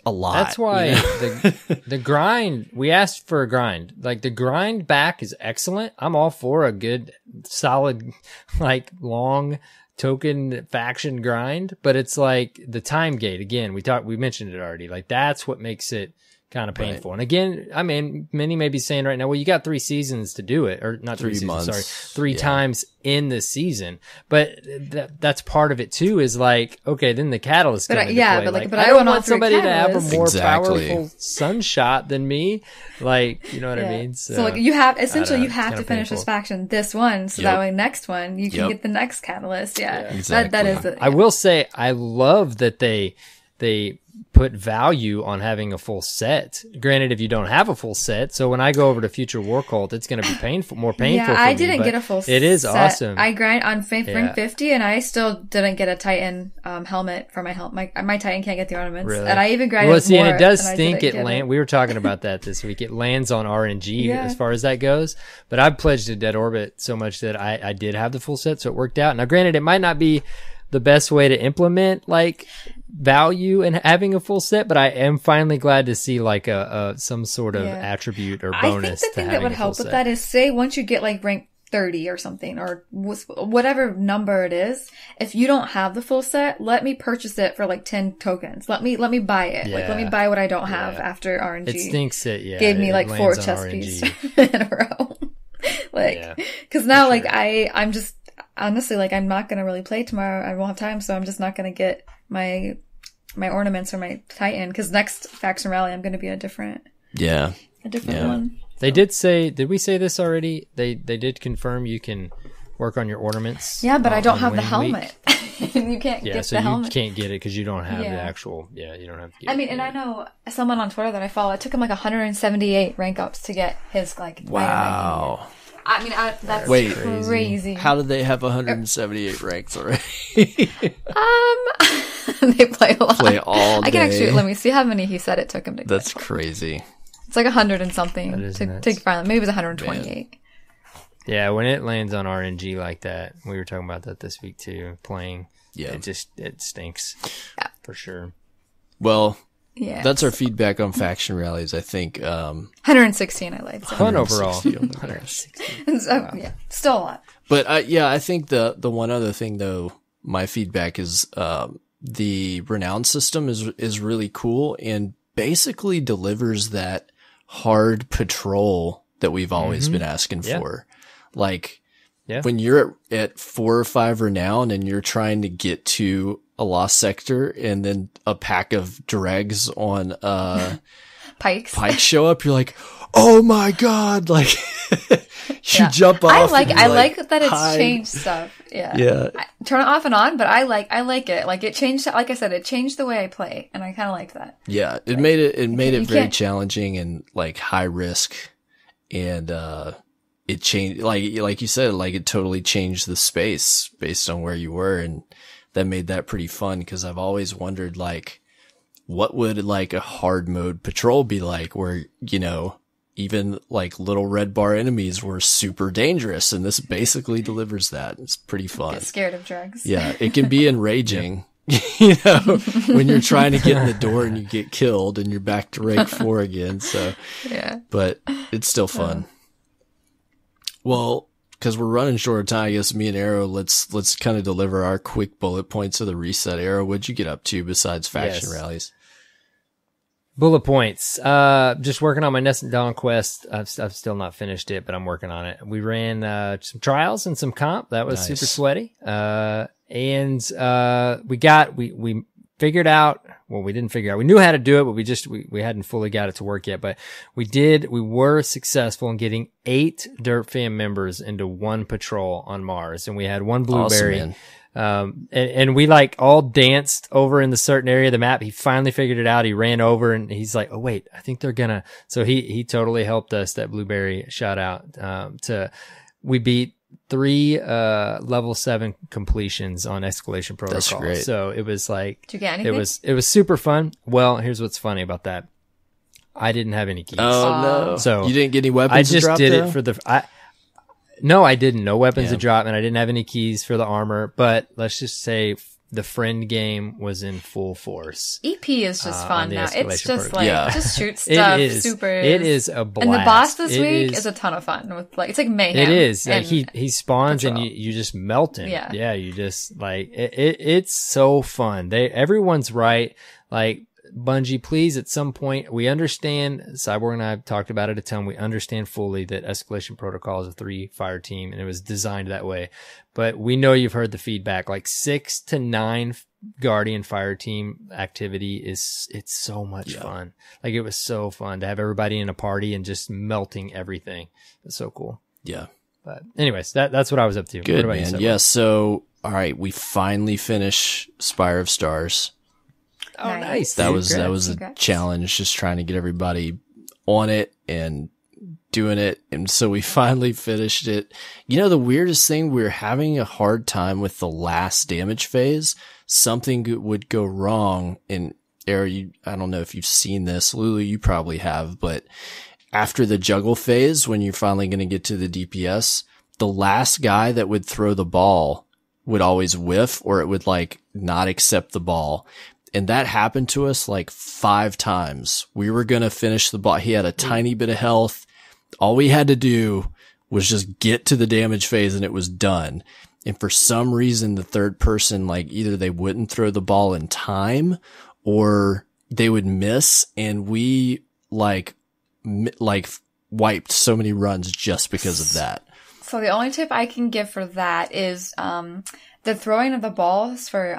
a lot. That's why the grind, we asked for a grind. Like the grind back is excellent. I'm all for a good, solid, like long token faction grind, but it's like the time gate. Again, we mentioned it already. Like that's what makes it kind of painful. Right. And again, I mean, many may be saying right now, well, you got 3 seasons to do it, or not 3 seasons, sorry, 3 times in the season. But that's part of it too, is like, okay, then the catalyst comes into play. But I don't want somebody to have a more powerful sunshot than me. Like, you know what I mean? So like you have, essentially you have to finish this faction, this one, so that way next one, you can get the next catalyst. Yeah. Exactly. That is it. I will say, I love that they put value on having a full set. Granted, if you don't have a full set, so when I go over to Future War Cult, it's going to be more painful. Yeah, I didn't get a full set. It is awesome. I grind on rank 50, and I still didn't get a Titan helmet for my helmet. My Titan can't get the ornaments, really? And I even grinded. Well, see, and it does stink. We were talking about that this week. It lands on RNG as far as that goes. But I've pledged to Dead Orbit so much that I did have the full set, so it worked out. Now, granted, it might not be the best way to implement like value in having a full set, but I am finally glad to see like some sort of attribute or bonus. I think the thing that would help with that is, say once you get like rank 30 or something, or whatever number it is, if you don't have the full set, let me purchase it for like 10 tokens. Let me buy it. Like let me buy what I don't have after RNG. It stinks gave me like 4 chest pieces in a row. Cause now like I'm just honestly like I'm not gonna really play tomorrow. I won't have time, so I'm just not gonna get my ornaments or my Titan, because next faction rally I'm going to be a different one. They did say, did we say this already? They did confirm you can work on your ornaments. Yeah, but I don't have the helmet. You can't get the helmet. You can't get it because you don't have the actual, you don't have to get I mean, and I know someone on Twitter that I follow, it took him like 178 rank ups to get his, like, wow. I mean, that's crazy. How did they have 178 ranks already? They play a lot. Play all day. I can actually, let me see how many he said it took him to get. That's crazy. It's like 100 and something to finally, maybe it was 128. Man. Yeah, when it lands on RNG like that, we were talking about that this week too, playing. Yeah. It stinks. Yeah. For sure. Well, that's our feedback on faction rallies, I think. 116 I liked. So. Fun overall. 116. So, wow. Yeah, still a lot. But I think the one other thing though, my feedback is the renown system is really cool and basically delivers that hard patrol that we've always been asking for. Like when you're at 4 or 5 renown and you're trying to get to a lost sector and then a pack of dregs on pikes show up, you're like, oh my god, like you jump off. I like that it's changed stuff. Yeah. I turn it off and on, but I like it. Like it changed, like I said, it changed the way I play, and I kind of liked that. Yeah, it made it very challenging and like high risk, and it changed, like you said, like it totally changed the space based on where you were, and that made that pretty fun because I've always wondered like what would like a hard mode patrol be like, where even like little red bar enemies were super dangerous, and this basically delivers that. It's pretty fun. Get scared of drugs. Yeah, it can be enraging, when you're trying to get in the door and you get killed and you're back to rank 4 again. So, but it's still fun. Well, because we're running short of time, I guess me and Arrow, let's kind of deliver our quick bullet points of the reset. Arrow, what'd you get up to besides faction rallies? Bullet points. Just working on my Nest and Dawn quest. I've still not finished it, but I'm working on it. We ran some trials and some comp. That was super sweaty. And we figured out. Well, we didn't figure out. We knew how to do it, but we hadn't fully got it to work yet. But we were successful in getting 8 Dirt Fam members into one patrol on Mars, and we had one blueberry. Awesome, and we like all danced over in the certain area of the map. He finally figured it out. He ran over and he's like, oh wait, I think they're gonna, so he totally helped us. That blueberry shout out, we beat 3, level 7 completions on Escalation Protocol. That's great. So it was like, did you get anything? It was super fun. Well, here's what's funny about that. I didn't have any keys. Oh no. So you didn't get any weapons. I just to drop, did though? it for the, no, I didn't. No weapons to drop, and I didn't have any keys for the armor. But let's just say the friend game was in full force. EP is just fun now. It's just like just shoot stuff. It is a blast. And the boss this week is a ton of fun. With like it's like mayhem. It is. Like he spawns patrol. And you just melt him. Yeah. You just like it's so fun. Everyone's right. Like, Bungie, please, at some point, we understand, Cyborg and I have talked about it a ton, we understand fully that Escalation Protocol is a 3-fire team, and it was designed that way. But we know you've heard the feedback, like 6 to 9 Guardian fire team activity it's so much fun. Like, it was so fun to have everybody in a party and just melting everything. It's so cool. Yeah. But anyways, that's what I was up to. Good, man. Yeah, so, all right, we finally finished Spire of Stars. Oh, nice. That was a challenge, just trying to get everybody on it and doing it. And so we finally finished it. The weirdest thing, we were having a hard time with the last damage phase. Something would go wrong. And Arrow, I don't know if you've seen this. Lulu, you probably have. But after the juggle phase, when you're finally going to get to the DPS, the last guy that would throw the ball would always whiff, or it would like not accept the ball. And that happened to us like 5 times. We were going to finish the ball. He had a tiny bit of health. All we had to do was just get to the damage phase and it was done. And for some reason, the third person, like either they wouldn't throw the ball in time or they would miss. And we like wiped so many runs just because of that. So the only tip I can give for that is, the throwing of the balls for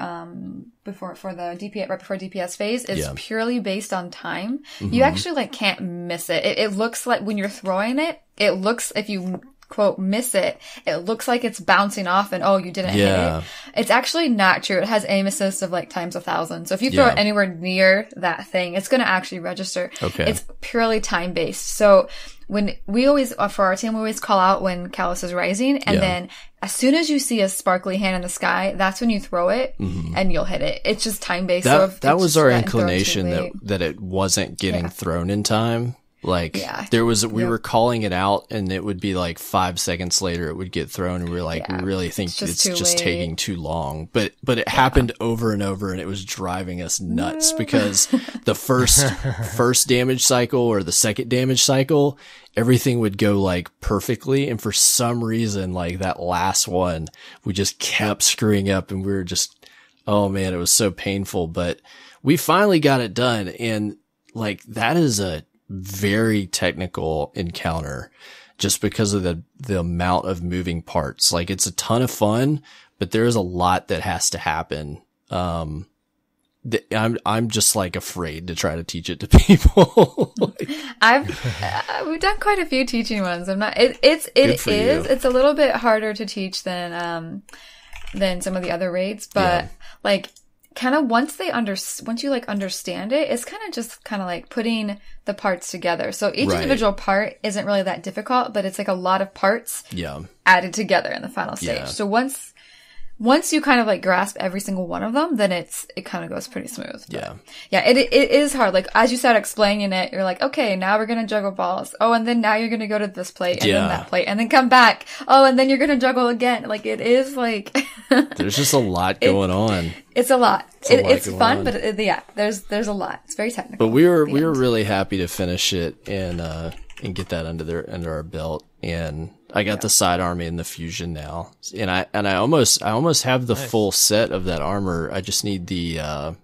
before the DPS, right before DPS phase is purely based on time. Mm-hmm. You actually like can't miss it. It looks like when you're throwing it, it looks, if you quote miss it, it looks like it's bouncing off and you didn't hit it. It's actually not true. It has aim assist of like times 1,000. So if you throw it anywhere near that thing, it's going to actually register. Okay. It's purely time based. So when we always, for our team, we always call out when Callus is rising. And then as soon as you see a sparkly hand in the sky, that's when you throw it and you'll hit it. It's just time based. That was our inclination that it wasn't getting thrown in time. Like we were calling it out and it would be like 5 seconds later it would get thrown and we were like, we really think it's just taking too long. But it happened over and over and it was driving us nuts because the first damage cycle or the second damage cycle, everything would go like perfectly. And for some reason, like that last one, we just kept screwing up and we were just, oh man, it was so painful, but we finally got it done. And like that is a very technical encounter just because of the amount of moving parts. Like it's a ton of fun, but there's a lot that has to happen. I'm just like afraid to try to teach it to people. We've done quite a few teaching ones. It's a little bit harder to teach than some of the other raids, but like kind of once you like understand it, it's kind of just kind of like putting the parts together. So each individual part isn't really that difficult, but it's like a lot of parts added together in the final stage. Yeah. So once you kind of like grasp every single one of them, then it kind of goes pretty smooth. But it is hard. Like as you started explaining it, you're like, okay, now we're gonna juggle balls. Oh, and then now you're gonna go to this plate and then that plate and then come back. Oh, and then you're gonna juggle again. Like it is like there's just a lot going on. It's a lot. It's fun, but there's a lot. It's very technical. But we were really happy to finish it and get that under our belt. And I got the side army and the fusion now. And I almost have the full set of that armor. I just need the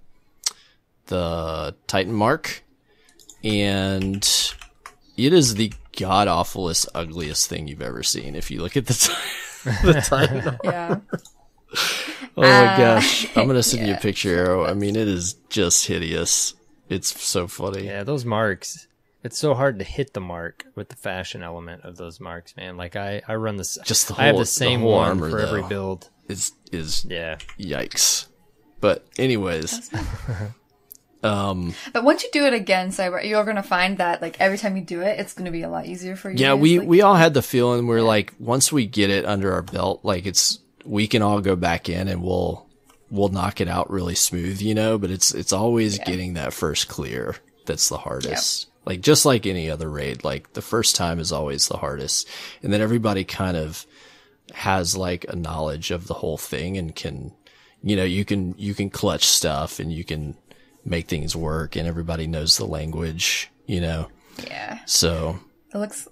Titan mark. And it is the god awfulest, ugliest thing you've ever seen. If you look at the Titan armor. Yeah. Oh my gosh. I'm going to send you a picture, Arrow. I mean, it is just hideous. It's so funny. Yeah, those marks. It's so hard to hit the mark with the fashion element of those marks, man. Like I run this, I have the same one for every build. Is yikes. But anyways, but once you do it again, Cyber, you're gonna find that like every time you do it, it's gonna be a lot easier for you. Yeah, we all had the feeling where like once we get it under our belt, like we can all go back in and we'll knock it out really smooth, you know. But it's always getting that first clear that's the hardest. Yep. Like, just like any other raid, like, the first time is always the hardest. And then everybody kind of has, like, a knowledge of the whole thing and can, you know, you can clutch stuff and you can make things work and everybody knows the language, you know? Yeah. So. It looks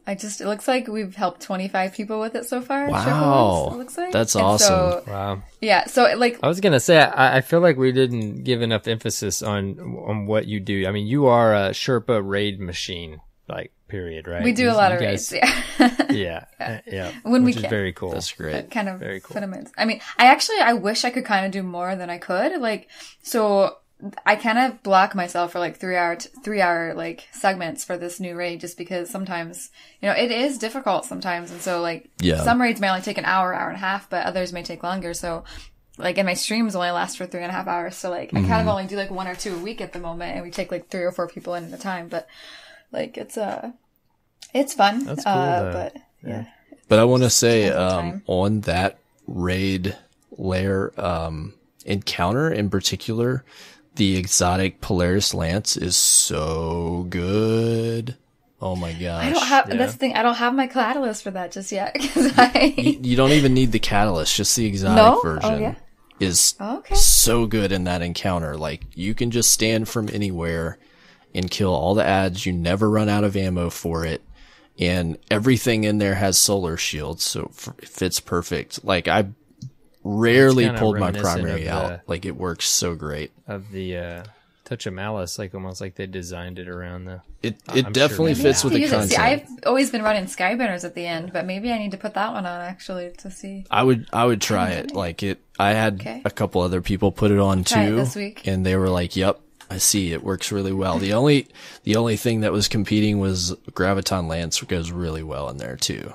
like we've helped 25 people with it so far. Wow. It looks like. That's awesome. So, wow. Yeah. So like, I was going to say, I feel like we didn't give enough emphasis on what you do. I mean, you are a Sherpa raid machine, like, period, right? We do a lot of raids. Yeah. When which is very cool. That's great. Kind of very cool. I mean, I wish I could kind of do more than I could. Like, so I kind of block myself for like 3 hour like segments for this new raid just because sometimes, you know, it is difficult sometimes. And so like some raids may only take an hour and a half, but others may take longer. So like, and my streams only last for 3.5 hours. So like I kind of only do like 1 or 2 a week at the moment and we take like 3 or 4 people in at a time. But like, it's fun. That's cool, but yeah. But I want to say, on that raid lair, encounter in particular, the exotic Polaris Lance is so good. Oh my gosh. That's the thing. I don't have my catalyst for that just yet. You don't even need the catalyst. Just the exotic version is so good in that encounter. Like, you can just stand from anywhere and kill all the ads. You never run out of ammo for it. And everything in there has solar shields. So it fits perfect. Like, I rarely pulled my primary out. Like, it works so great. Of the Touch of Malice, like almost like they designed it around the. It definitely fits with the content. See, I've always been running Skyburners at the end, but maybe I need to put that one on actually to see. I would try it. Like it. I had a couple other people put it on too, this week. And they were like, "Yep, I see. It works really well." The only thing that was competing was Graviton Lance goes really well in there too.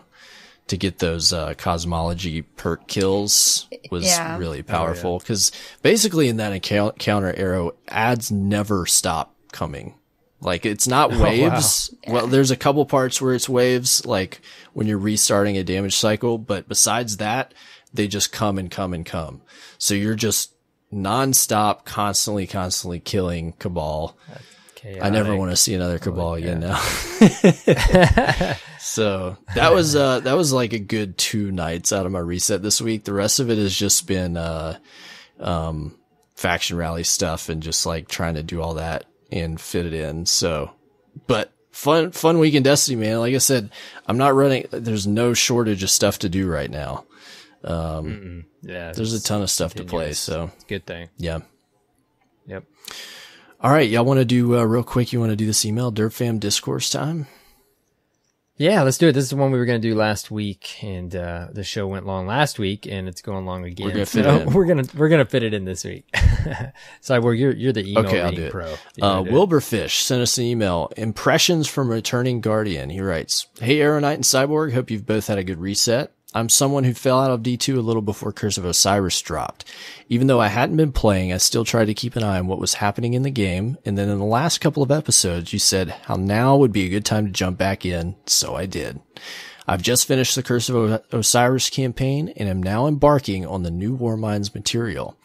to get those cosmology perk kills was really powerful, because basically in that encounter arrow, ads never stop coming. Like, it's not waves. Oh, wow. Well, there's a couple parts where it's waves, like when you're restarting a damage cycle, but besides that, they just come and come and come. So you're just nonstop, constantly killing Cabal. Chaotic. I never want to see another Cabal again now. So that was like a good 2 nights out of my reset this week. The rest of it has just been faction rally stuff and just like trying to do all that and fit it in. So, but fun week in Destiny, man. Like I said, I'm not running. There's no shortage of stuff to do right now. There's a ton of stuff to play. So it's a good thing. Yeah. Yep. All right. Y'all want to do real quick? You want to do this email Derp discourse time? Yeah, let's do it. This is the one we were going to do last week, and the show went long last week, and it's going long again. We're gonna fit it in this week. Cyborg, you're the email reading pro. Wilburfish sent us an email. Impressions from Returning Guardian. He writes, "Hey, AER0KNIGHT and Cyborg. Hope you've both had a good reset. I'm someone who fell out of D2 a little before Curse of Osiris dropped. Even though I hadn't been playing, I still tried to keep an eye on what was happening in the game. And then in the last couple of episodes, you said how now would be a good time to jump back in. So I did. I've just finished the Curse of Osiris campaign and am now embarking on the new Warminds material.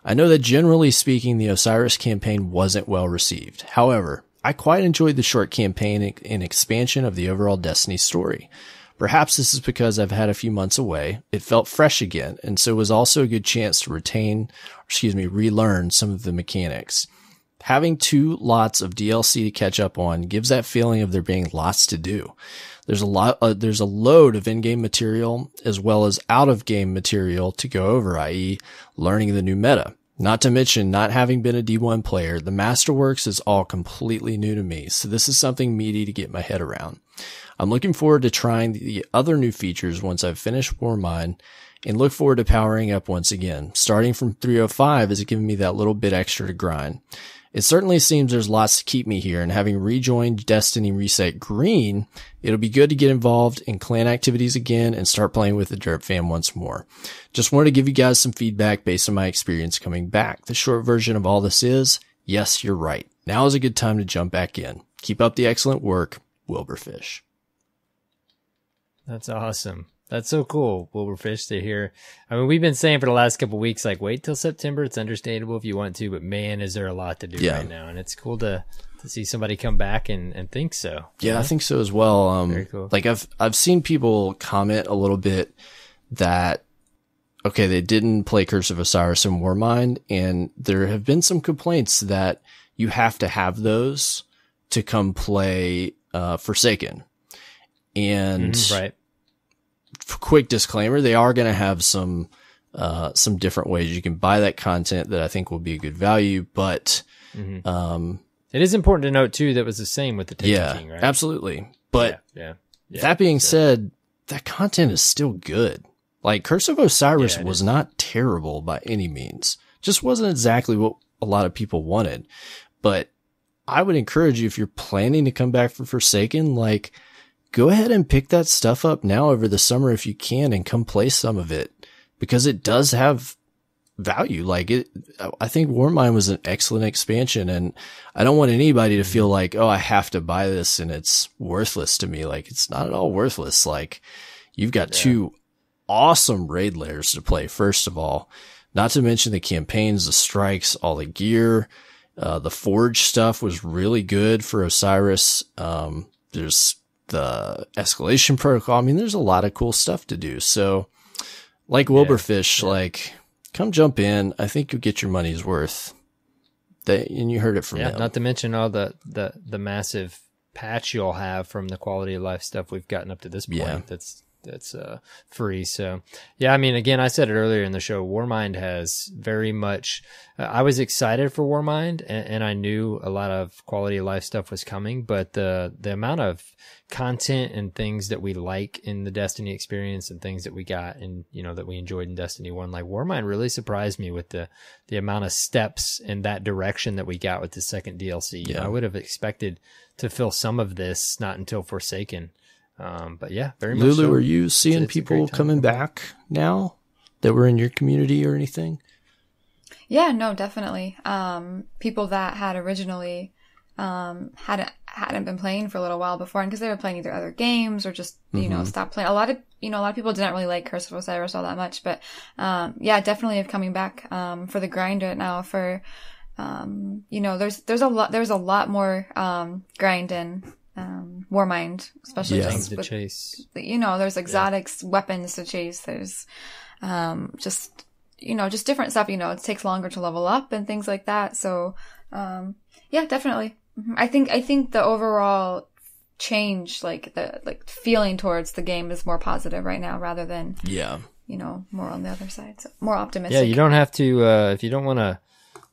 I know that generally speaking, the Osiris campaign wasn't well received. However, I quite enjoyed the short campaign and expansion of the overall Destiny story. Perhaps this is because I've had a few months away. It felt fresh again, and so it was also a good chance to relearn some of the mechanics. Having 2 lots of DLC to catch up on gives that feeling of there being lots to do. There's a load of in-game material as well as out-of-game material to go over, i.e. learning the new meta. Not to mention, not having been a D1 player, the Masterworks is all completely new to me, so this is something meaty to get my head around. I'm looking forward to trying the other new features once I've finished Warmind, and look forward to powering up once again. Starting from 305 is giving me that little bit extra to grind. It certainly seems there's lots to keep me here, and having rejoined Destiny Reset Green, it'll be good to get involved in clan activities again and start playing with the Derp fam once more. Just wanted to give you guys some feedback based on my experience coming back. The short version of all this is, yes, you're right. Now is a good time to jump back in. Keep up the excellent work, Wilburfish." That's awesome. That's so cool, Wilburfish, to hear. I mean, we've been saying for the last couple of weeks, like, wait till September. It's understandable if you want to, but man, is there a lot to do right now. And it's cool to see somebody come back and think so. Yeah, I think so as well. Very cool. Like I've seen people comment a little bit that, okay, they didn't play Curse of Osiris and Warmind, and there have been some complaints that you have to have those to come play Forsaken. And right. Quick disclaimer, they are going to have some different ways you can buy that content that I think will be a good value, but it is important to note too that was the same with the Taken King, right? Absolutely. But yeah. That being said, that content is still good. Like, Curse of Osiris was not terrible by any means. Just wasn't exactly what a lot of people wanted. But I would encourage you, if you're planning to come back for Forsaken, like, go ahead and pick that stuff up now over the summer if you can and come play some of it, because it does have value. Like, I think Warmind was an excellent expansion, and I don't want anybody to feel like, oh, I have to buy this and it's worthless to me. Like, it's not at all worthless. Like, you've got 2 awesome raid layers to play, first of all, not to mention the campaigns, the strikes, all the gear. The Forge stuff was really good for Osiris. There's the escalation protocol. I mean, there's a lot of cool stuff to do. So, like Wilburfish, like, come jump in. I think you'll get your money's worth. And you heard it from him. Not to mention all the massive patch you'll have from the quality of life stuff we've gotten up to this point. Yeah. That's free. So yeah, I mean, again, I said it earlier in the show, Warmind has very much, I was excited for Warmind, and I knew a lot of quality of life stuff was coming, but the amount of content and things that we like in the Destiny experience and things that we got and, that we enjoyed in Destiny 1, like Warmind really surprised me with the amount of steps in that direction that we got with the second DLC. Yeah. I would have expected to fill some of this not until Forsaken. But yeah, very much Lulu, so. are you seeing people coming back now that were in your community or anything? Yeah, no, definitely. People that had originally hadn't been playing for a little while before, and because they were playing either other games or just stopped playing. A lot of people didn't really like Curse of Osiris all that much, but yeah, definitely of coming back for the grind right now. For there's a lot more grind in Warmind, especially just to with, chase. There's exotics, weapons to chase. There's just different stuff. It takes longer to level up and things like that. So yeah, definitely. I think the overall change, the feeling towards the game is more positive right now rather than more on the other side. So more optimistic. Yeah, you don't have to if you don't want to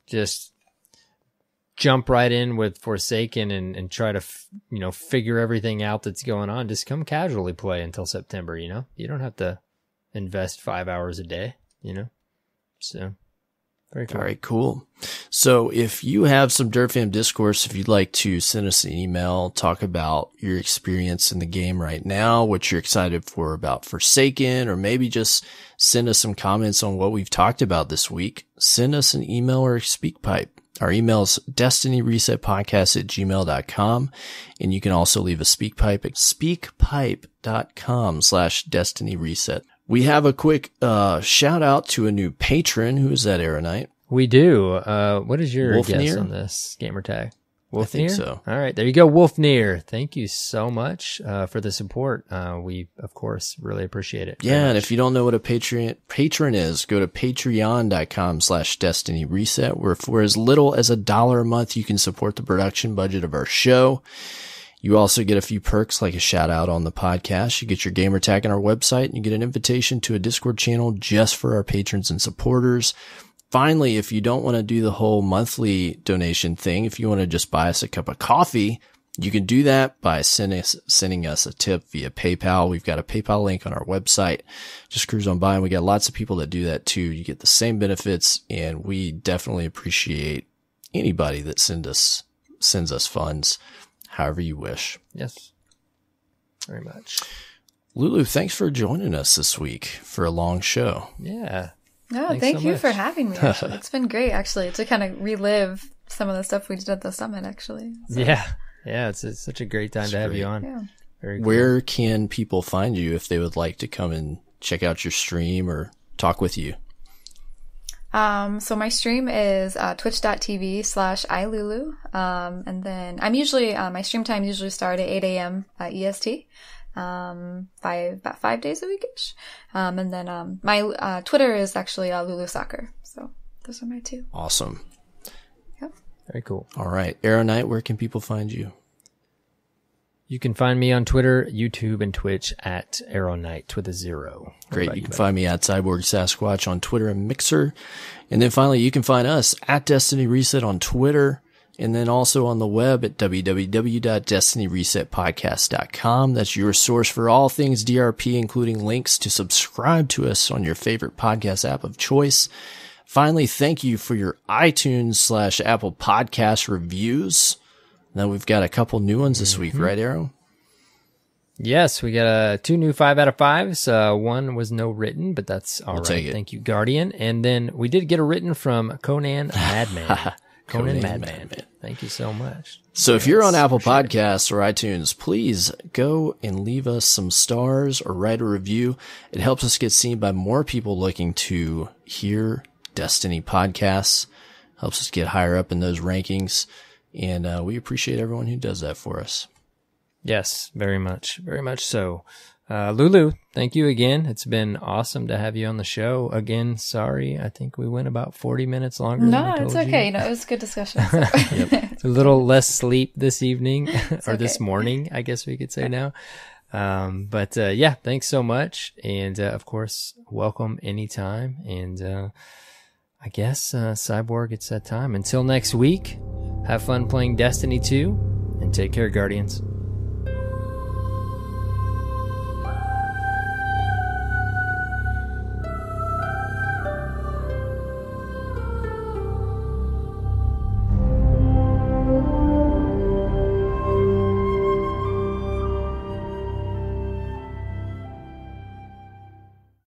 just jump right in with Forsaken and try to figure everything out that's going on. Just come casually play until September. You don't have to invest 5 hours a day. So. Very cool. All right, cool. So if you have some Dirt Fam discourse, if you'd like to send us an email, talk about your experience in the game right now, what you're excited for about Forsaken, or maybe just send us some comments on what we've talked about this week, send us an email or a speak pipe. Our email is destinyresetpodcast@gmail.com. And you can also leave a speak pipe at speakpipe.com/destinyreset. We have a quick shout out to a new patron. Who is that, AER0KNIGHT? We do. What is your Wolfneer? guess on this gamer tag? Wolfneer? I think so. All right, there you go, Wolfneer. Thank you so much for the support. We, of course, really appreciate it. Yeah, and if you don't know what a patron is, go to patreon.com/destinyreset, where for as little as $1 a month, you can support the production budget of our show. You also get a few perks like a shout out on the podcast. You get your gamer tag on our website, and you get an invitation to a Discord channel just for our patrons and supporters. Finally, if you don't want to do the whole monthly donation thing, if you want to just buy us a cup of coffee, you can do that by sending us a tip via PayPal. We've got a PayPal link on our website. Just cruise on by, and we got lots of people that do that too. You get the same benefits, and we definitely appreciate anybody that sends us funds. However you wish. Yes. Very much. Lulu, thanks for joining us this week for a long show. Yeah. No, thank you for having me, actually. It's been great, actually, to kind of relive some of the stuff we did at the summit, actually. So. Yeah. Yeah, it's such a great time to have you on. Yeah. Very cool. Where can people find you if they would like to come and check out your stream or talk with you? So my stream is twitch.tv/iLulu. And then I'm usually, my stream time usually start at 8 a.m. EST, about 5 days a weekish. And then, my, Twitter is actually, Lulu Soccer. So those are my two. Awesome. Yep. Very cool. All right. AER0KNIGHT, where can people find you? You can find me on Twitter, YouTube, and Twitch at AER0KNIGHT with a 0. Great. You can find me at CyborgSasquatch on Twitter and Mixer. And then finally, you can find us at Destiny Reset on Twitter, and then also on the web at www.destinyresetpodcast.com. That's your source for all things DRP, including links to subscribe to us on your favorite podcast app of choice. Finally, thank you for your iTunes/Apple Podcast reviews. Now we've got a couple new ones this week, right, Arrow? Yes, we got 2 new 5 out of 5s. One was no written, but that's all right. Take it. Thank you, Guardian. And then we did get a written from Conan Madman. Conan Madman. Thank you so much. So if you're on Apple Podcasts or iTunes, please go and leave us some stars or write a review. It helps us get seen by more people looking to hear Destiny podcasts. Helps us get higher up in those rankings. And we appreciate everyone who does that for us. Yes, very much. Very much so. Lulu, thank you again. It's been awesome to have you on the show. Again, sorry. I think we went about 40 minutes longer. No, it's okay. It was a good discussion. So. Yep. A little less sleep this evening or this morning, I guess we could say now. But yeah, thanks so much. And of course, welcome anytime. And I guess, Cyborg, it's that time. Until next week, have fun playing Destiny 2 and take care, Guardians.